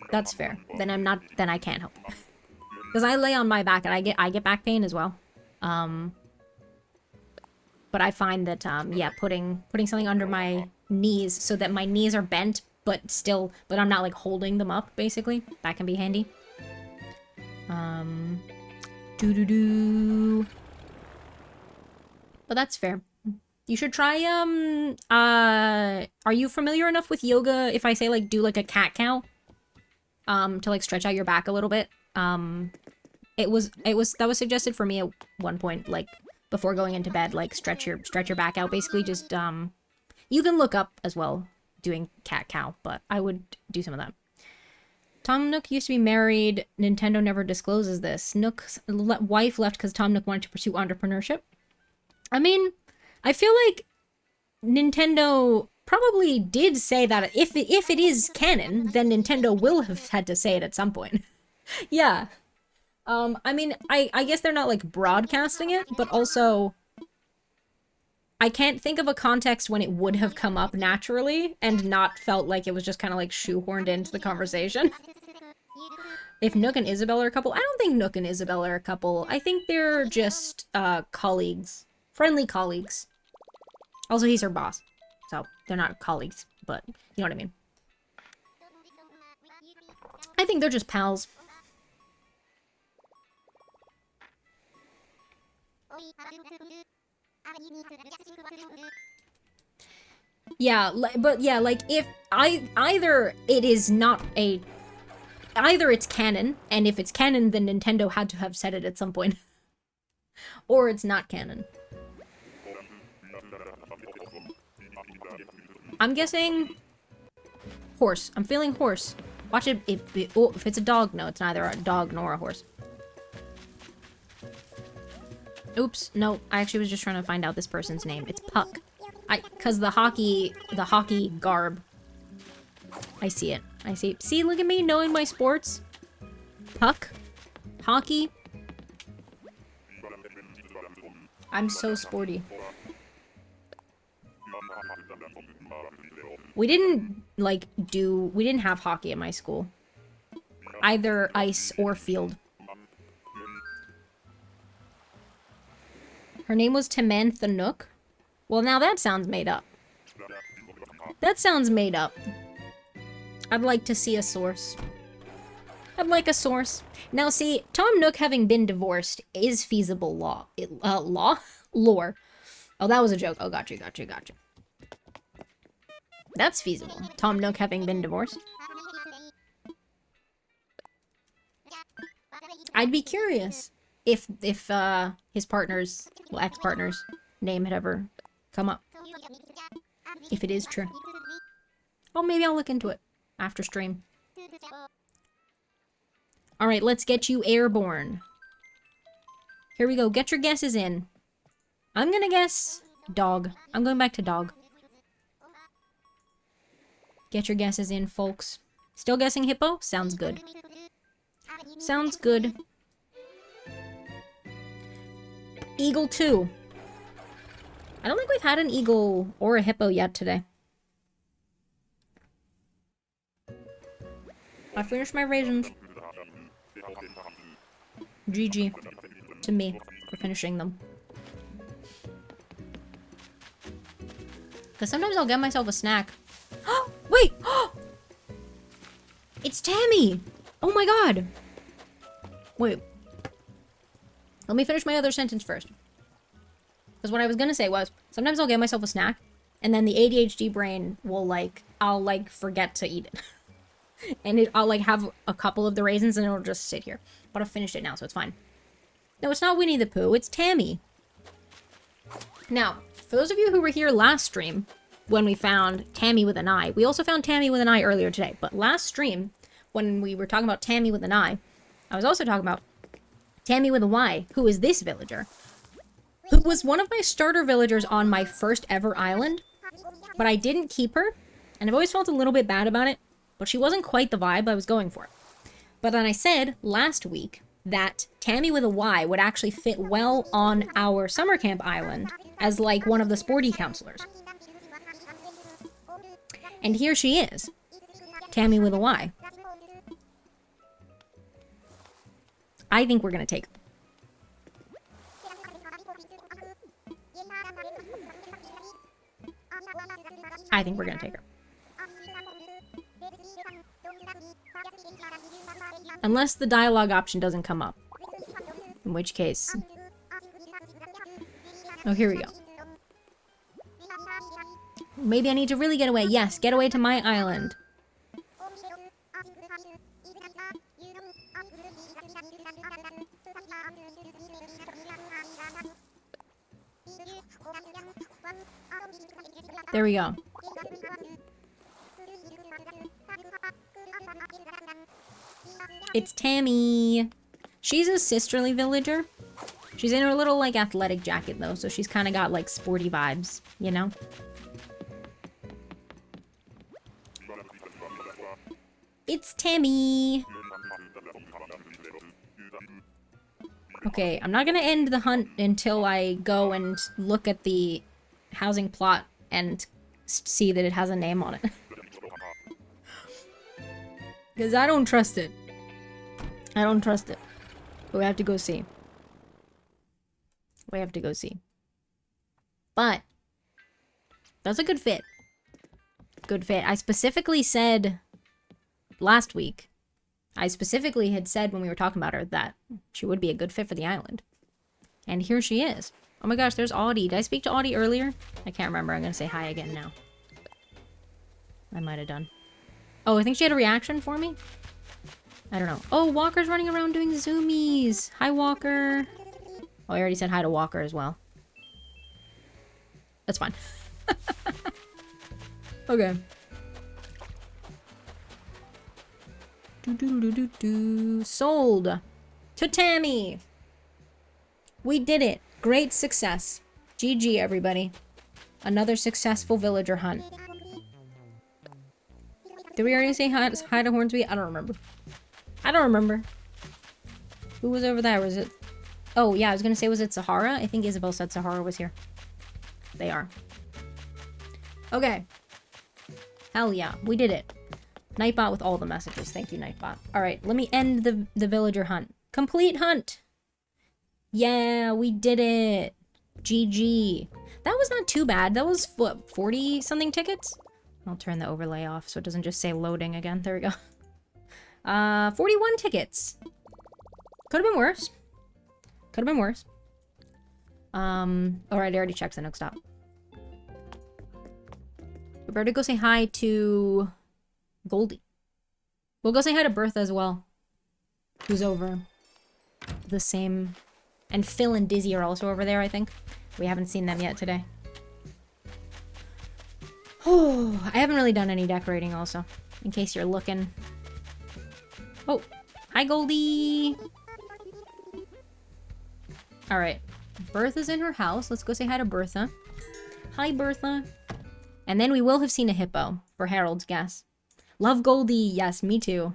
That's fair. Then I can't help. Because I lay on my back and I get back pain as well. But I find that, yeah, putting something under my knees so that my knees are bent, but I'm not, like, holding them up, basically. That can be handy. But that's fair. You should try, are you familiar enough with yoga if I say, like, do, like, a cat-cow? To, like, stretch out your back a little bit? That was suggested for me at one point, like, before going into bed, like, stretch your back out, basically, just, you can look up as well, doing cat-cow, but I would do some of that. Tom Nook used to be married. Nintendo never discloses this. Nook's wife left because Tom Nook wanted to pursue entrepreneurship. I mean, I feel like Nintendo probably did say that if it is canon, then Nintendo will have had to say it at some point. Yeah. I mean, I guess they're not, like, broadcasting it, but also I can't think of a context when it would have come up naturally and not felt like it was just kind of, like, shoehorned into the conversation. If Nook and Isabelle are a couple, I don't think Nook and Isabelle are a couple. I think they're just, colleagues. Friendly colleagues. Also, he's her boss. So, they're not colleagues, but you know what I mean. I think they're just pals. Yeah, but yeah, like, if either it is not a... Either it's canon, and if it's canon, then Nintendo had to have said it at some point. Or it's not canon. I'm guessing... horse. I'm feeling horse. Watch it. If it's a dog, no, it's neither a dog nor a horse. Oops, no, I actually was just trying to find out this person's name. It's Puck. Cause the hockey garb. I see it. I see. See, look at me knowing my sports. Puck. Hockey. I'm so sporty. We didn't, like, we didn't have hockey at my school. Either ice or field. Her name was Tamantha Nook. Well, now that sounds made up. That sounds made up. I'd like to see a source. I'd like a source. Now, see, Tom Nook having been divorced is feasible law. Lore. Oh, that was a joke. Oh, gotcha. That's feasible. Tom Nook having been divorced. I'd be curious if his partner's, well, ex-partner's name had ever come up. If it is true. Well, maybe I'll look into it after stream. Alright, let's get you airborne. Here we go. Get your guesses in. I'm gonna guess dog. I'm going back to dog. Get your guesses in, folks. Still guessing hippo? Sounds good. Sounds good. Eagle 2. I don't think we've had an eagle or a hippo yet today. I finished my raisins. GG to me for finishing them. Because sometimes I'll get myself a snack. Wait! It's Tammy! Oh my god! Wait. Let me finish my other sentence first. Because what I was gonna say was, sometimes I'll get myself a snack, and then the ADHD brain will, like, I'll, like, forget to eat it. And I'll, like, have a couple of the raisins, and it'll just sit here. But I've finished it now, so it's fine. No, it's not Winnie the Pooh, it's Tammy. Now, for those of you who were here last stream, when we found Tammy with an eye, we also found Tammy with an eye earlier today, but last stream, when we were talking about Tammy with an eye, I was also talking about Tammy with a Y, who is this villager, who was one of my starter villagers on my first ever island, but I didn't keep her, and I've always felt a little bit bad about it, but she wasn't quite the vibe I was going for. But then I said last week that Tammy with a Y would actually fit well on our summer camp island as, like, one of the sporty counselors. And here she is. Tammy with a Y. I think we're gonna take her. I think we're gonna take her. Unless the dialogue option doesn't come up. In which case... Oh, here we go. Maybe I need to really get away. Yes, get away to my island. There we go. It's Tammy. She's a sisterly villager. She's in her little, like, athletic jacket, though, so she's kind of got, like, sporty vibes, you know? It's Tammy. Okay, I'm not gonna end the hunt until I go and look at the housing plot and see that it has a name on it. Because I don't trust it. I don't trust it. But we have to go see. We have to go see. But That's a good fit. Good fit. I specifically said last week, I specifically had said when we were talking about her that she would be a good fit for the island. And here she is. Oh my gosh, there's Audie. Did I speak to Audie earlier? I can't remember. I'm going to say hi again now. I might have done. Oh, I think she had a reaction for me? I don't know. Oh, Walker's running around doing zoomies. Hi, Walker. Oh, I already said hi to Walker as well. That's fine. Okay. Sold to Tammy. We did it. Great success. GG, everybody. Another successful villager hunt. Did we already say hi to Hornsby? I don't remember. I don't remember. Who was over there? Was it... Oh, yeah, I was going to say, was it Sahara? I think Isabel said Sahara was here. They are. Okay. Hell yeah. We did it. Nightbot with all the messages. Thank you, Nightbot. Alright, let me end the villager hunt. Complete hunt! Yeah, we did it! GG. That was not too bad. That was, what, 40-something tickets? I'll turn the overlay off so it doesn't just say loading again. There we go. 41 tickets. Could have been worse. Could have been worse. Alright, I already checked the Nook Stop. Roberta, go say hi to Goldie. We'll go say hi to Bertha as well. Who's over the same... And Phil and Dizzy are also over there, I think. We haven't seen them yet today. Oh, I haven't really done any decorating also, in case you're looking. Oh, hi Goldie! Alright, Bertha's in her house. Let's go say hi to Bertha. Hi, Bertha. And then we will have seen a hippo, for Harold's guess. Love Goldie! Yes, me too.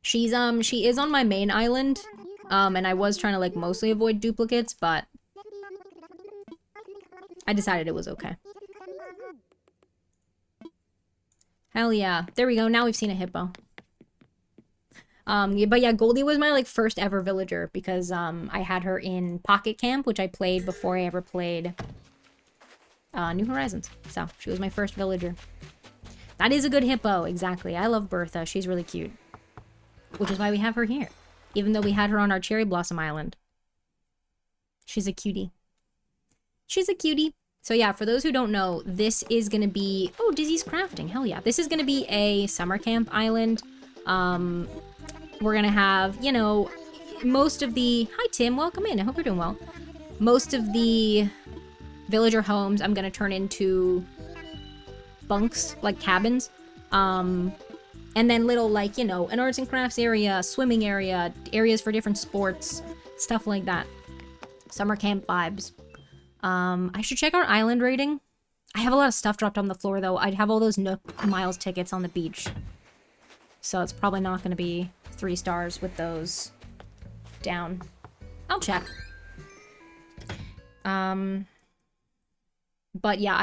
She is on my main island, and I was trying to, like, mostly avoid duplicates, but I decided it was okay. Hell yeah. There we go. Now we've seen a hippo. But yeah, Goldie was my, like, first ever villager, because, I had her in Pocket Camp, which I played before I ever played, New Horizons. So, she was my first villager. That is a good hippo, exactly. I love Bertha. She's really cute. Which is why we have her here. Even though we had her on our Cherry Blossom Island. She's a cutie. She's a cutie. So yeah, for those who don't know, this is gonna be... Oh, Dizzy's crafting. Hell yeah. This is gonna be a summer camp island. We're gonna have, you know, most of the... Hi, Tim. Welcome in. I hope you're doing well. Most of the villager homes I'm gonna turn into bunks, like cabins. And then little, like, you know, an arts and crafts area, swimming area, areas for different sports, stuff like that. Summer camp vibes. I should check our island rating. I have a lot of stuff dropped on the floor, though. I'd have all those Nook Miles tickets on the beach. So it's probably not going to be 3 stars with those down. I'll check. But yeah,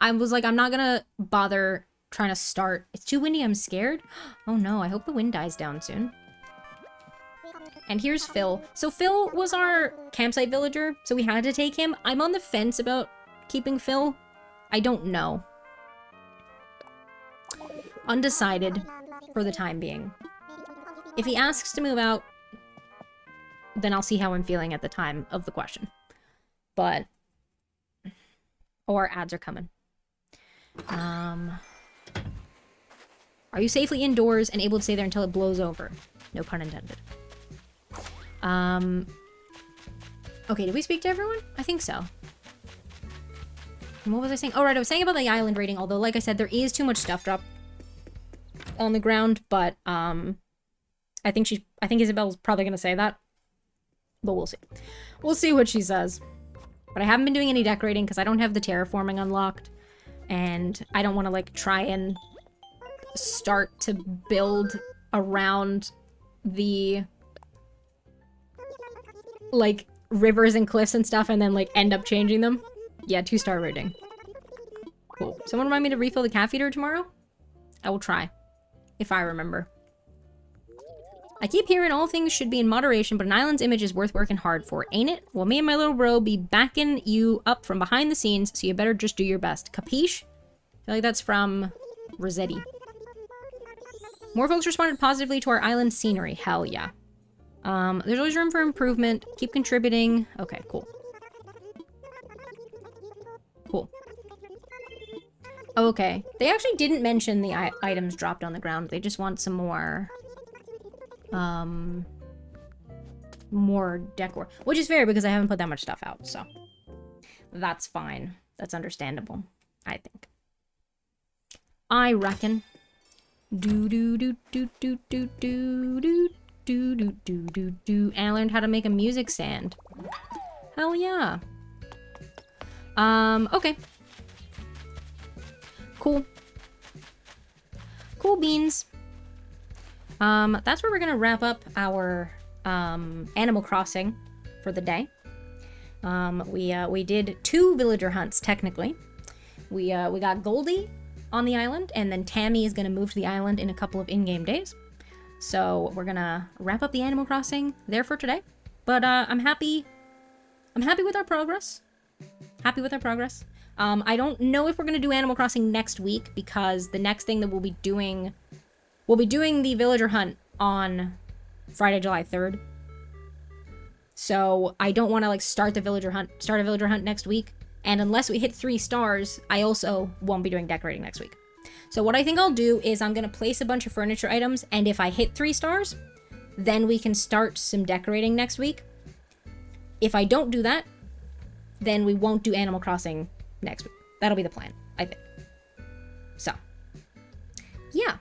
I was like, I'm not going to bother trying to start. It's too windy, I'm scared. Oh no, I hope the wind dies down soon. And here's Phil. So Phil was our campsite villager, so we had to take him. I'm on the fence about keeping Phil. I don't know. Undecided for the time being. If he asks to move out, then I'll see how I'm feeling at the time of the question. But... Oh, our ads are coming. Are you safely indoors and able to stay there until it blows over? No pun intended. Okay, did we speak to everyone? I think so. And what was I saying? Oh, right, I was saying about the island rating, although, like I said, there is too much stuff dropped on the ground, but, I think Isabel's probably gonna say that. But we'll see. We'll see what she says. But I haven't been doing any decorating because I don't have the terraforming unlocked. And I don't want to, like, try and start to build around the, like, rivers and cliffs and stuff and then, like, end up changing them. Yeah, 2-star rating. Cool. Someone remind me to refill the cat feeder tomorrow? I will try. If I remember. I keep hearing all things should be in moderation, but an island's image is worth working hard for, ain't it? Well, me and my little bro be backing you up from behind the scenes, so you better just do your best. Capiche? I feel like that's from Rossetti. More folks responded positively to our island scenery. Hell yeah. There's always room for improvement. Keep contributing. Okay, cool. Cool. Okay. They actually didn't mention the items dropped on the ground. They just want some more... more decor, which is fair because I haven't put that much stuff out, so that's fine. That's understandable, I think. I reckon. Do do do do do do do do do do do do do. And I learned how to make a music stand. Hell yeah. Okay. Cool. Cool beans. That's where we're gonna wrap up our Animal Crossing for the day. We did 2 villager hunts technically. We got Goldie on the island, and then Tammy is gonna move to the island in a couple of in-game days. So we're gonna wrap up the Animal Crossing there for today. But I'm happy with our progress. Happy with our progress. I don't know if we're gonna do Animal Crossing next week because the next thing that we'll be doing the villager hunt on Friday, July 3rd. So I don't want to like start a villager hunt next week. And unless we hit 3 stars, I also won't be doing decorating next week. So what I think I'll do is I'm going to place a bunch of furniture items, and if I hit 3 stars, then we can start some decorating next week. If I don't do that, then we won't do Animal Crossing next week. That'll be the plan, I think. So, yeah.